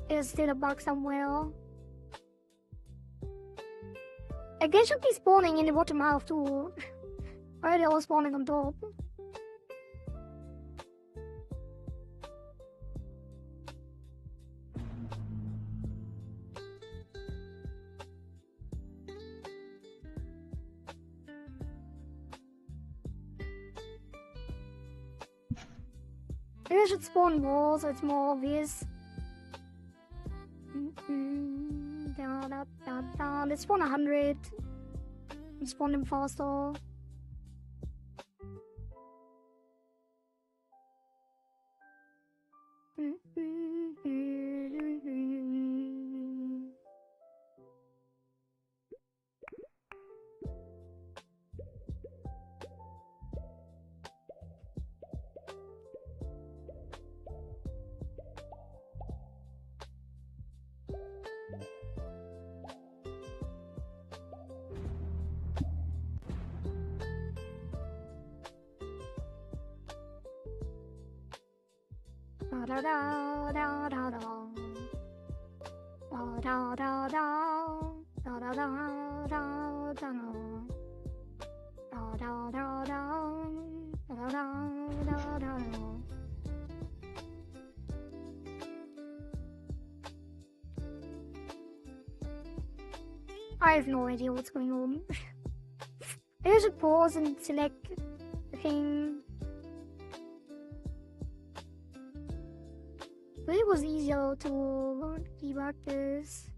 A: There's still a bug somewhere. I guess should be spawning in the bottom half too. Why are they all spawning on top? Maybe I should spawn more so it's more obvious. Let's spawn 100. Let's spawn them faster. I have no idea what's going on. I should pause and select the thing. But it was easier to debug this.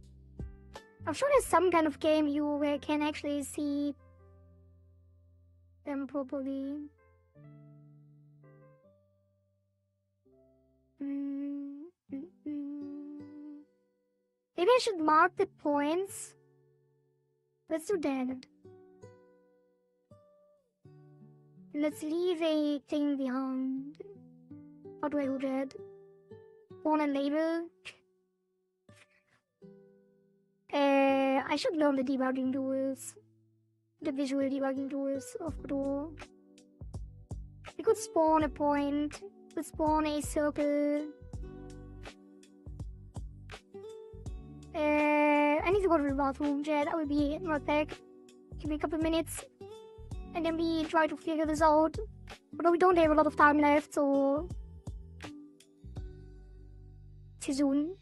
A: I'm sure there's some kind of game view where I can actually see them properly. Maybe I should mark the points. Let's do that. Let's leave a thing behind. How do I do that? Spawn and label. I should learn the debugging tools. The visual debugging tools of Godot. We could spawn a point. We could spawn a circle. I need to go to the bathroom, chat. I will be right back. Give me a couple minutes. And then we try to figure this out. Although we don't have a lot of time left, so too soon.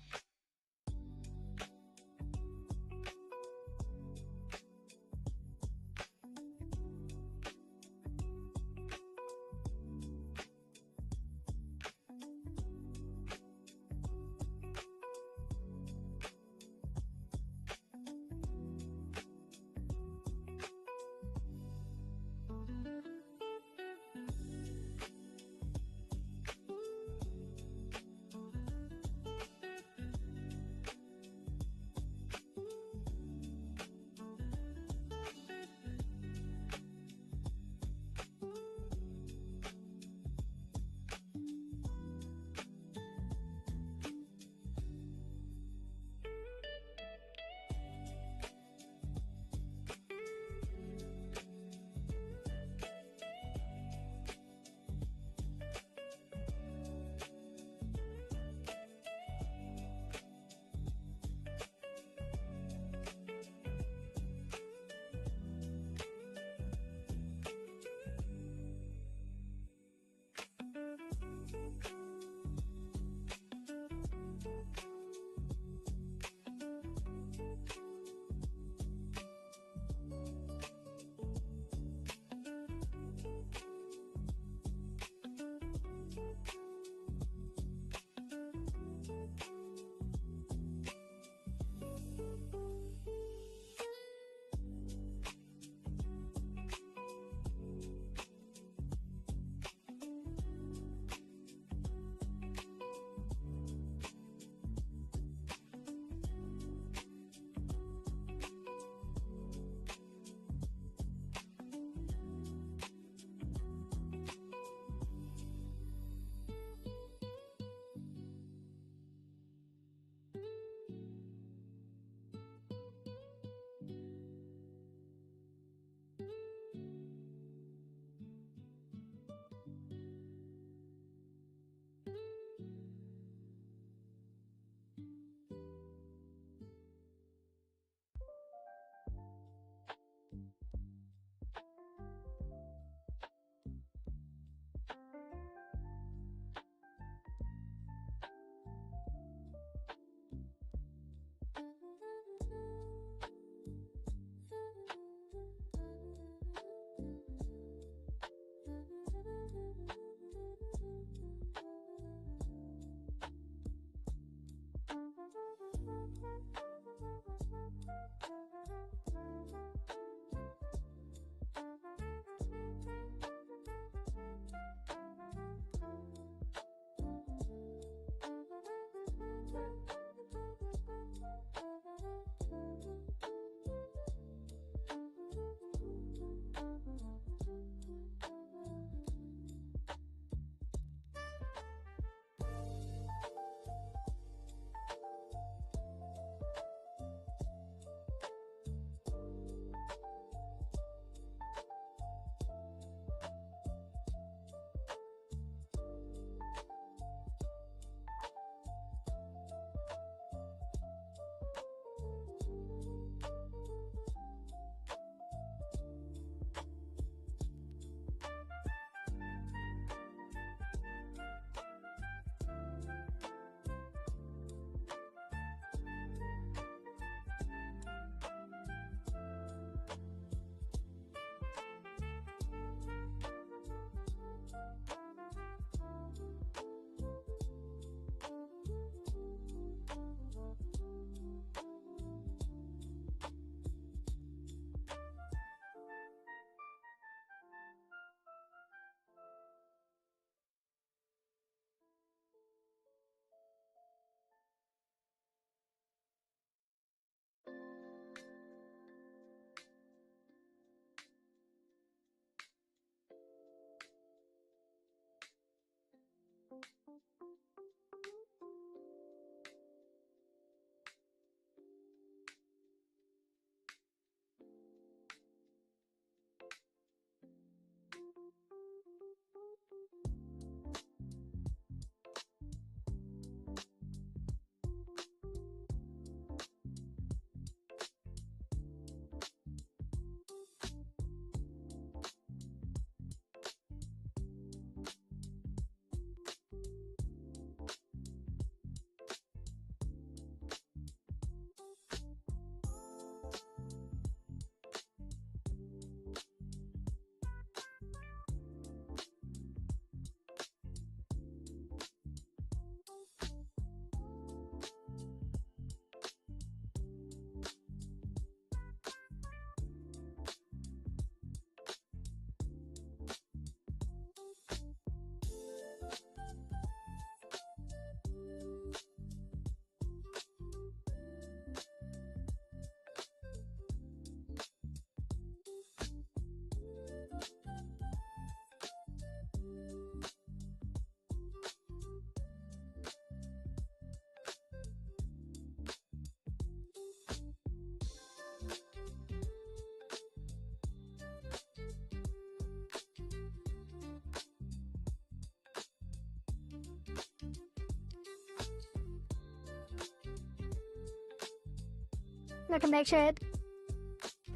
A: Look, I'm back, chat.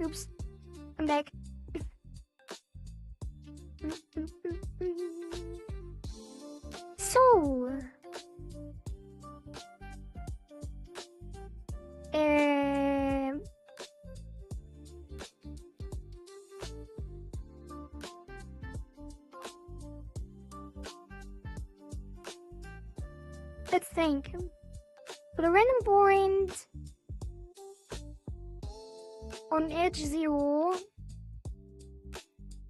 A: Oops. I'm back. So... let's think. For the random point on edge 0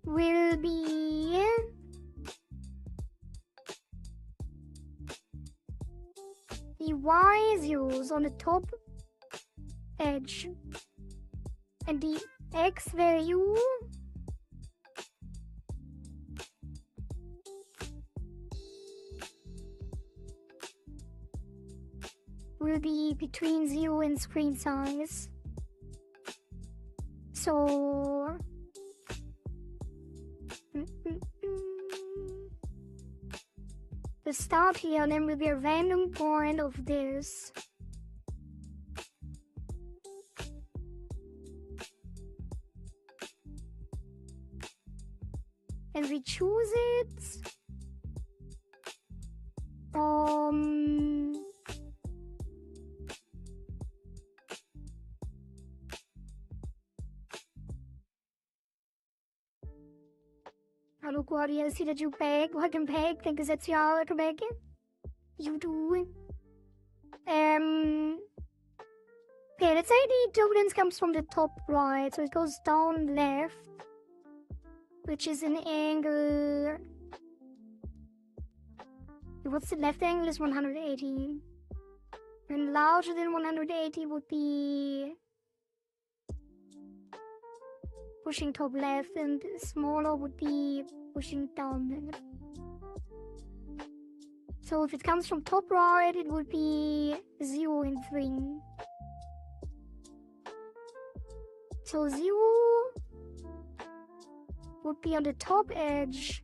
A: will be the y zeros on the top edge, and the x value will be between 0 and screen size. So the start here then will be a random point of this. And we choose it hallo Kohari, I see that you're back. Welcome back. Thank you, Zetsia. Welcome back. You do. Okay, let's say the turbulence comes from the top right, so it goes down left, which is an angle. What's the left angle? Is 180. And larger than 180 would be pushing top left, and smaller would be pushing down left. So if it comes from top right, it would be 0 and 3. So 0 would be on the top edge,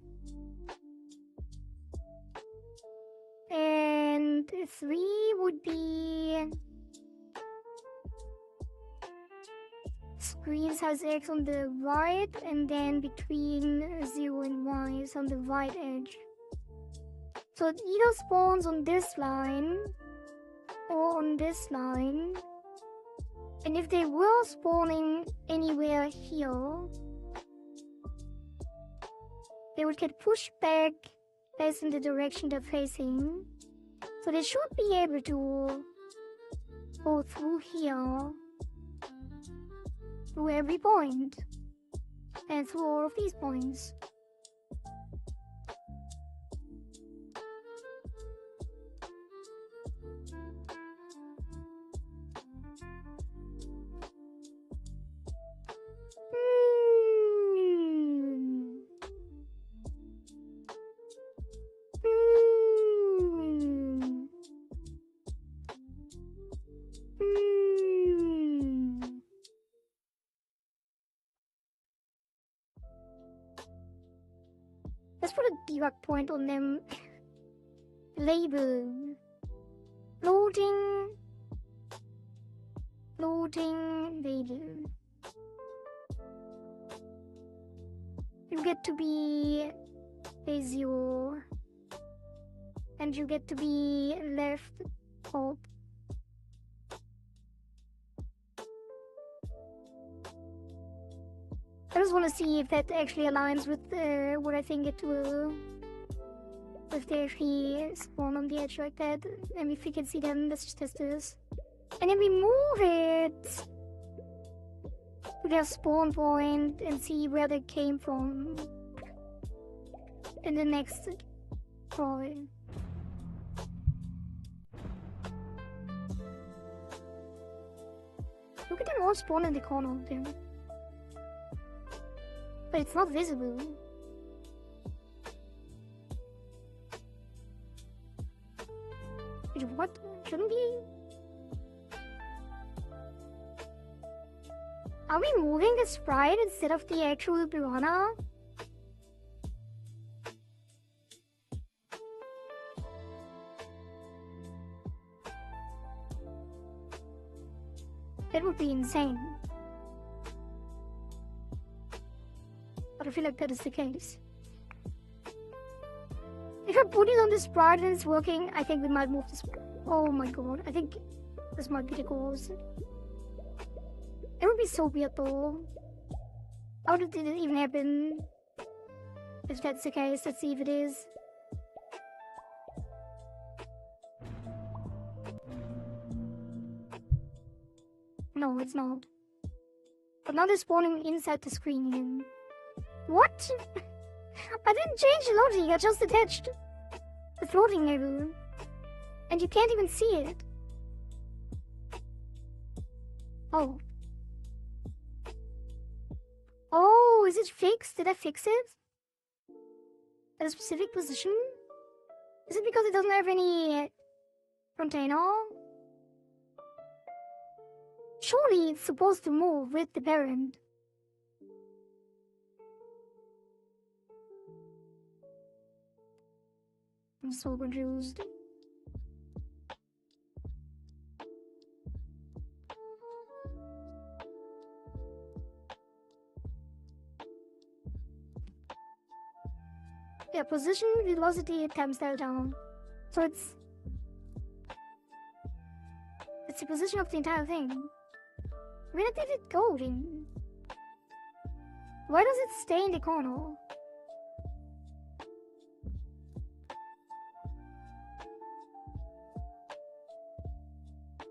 A: and 3 would be screen size X on the right, and then between 0 and Y is on the right edge. So it either spawns on this line or on this line. And if they were spawning anywhere here, they would get pushed back based on the direction they're facing. So they should be able to go through here, through every point, and through all of these points. Let's put a debug point on them. Label. Loading. Loading label. You get to be a 0. And you get to be left top. I just want to see if that actually aligns with what I think it will. If they actually spawn on the edge like that. And if we can see them, let's just test this. And then we move it to their spawn point and see where they came from in the next try. Look at them all spawn in the corner there. But it's not visible. Wait, what? Shouldn't be? Are we moving the sprite instead of the actual piranha? It would be insane. But I feel like that is the case. If I put it on this part and it's working, I think we might move this. Oh my god, I think this might be the cause. It would be so weird though. How did it even happen? If that's the case, let's see if it is. No, it's not. But now they're spawning inside the screen again. What? I didn't change the logic, I just attached the floating level. And you can't even see it. Oh. Oh, is it fixed? Did I fix it? At a specific position? Is it because it doesn't have any container? Surely it's supposed to move with the parent. I'm so confused. Yeah, position, velocity, time style down. So it's the position of the entire thing. Where did it go then? Why does it stay in the corner?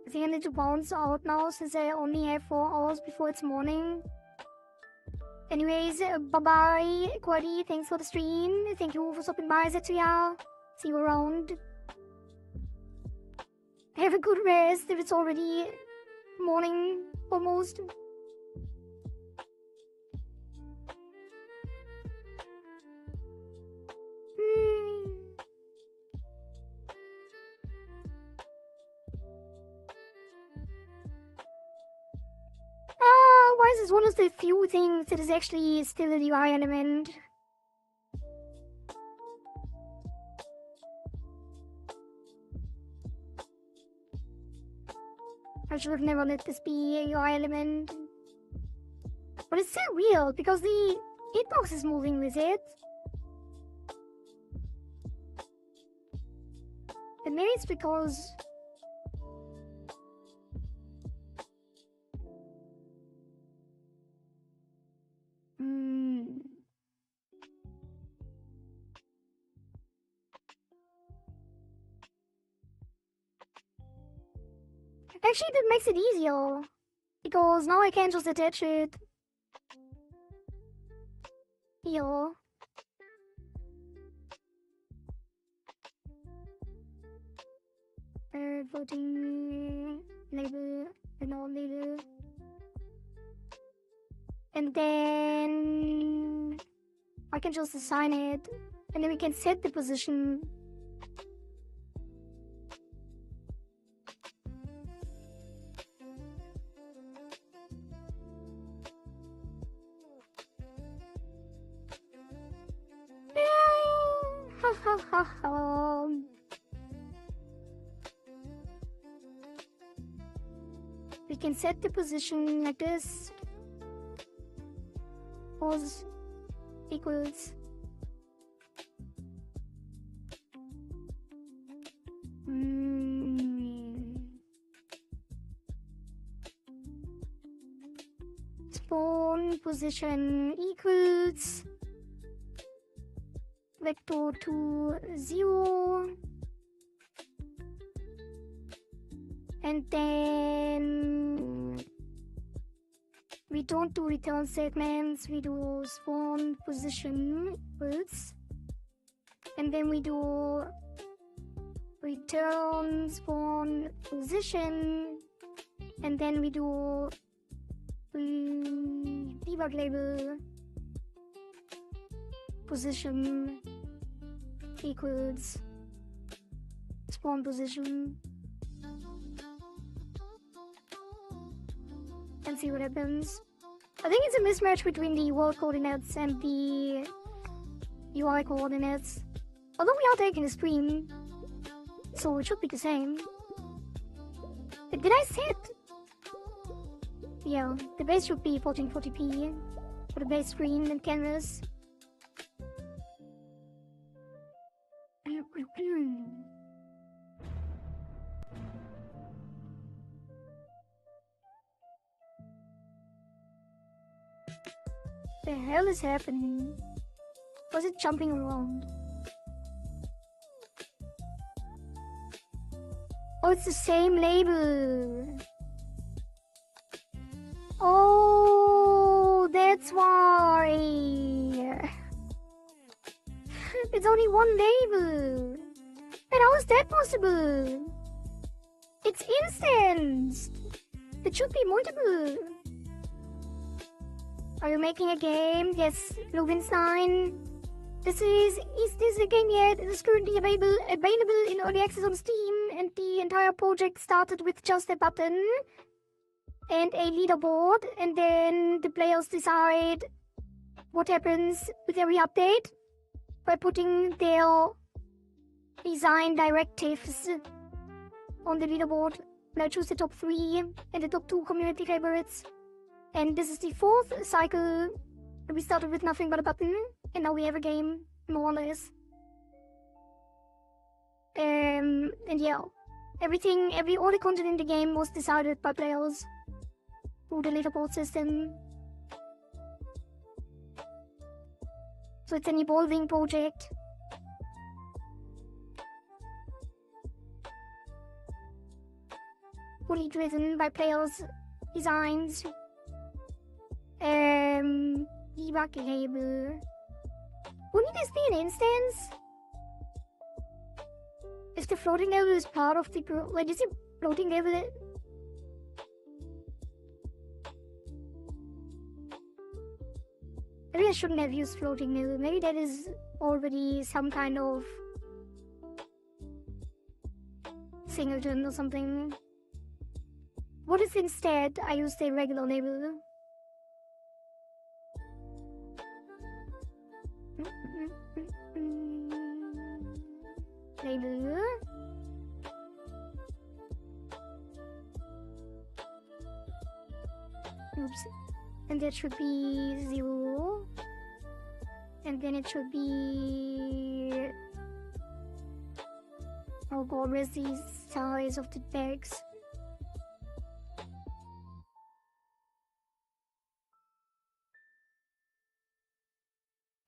A: I think I need to bounce out now since I only have 4 hours before it's morning. Anyways, bye-bye, Kohari. Thanks for the stream. Thank you for stopping by, Zetsuya. See you around. Have a good rest if it's already morning, almost. Why is this one of the few things that is actually still a UI element? I should have never let this be a UI element. But it's still weird because the hitbox is moving with it. And maybe it's because actually, that makes it easier. Because now I can just attach it here. Voting label and all label. And then I can just assign it. And then we can set the position. We can set the position like this. Pause equals spawn position equals vector to 0, and then we don't do return statements, we do spawn position equals, and then we do return spawn position, and then we do debug label position equals spawn position, and see what happens. I think it's a mismatch between the world coordinates and the UI coordinates. Although we are taking a stream, so it should be the same. Did I set Yeah, the base should be 1440p for the base screen and canvas. The hell is happening? Was it jumping around? Oh, it's the same label. Oh, that's why. It's only one label. But how is that possible? It's instanced. It should be multiple. Are you making a game? Yes, Lovenstein. Is this a game yet? It is currently available in early access on Steam, and the entire project started with just a button and a leaderboard, and then the players decide what happens with every update by putting their design directives on the leaderboard. And I choose the top 3 and the top 2 community favorites. And this is the 4th cycle. We started with nothing but a button, and now we have a game, more or less. And yeah, all the content in the game was decided by players through the leaderboard system. So it's an evolving project. Fully driven by players' designs. Debug label. Wouldn't this be an instance? If the floating label is part of the like, is it floating label? Maybe I shouldn't have used floating label. Maybe that is already some kind of singleton or something. What if instead I used a regular label? Label. Oops. And that should be 0. And then it should be... Oh god, where's the size of the bags?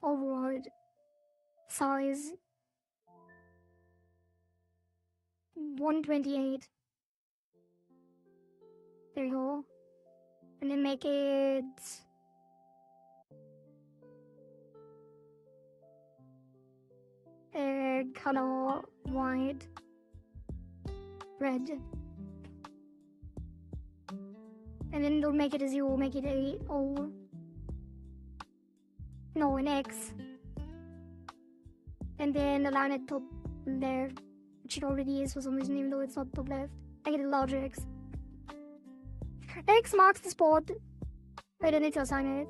A: Override. Size 128. There you go. And then make it color white, red. And then don't make it a 0, make it a O. No, an X. And then align it top left, which it already is for some reason, even though it's not top left. I get a large X. X marks the spot. Wait, I need to assign it.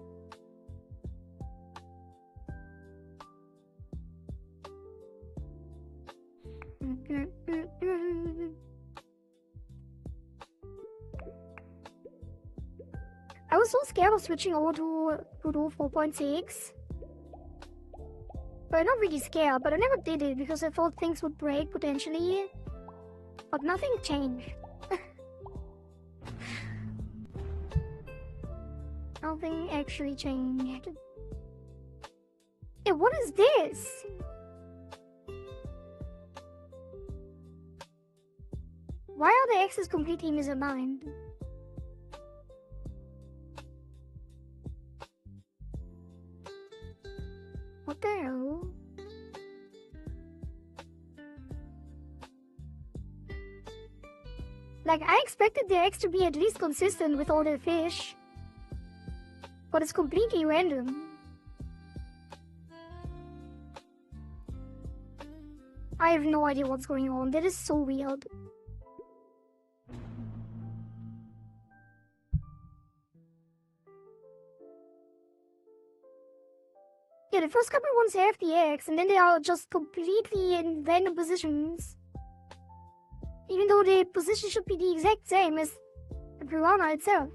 A: I was so scared of switching over to Rudo 4.6. But not really scared, but I never did it because I thought things would break potentially. But nothing changed. Nothing actually changed. Hey, what is this? Why are the X's completely misaligned? What the hell? Like, I expected the X to be at least consistent with all the fish. But it's completely random. I have no idea what's going on. That is so weird. Yeah, the first couple ones have the X, and then they are just completely in random positions. Even though the position should be the exact same as the piranha itself.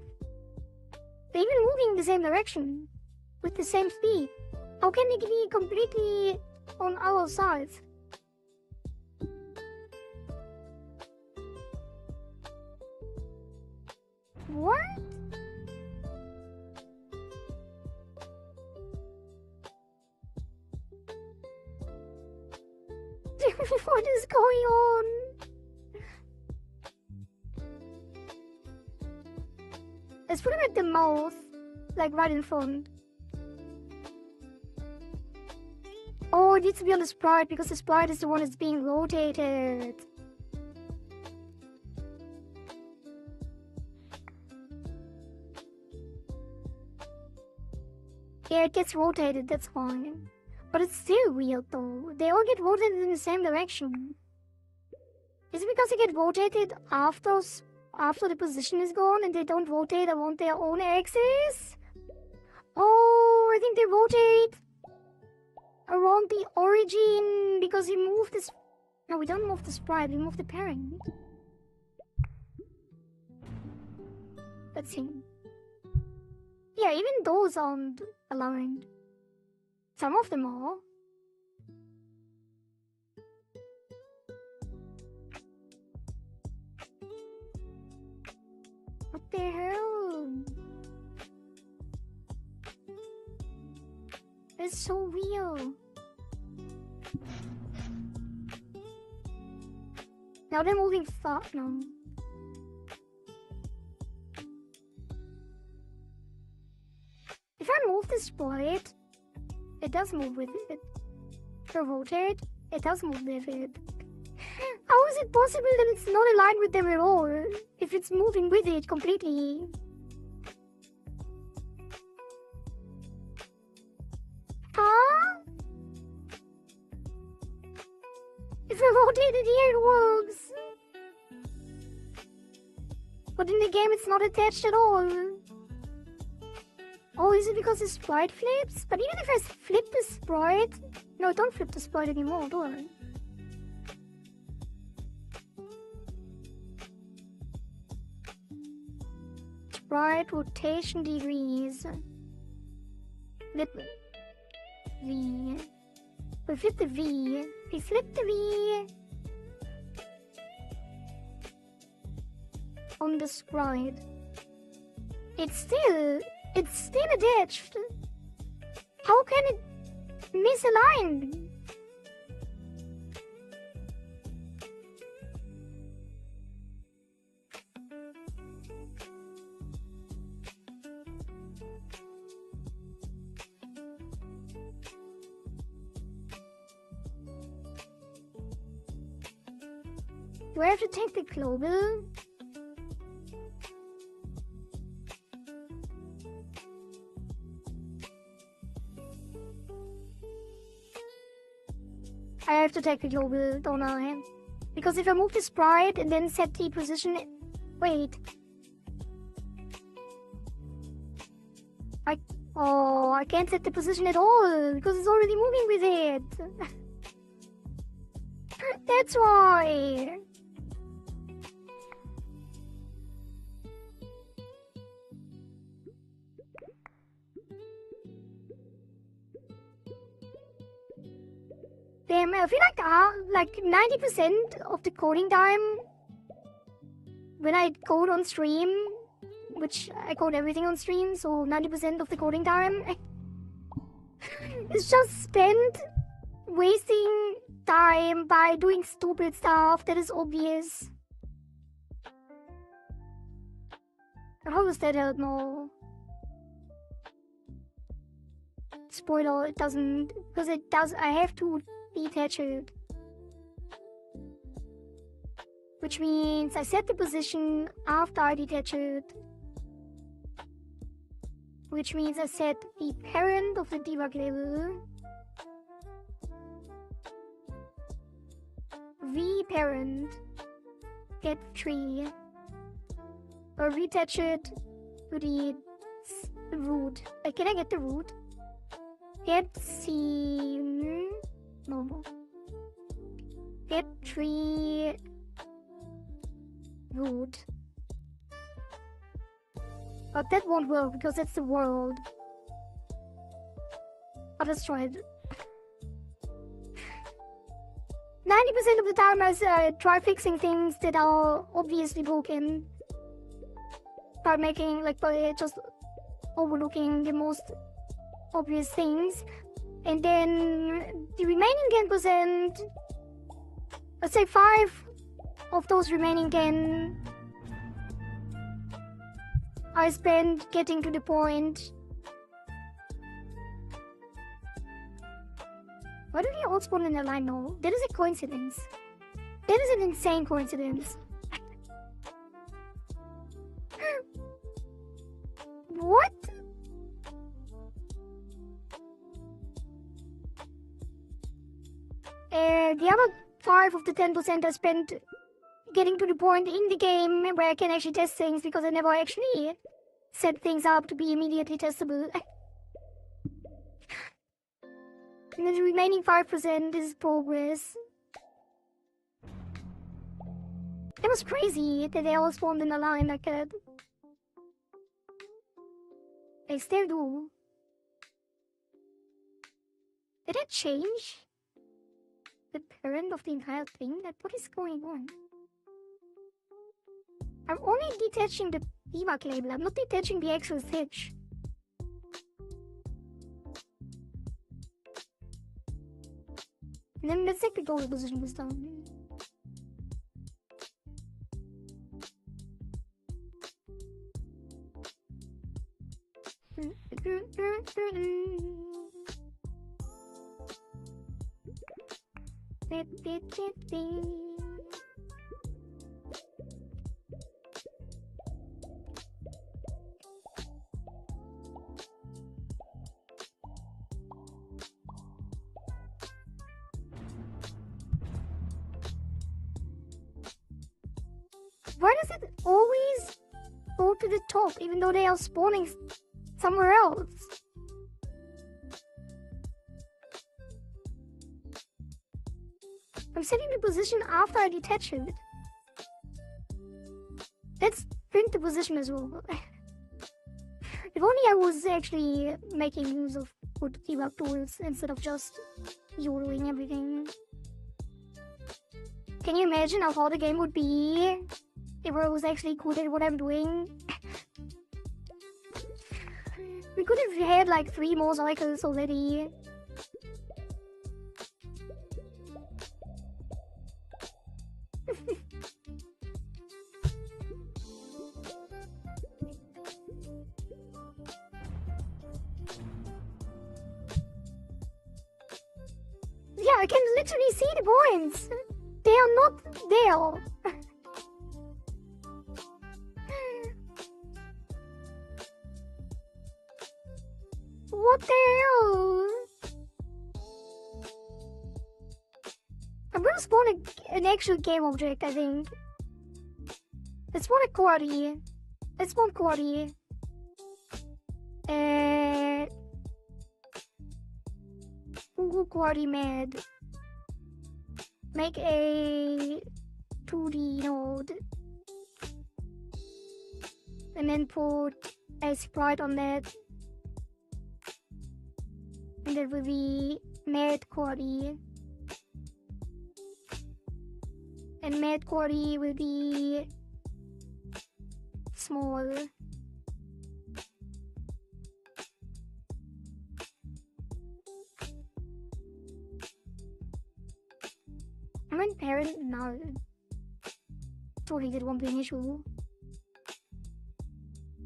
A: They're even moving in the same direction, with the same speed. How can they be completely on our side? What? What is going on? Let's put him at the mouth, like right in front. Oh, it needs to be on the sprite because the sprite is the one that's being rotated. Yeah, it gets rotated, that's fine. But it's still weird though. They all get rotated in the same direction. Is it because they get rotated after the position is gone and they don't rotate around their own axis? Oh, I think they rotate around the origin because we move this. No, we don't move the sprite, we move the parent. Let's see. Yeah, even those aren't aligned. Some of them are. What the hell? It's so real. Now they're moving fast now. If I move the sprite, it does move with it. If I rotate, it does move with it. How is it possible that it's not aligned with them at all? If it's moving with it completely. Huh? If I rotate it here, it works. But in the game, it's not attached at all. Oh, is it because the sprite flips? But even if I flip the sprite... No, don't flip the sprite anymore, do I? Sprite rotation degrees. Flip V. We flip the V. We flip the V. On the sprite. It's still attached. How can it misalign? Do I have to take the global? I have to take the global, don't I? Because if I move the sprite and then set the position... Wait. I can't set the position at all, because it's already moving with it. That's why. Damn, I feel like 90% of the coding time when I code on stream, which I code everything on stream, so 90% of the coding time is just spent wasting time by doing stupid stuff that is obvious. How does that help? No. Spoiler, it doesn't, because it does. I have to detach it, which means I set the position after I detach it, which means I set the parent of the debug label, v parent, get tree, or retouch it to the root. Can I get the root? Get C. No. Get tree root. But that won't work because that's the world. But let's try it. 90% of the time I try fixing things that are obviously broken. By just overlooking the most obvious things. And then the remaining 10%, let's say 5 of those remaining 10 I spent getting to the point. Why do they all spawn in a line now? That is a coincidence. That is an insane coincidence. What? The other 5 of the 10% I spent getting to the point in the game where I can actually test things because I never actually set things up to be immediately testable. And the remaining 5% is progress. It was crazy that they all spawned in a line like that. They still do. Did it change the parent of the entire thing? Like, what is going on? I'm only detaching the debug label. I'm not detaching the actual stitch. And then let's take the goal position this time. Why does it always go to the top even though they are spawning somewhere else? I'm setting the position after I detach it. Let's print the position as well. If only I was actually making use of good debug tools instead of just yodeling everything. Can you imagine how hard the game would be if I was actually good at what I'm doing? We could have had like 3 more cycles already. Yeah, I can literally see the points. They are not there. What the hell? I'm gonna spawn an actual game object, I think. Let's spawn a Kohari. Let's spawn Kohari. Kohari mad. Make a 2D node. And then put a sprite on that. And that will be mad Kohari. And mad Kohari will be small. I'm in parent now. Totally that won't be an issue.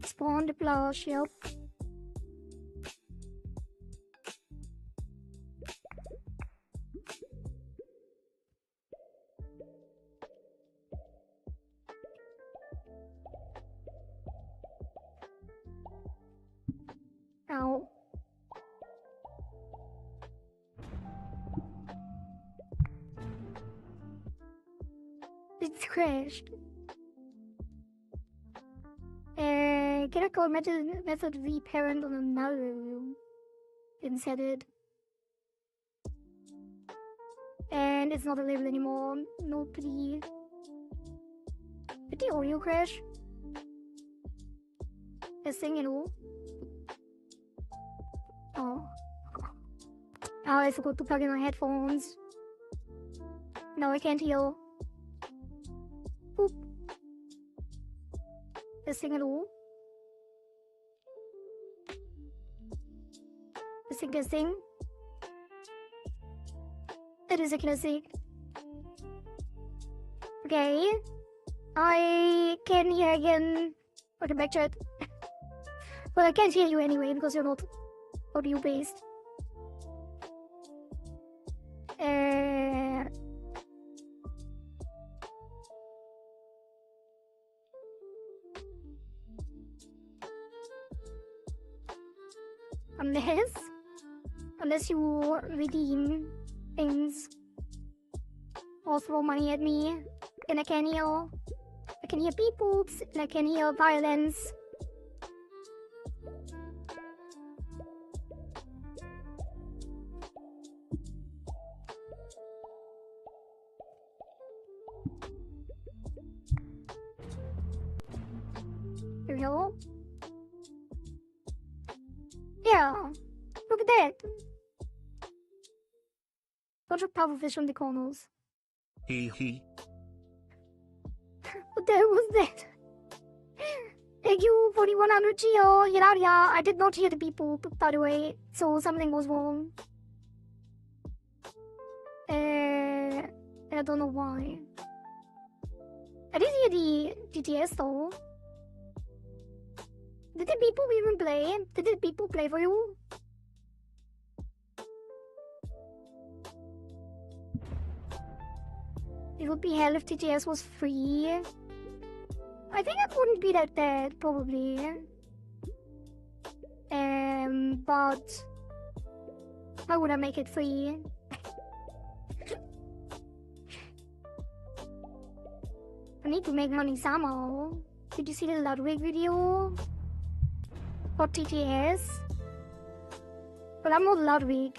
A: Spawn the plush, yep. Ow. It's crashed. Can I call method v parent on another room? Didn't set it. And it's not a label anymore. No pity. Did the audio crash? This thing, you know. Oh. Oh, I forgot to plug in my headphones. Now I can't hear. Boop. This thing, you know. This thing. It is a classic. Okay. I can hear again. Welcome back, chat. Well, I can't hear you anyway because you're not audio based. Unless you redeem things or throw money at me, and I can hear people, and I can hear violence. Here we go. Yeah, look at that. Bunch of pufferfish from the corners.
B: Hee.
A: What the hell was that? Thank you, 4100 Geo. Hilaria, I did not hear the people, by the way, so something was wrong. I don't know why. I did hear the GTS though. Did the people even play? Did the people play for you? It would be hell if TTS was free. I think it wouldn't be that bad, probably. But how would I make it free? I need to make money somehow. Did you see the Ludwig video? For TTS? Well, I'm not Ludwig.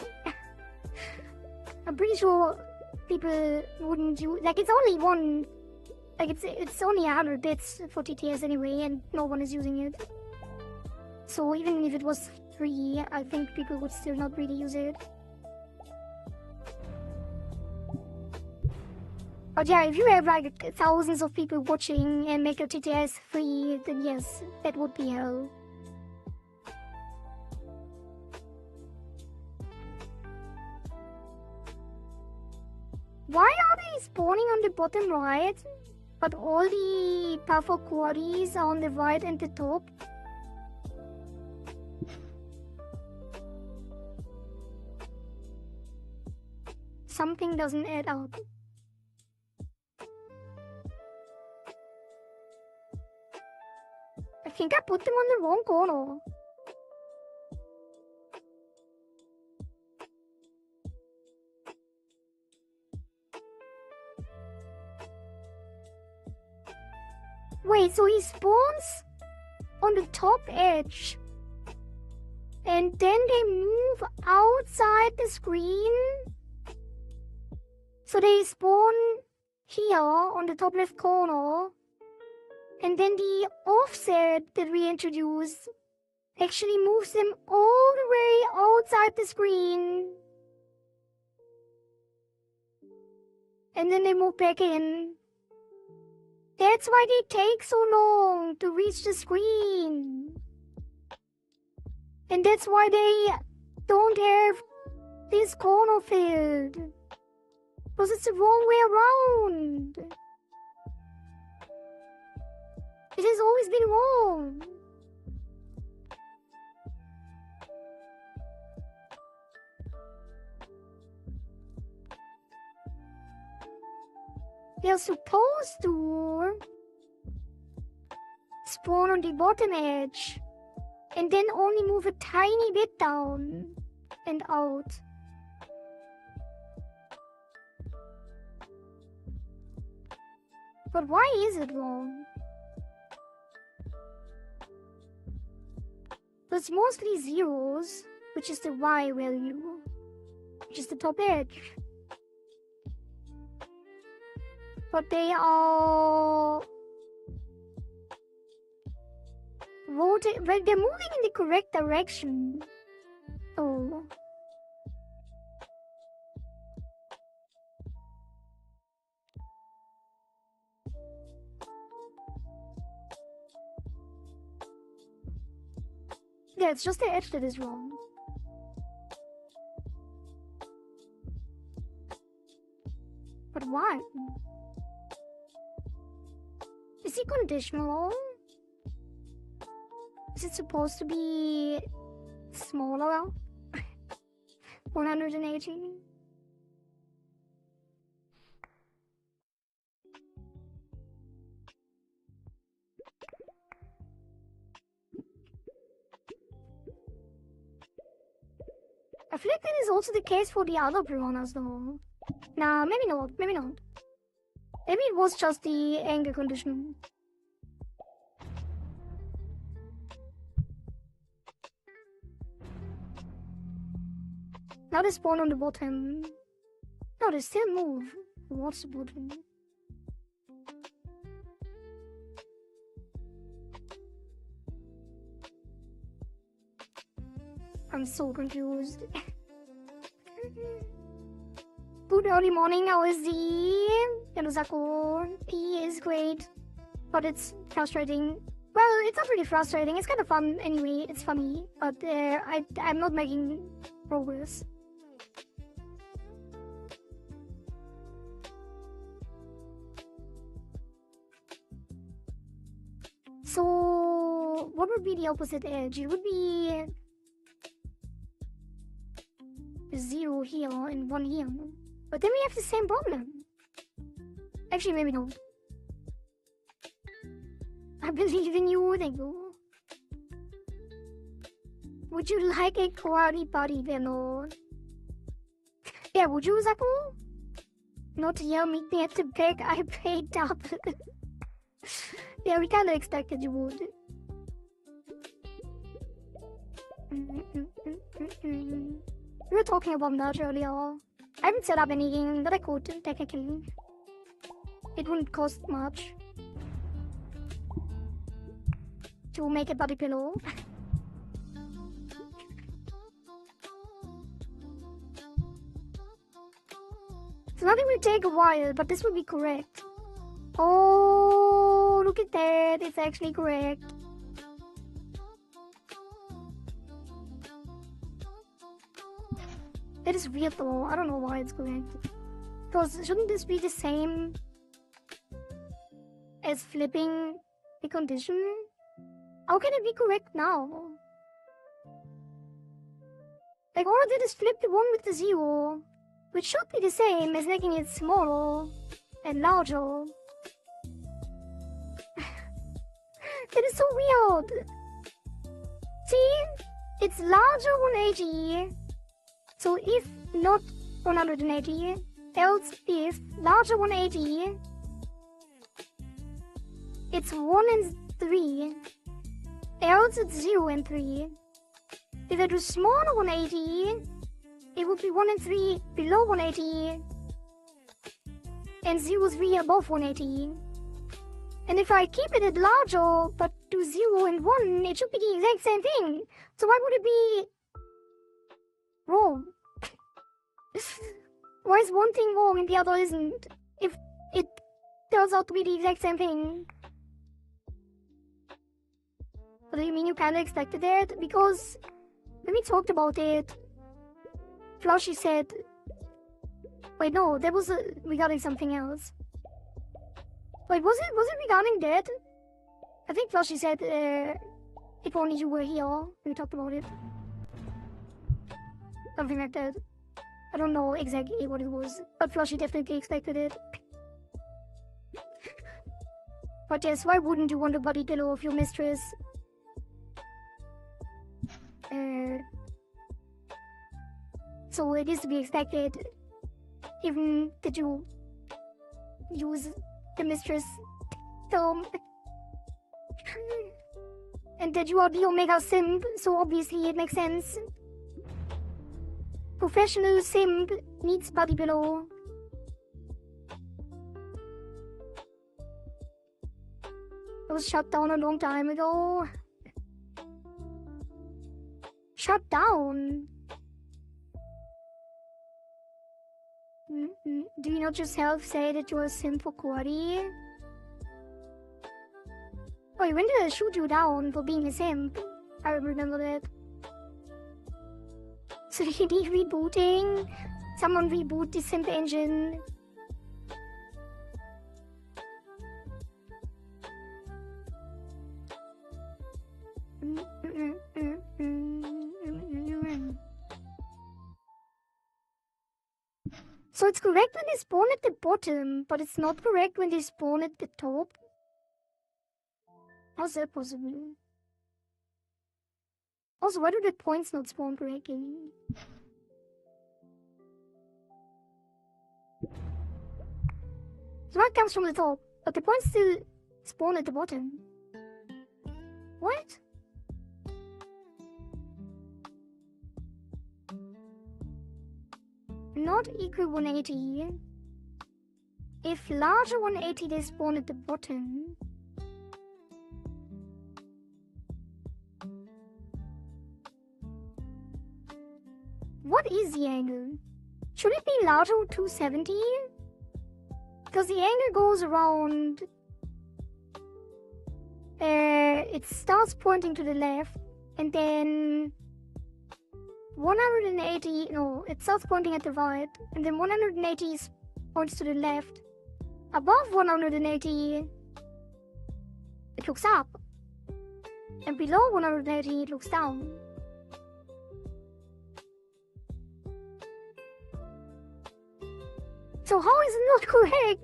A: I'm pretty sure people wouldn't use, like, it's only one, like, it's only 100 bits for TTS anyway, and no one is using it. So even if it was free, I think people would still not really use it. But yeah, if you have like thousands of people watching and make your TTS free, then yes, that would be hell. Why are they spawning on the bottom right, but all the powerful quarries are on the right and the top? Something doesn't add up. I think I put them on the wrong corner. Wait, so he spawns on the top edge, and then they move outside the screen? So they spawn here on the top left corner, and then the offset that we introduced actually moves them all the way outside the screen. And then they move back in. That's why they take so long to reach the screen. And that's why they don't have this corner filled. Because it's the wrong way around. It has always been wrong. They're supposed to spawn on the bottom edge and then only move a tiny bit down and out. But why is it wrong? It's mostly zeros, which is the Y value, which is the top edge. But they are voting, like they're moving in the correct direction. Oh. Yeah, it's just the edge that is wrong. But why? Is it conditional? Is it supposed to be smaller? 180? I feel like that is also the case for the other piranhas though. Nah, maybe not, maybe not. Maybe it was just the anger condition. Now they spawn on the bottom. No, they still move. What's the bottom? I'm so confused. Good early morning, how is the Yanuzako? He is great, but it's frustrating. Well, it's not really frustrating, it's kind of fun anyway, it's funny, but I'm not making progress. So, what would be the opposite edge? It would be 0 here and 1 here. But then we have the same problem. Actually, maybe not. I believe in you, thank you. Would you like a Kohari party, Veno? Yeah, would you, Zaku? Not here, meet me at the back, I paid up. Yeah, we kinda expected you would. We were talking about merch earlier. I haven't set up anything, but I could, technically. It wouldn't cost much to make a body pillow. So nothing will take a while, but this will be correct. Oh, look at that, it's actually correct. That is weird though, I don't know why it's correct. Because shouldn't this be the same as flipping the condition? How can it be correct now? Like all I did is flip the one with the 0, which should be the same as making it smaller and larger. That is so weird. See? It's larger 180. So if not 180, else if larger 180, it's 1 and 3, else it's 0 and 3. If it was smaller 180, it would be 1 and 3 below 180, and 0, 3 above 180. And if I keep it at larger, but do 0 and 1, it should be the exact same thing. So why would it be wrong? Why is one thing wrong and the other isn't? If it turns out to be the exact same thing. What do you mean you kinda expected it? Because when we talked about it, Flushy said... Wait, no, that was regarding something else. Wait, was it regarding that? I think Flushy said, if only you were here, we talked about it. Something like that. I don't know exactly what it was, but Flushy definitely expected it. But yes, why wouldn't you want a body pillow of your mistress? So it is to be expected, even that you use the mistress term. And that you are the Omega Simp, so obviously it makes sense. Professional simp needs body pillow. It was shut down a long time ago. shut down. Do you not yourself say that you're a simp for Kohari? Oh, he went to shoot you down for being a simp. I remember that. So he need rebooting? Someone reboot the simp engine. So it's correct when they spawn at the bottom, but it's not correct when they spawn at the top? How's that possible? Also, why do the points not spawn correctly? So that comes from the top, but the points still spawn at the bottom. What? Not equal 180. If larger 180, they spawn at the bottom. What is the angle? Should it be larger 270? Because the angle goes around. It starts pointing to the left, and then 180. No, it starts pointing at the right, and then 180 points to the left. Above 180, it looks up, and below 180, it looks down. So how is it not correct?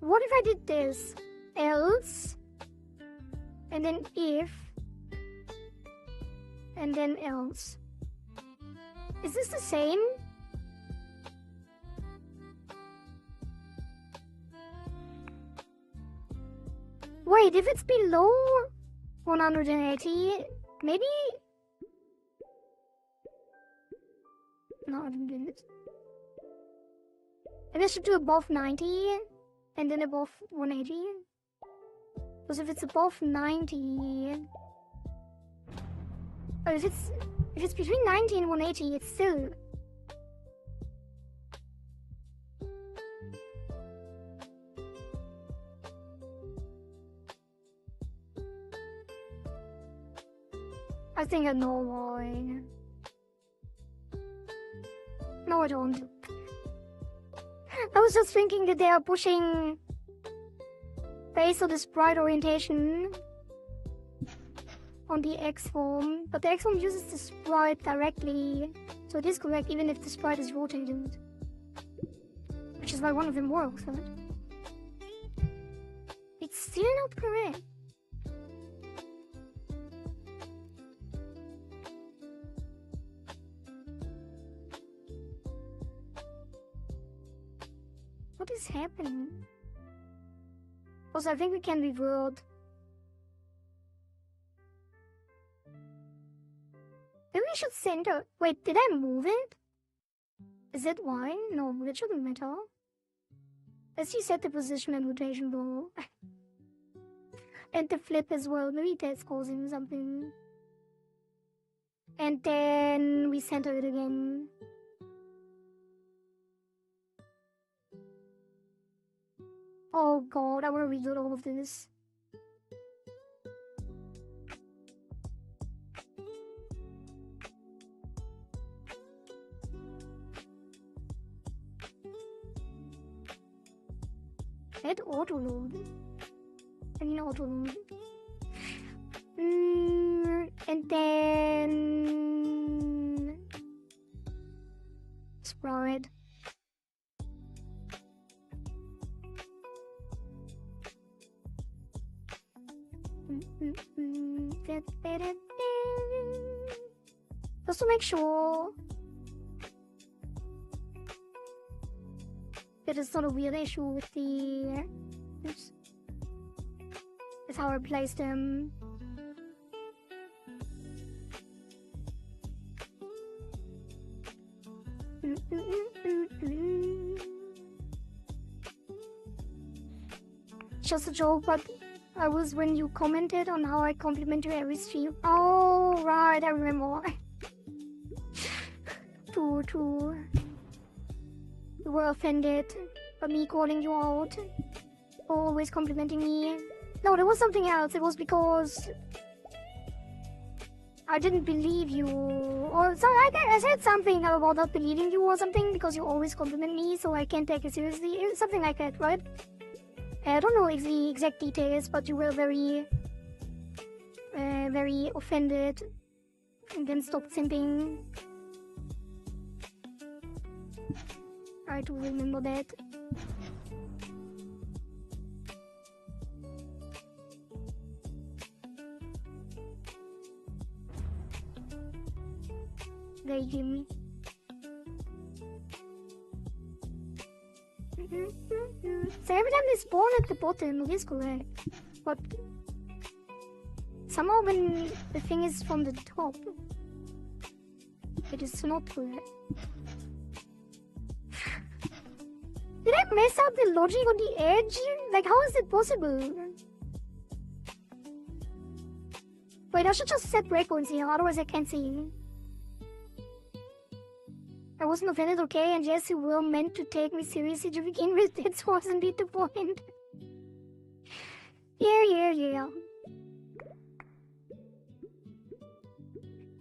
A: What if I did this? Else, and then if, and then else. Is this the same? Wait, if it's below 180, maybe? No, I didn't do it. Maybe I should do above 90 and then above 180. Because if it's above 90, or if it's between 90 and 180, it's still. I think I know why. No, I don't. I was just thinking that they are pushing based on the sprite orientation on the X form, but the X form uses the sprite directly, so it is correct even if the sprite is rotated. Which is why one of them works, right? It's still not correct. What is happening? Also, I think we can revert. Maybe we should center. Wait, did I move it? Is that why? No, that shouldn't matter. Let's reset the position and rotation though. And the flip as well. Maybe that's causing something. And then we center it again. Oh god, I want to redo all of this. Add auto load. I mean auto load. And then sprite. Just to make sure that it's not a weird issue with the. Oops. That's how I placed them. just a joke, but I was when you commented on how I compliment you every stream. Oh, right, I remember. True. You were offended by me calling you out for always complimenting me. No, there was something else. It was because I didn't believe you. Or sorry, I said something about not believing you or something because you always compliment me, so I can't take it seriously. It was something like that, right? I don't know the exact details, but you were very offended and then stopped simping. I do remember that. There you give me. So every time they spawn at the bottom, it is correct. But somehow when the thing is from the top, it is not correct. Did I mess up the logic on the edge? Like, how is it possible? Wait, I should just set breakpoints here, otherwise I can't see. I wasn't offended, okay, and yes, you were meant to take me seriously to begin with. That wasn't the point. Yeah.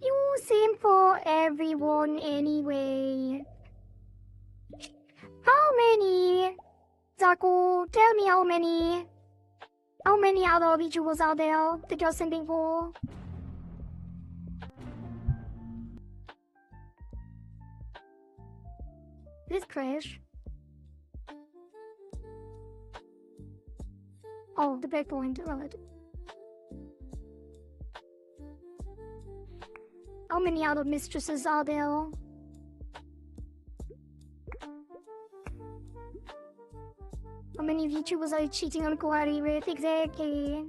A: You seem for everyone anyway. How many? Zaku, tell me how many. How many other VTubers out there that you're sending for? Did it crash? Oh, the breakpoint, right. How many other mistresses are there? How many VTubers are you cheating on Kohari with? Exactly.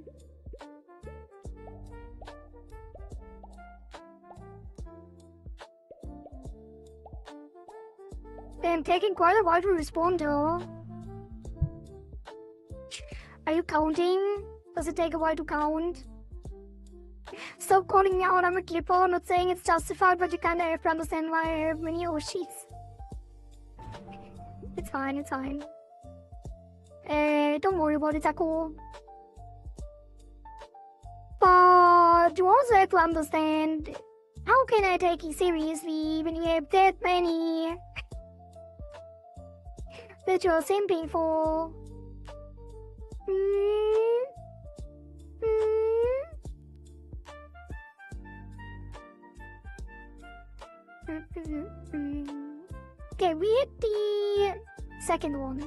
A: Damn, taking quite a while to respond though. Are you counting? Does it take a while to count? Stop calling me out, I'm a clipper. Not saying it's justified, but you kinda have to understand why I have many Oshis. It's fine. Don't worry about it, Zaku. But you also have to understand, how can I take you seriously when you have that many that you're simping for? Okay, we hit the second one,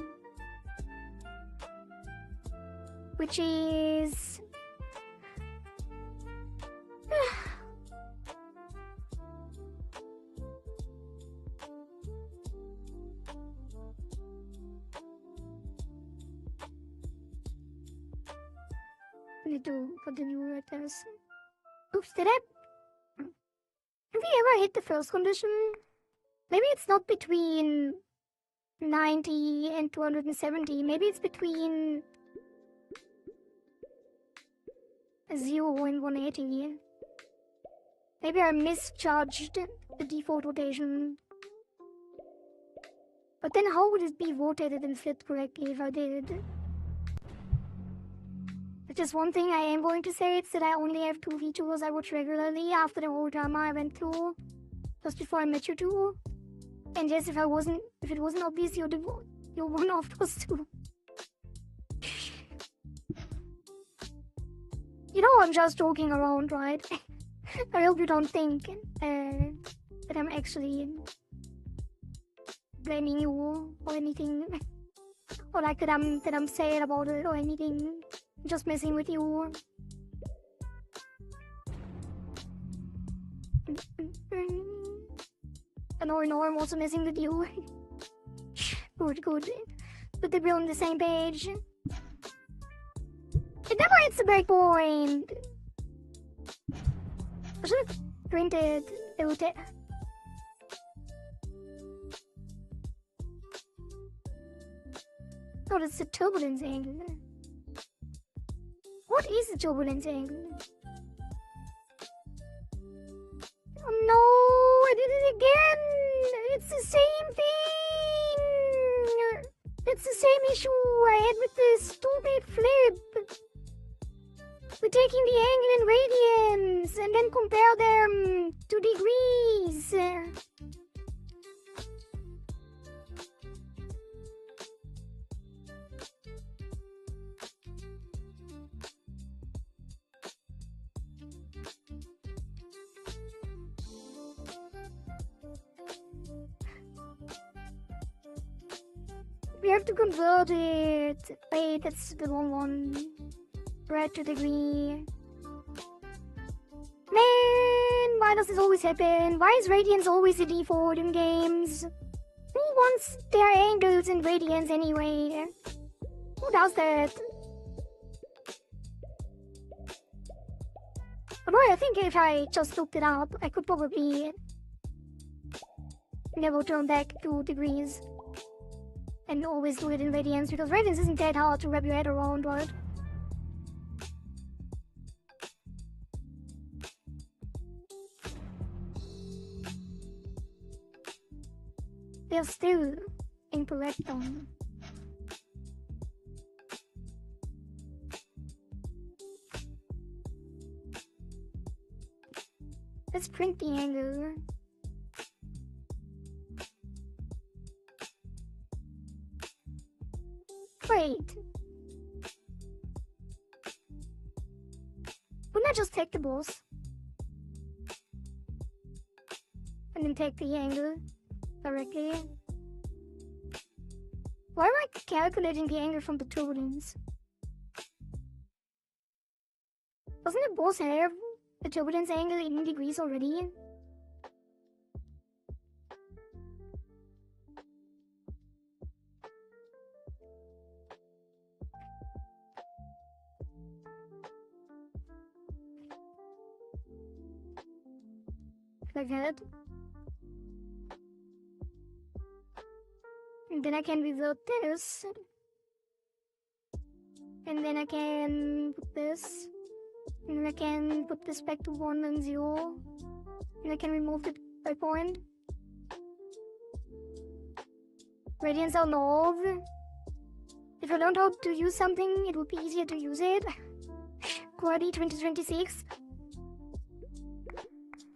A: which is we need to put the new letters. Oops, did I? Have we ever hit the first condition? Maybe it's not between 90 and 270. Maybe it's between 0 and 180. Maybe I misjudged the default rotation. But then how would it be rotated and flipped correctly if I did? Just one thing I am going to say, it's that I only have 2 VTubers I watch regularly after the whole drama I went through just before I met you two. And yes, if it wasn't obvious, you're one of those 2. You know, I'm just joking around, right? I hope you don't think that I'm actually blaming you or anything, or like that I'm sad about it or anything. I'm just messing with you. No, I'm also messing with you. Good. Good that we're on the same page. It never hits the breakpoint. I should have printed the rotate. Oh, that's the turbulence angle. What is the turbulence angle? Oh no, I did it again! It's the same thing! It's the same issue I had with the stupid flip. We're taking the angle in radians and then compare them to degrees. We have to convert it. Wait, that's the wrong one. Right to degree. Man, why does this always happen? Why is radians always the default in games? Who wants their angles in radians anyway? Who does that? Although I think if I just looked it up, I could probably never turn back to degrees and always do it in radians, because radians isn't that hard to wrap your head around, right? They're still incorrect on. Let's print the angle. Wait. Wouldn't I just take the boss? And then take the angle directly? Why am I calculating the angle from the turbulence? Doesn't the boss have the turbulence angle in degrees already? Like that. And then I can revert this. And then I can put this. And then I can put this back to 1 and 0. And I can remove the point. Radians are null. If I learned how to use something, it would be easier to use it. Kohari 2026.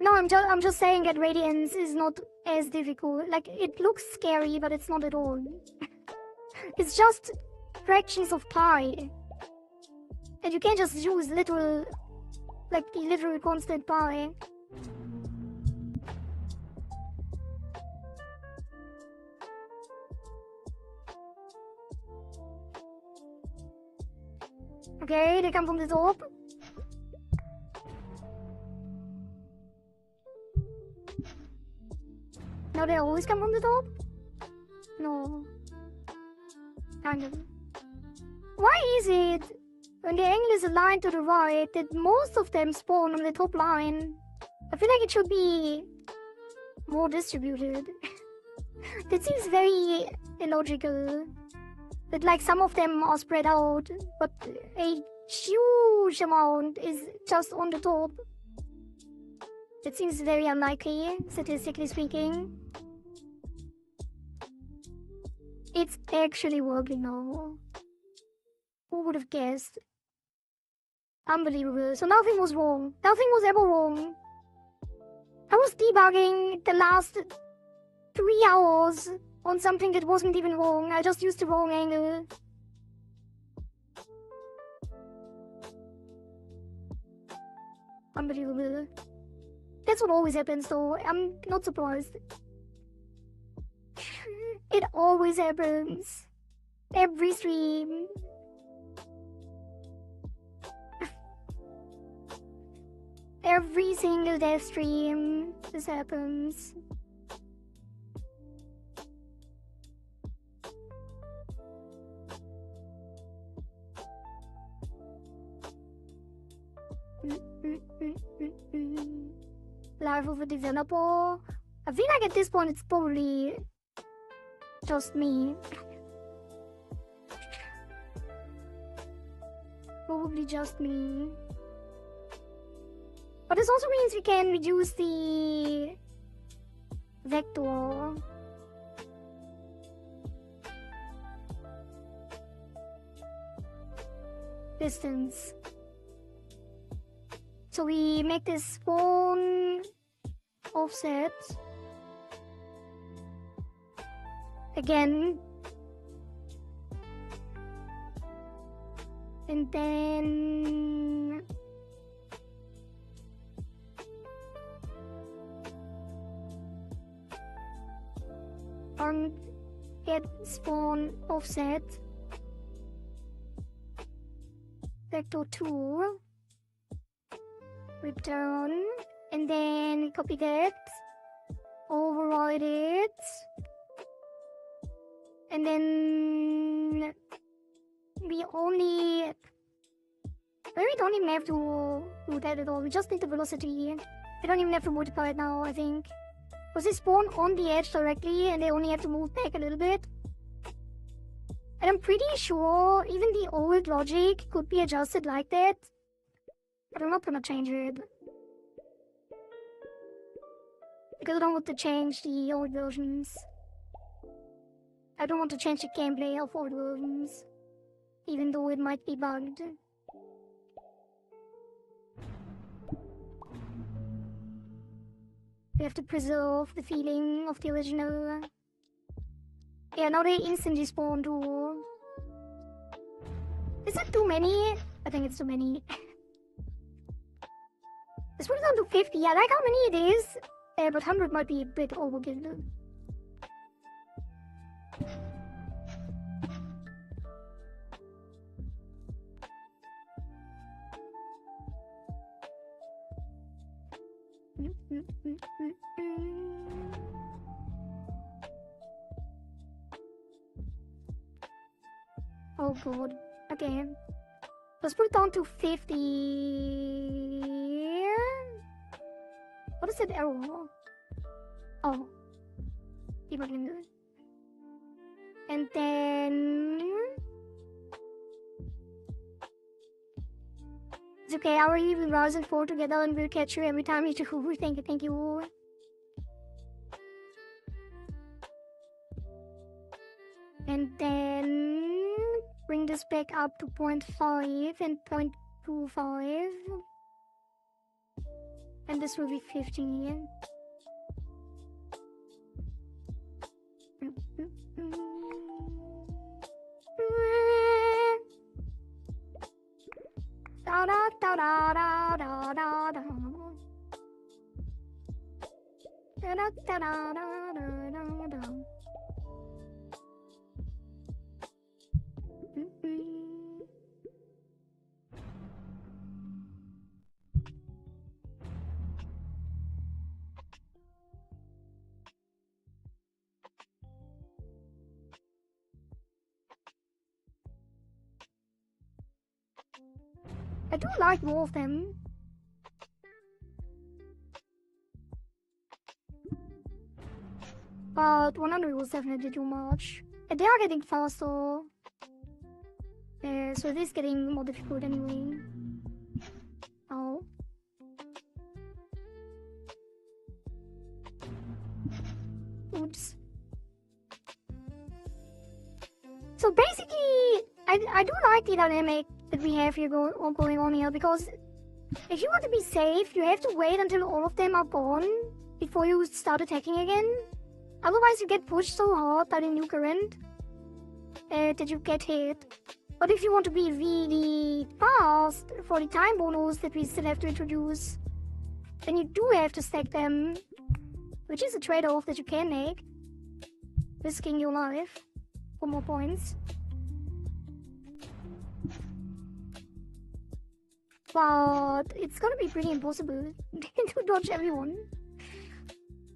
A: No, I'm just saying that radians is not as difficult. Like, it looks scary, but it's not at all. It's just fractions of pi. And you can't just use literal, like the literal constant pi. Okay, they come from the top. Now they always come from the top? No. Kind of. Why is it, when the angle is aligned to the right, that most of them spawn on the top line? I feel like it should be more distributed. That seems very illogical. That like some of them are spread out, but a huge amount is just on the top. That seems very unlikely, statistically speaking. It's actually working now. Who would have guessed? Unbelievable. So nothing was wrong. Nothing was ever wrong. I was debugging the last 3 hours on something that wasn't even wrong. I just used the wrong angle. Unbelievable. That's what always happens though. I'm not surprised. It always happens. Every stream. Every single death stream, this happens. Life of a developer. I feel like at this point it's probably just me. Probably just me. But this also means we can reduce the vector. Distance. So we make this spawn offset again, and then get spawn offset vector 2 return, and then copy that, override it, and then we don't even have to do that at all. We just need the velocity. We don't even have to multiply it now, I think. Because they spawn on the edge directly and they only have to move back a little bit. And I'm pretty sure even the old logic could be adjusted like that. But I'm not gonna change it. Because I don't want to change the old versions. I don't want to change the gameplay of old versions. Even though it might be bugged. We have to preserve the feeling of the original. Yeah, now they instantly spawn too. Is that too many? I think it's too many. Let's put it down to 50. I like how many it is, but 100 might be a bit overkill. Oh god. Okay. Let's put it down to 50. What is that arrow? Oh. And then... It's okay, I will leave Rouse and 4 together and we'll catch you every time you do. Thank you. And then... bring this back up to 0.5 and 0.25. And this will be 50. Da da da da da da da da. Da da da da da da da. I do like more of them. But 100 was definitely too much. And they are getting faster. So it is getting more difficult anyway. Oh. Oops. So basically, I do like the dynamic that we have here going on here, because if you want to be safe, you have to wait until all of them are gone before you start attacking again. Otherwise you get pushed so hard by the new current that you get hit. But if you want to be really fast for the time bonus that we still have to introduce, then you do have to stack them, which is a trade-off that you can make, risking your life for more points. But it's gonna be pretty impossible to dodge everyone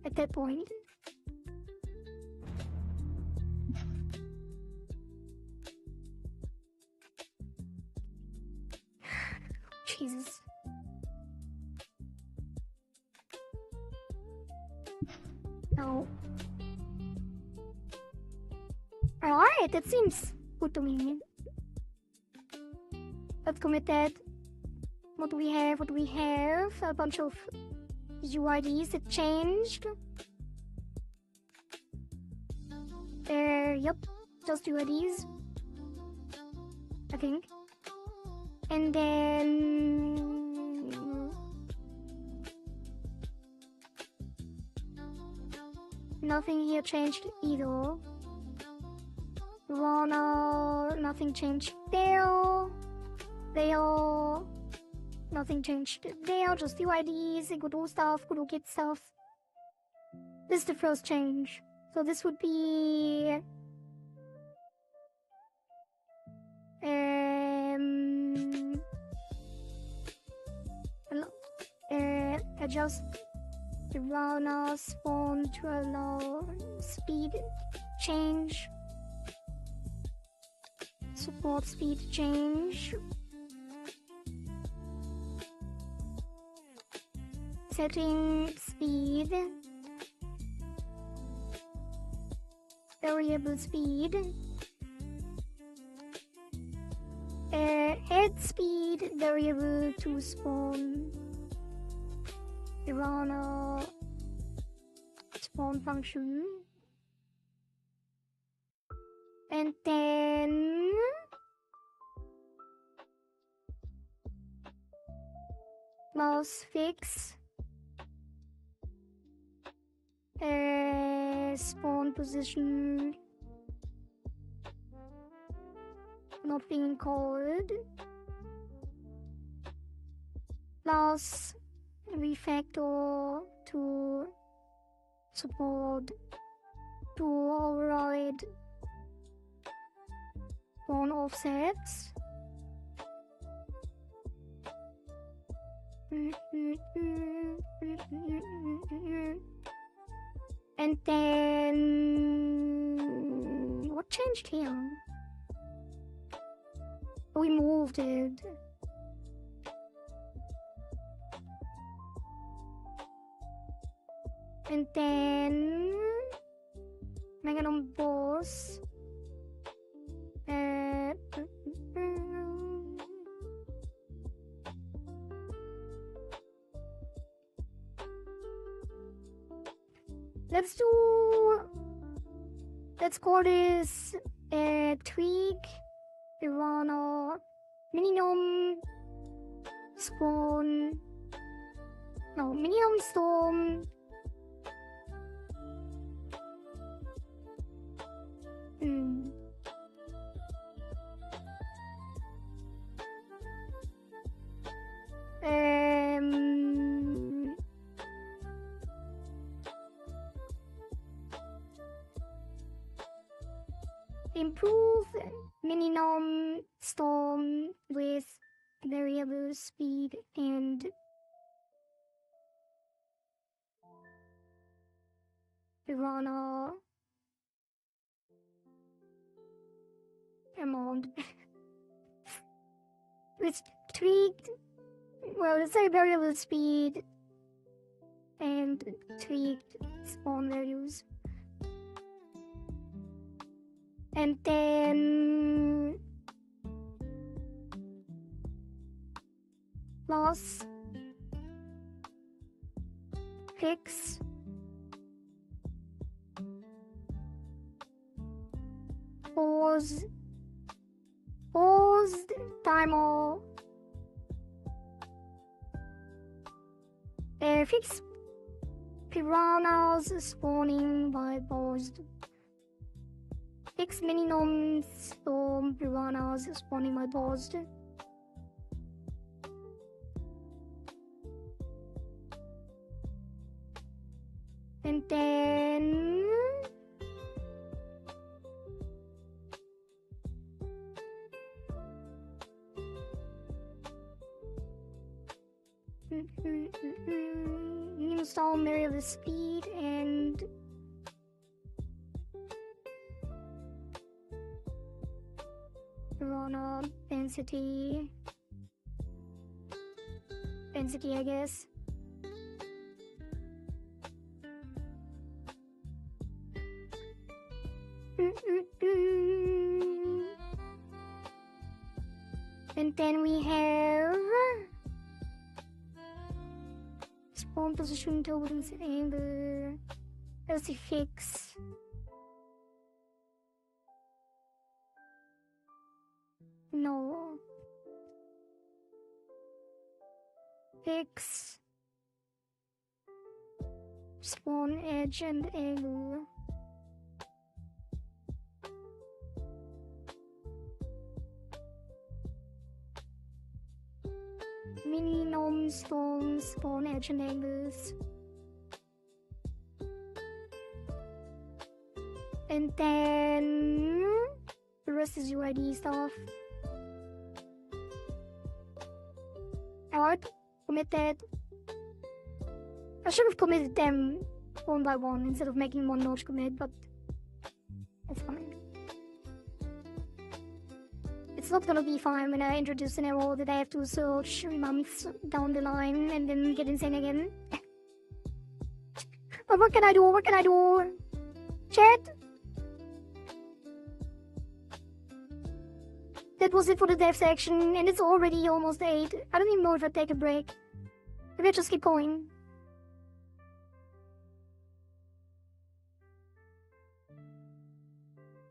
A: at that point. Jesus. No. Alright, that seems good to me. Let's commit that. What do we have? What do we have? A bunch of UIDs that changed. Yep, just UIDs. I think. And then nothing here changed either. Rana, nothing changed there. There, nothing changed there. Just UIDs, Godot stuff, Godot Git stuff. This is the first change. So this would be adjust the Rana spawn to allow speed change. Support speed change. Setting speed. Variable speed. Add speed variable to spawn. Rana spawn function. And then mouse fix spawn position not being called plus refactor to support to override spawn offsets. And then what changed here? We moved it. And then Meganom boss. Let's call this tweak Piranha minimum spawn. No, minimum storm. Improve minimum storm with variable speed and Piranha amount. It's tweaked. Well, let's say variable speed and tweaked spawn values. And then plus fix paused timer fix piranhas spawning by paused. Fix minimum storm piranhas spawning by paused. And then minimum storm variable speed and Piranha density, I guess. And then we Spawn position towards angle. Let's see, fix. No. Fix. Spawn edge and angle. Mini gnome stones, spawn edge and angles. And then the rest is UID stuff. Alright, committed. I should have committed them one by one instead of making one merge commit, but it's fine. It's not gonna be fine when I introduce an error that I have to search 3 months down the line and then get insane again. But what can I do? What can I do? Chat? That was it for the dev section, and it's already almost 8. I don't even know if I take a break. Maybe I just keep going.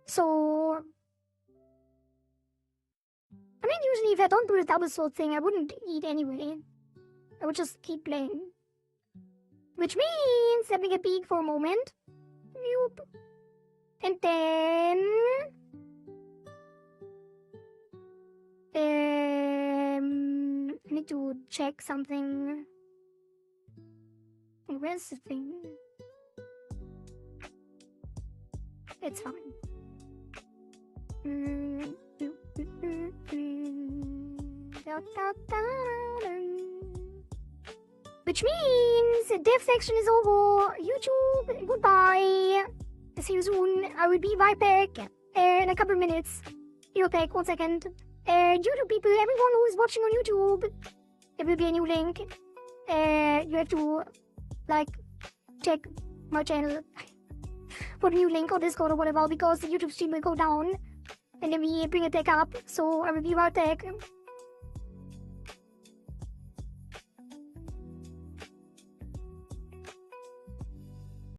A: So, I mean, usually if I don't do the double slot thing, I wouldn't eat anyway. I would just keep playing. Which means, let me get big for a moment. Nope. And then... I need to check something. Where's the thing? It's fine. Which means the dev section is over. YouTube, goodbye. See you soon. I will be right back in a couple of minutes. You'll take 1 second. YouTube people, everyone who is watching on YouTube, there will be a new link. You have to, like, check my channel for the new link or Discord or whatever, because the YouTube stream will go down and then we bring it back up. So I will be right back.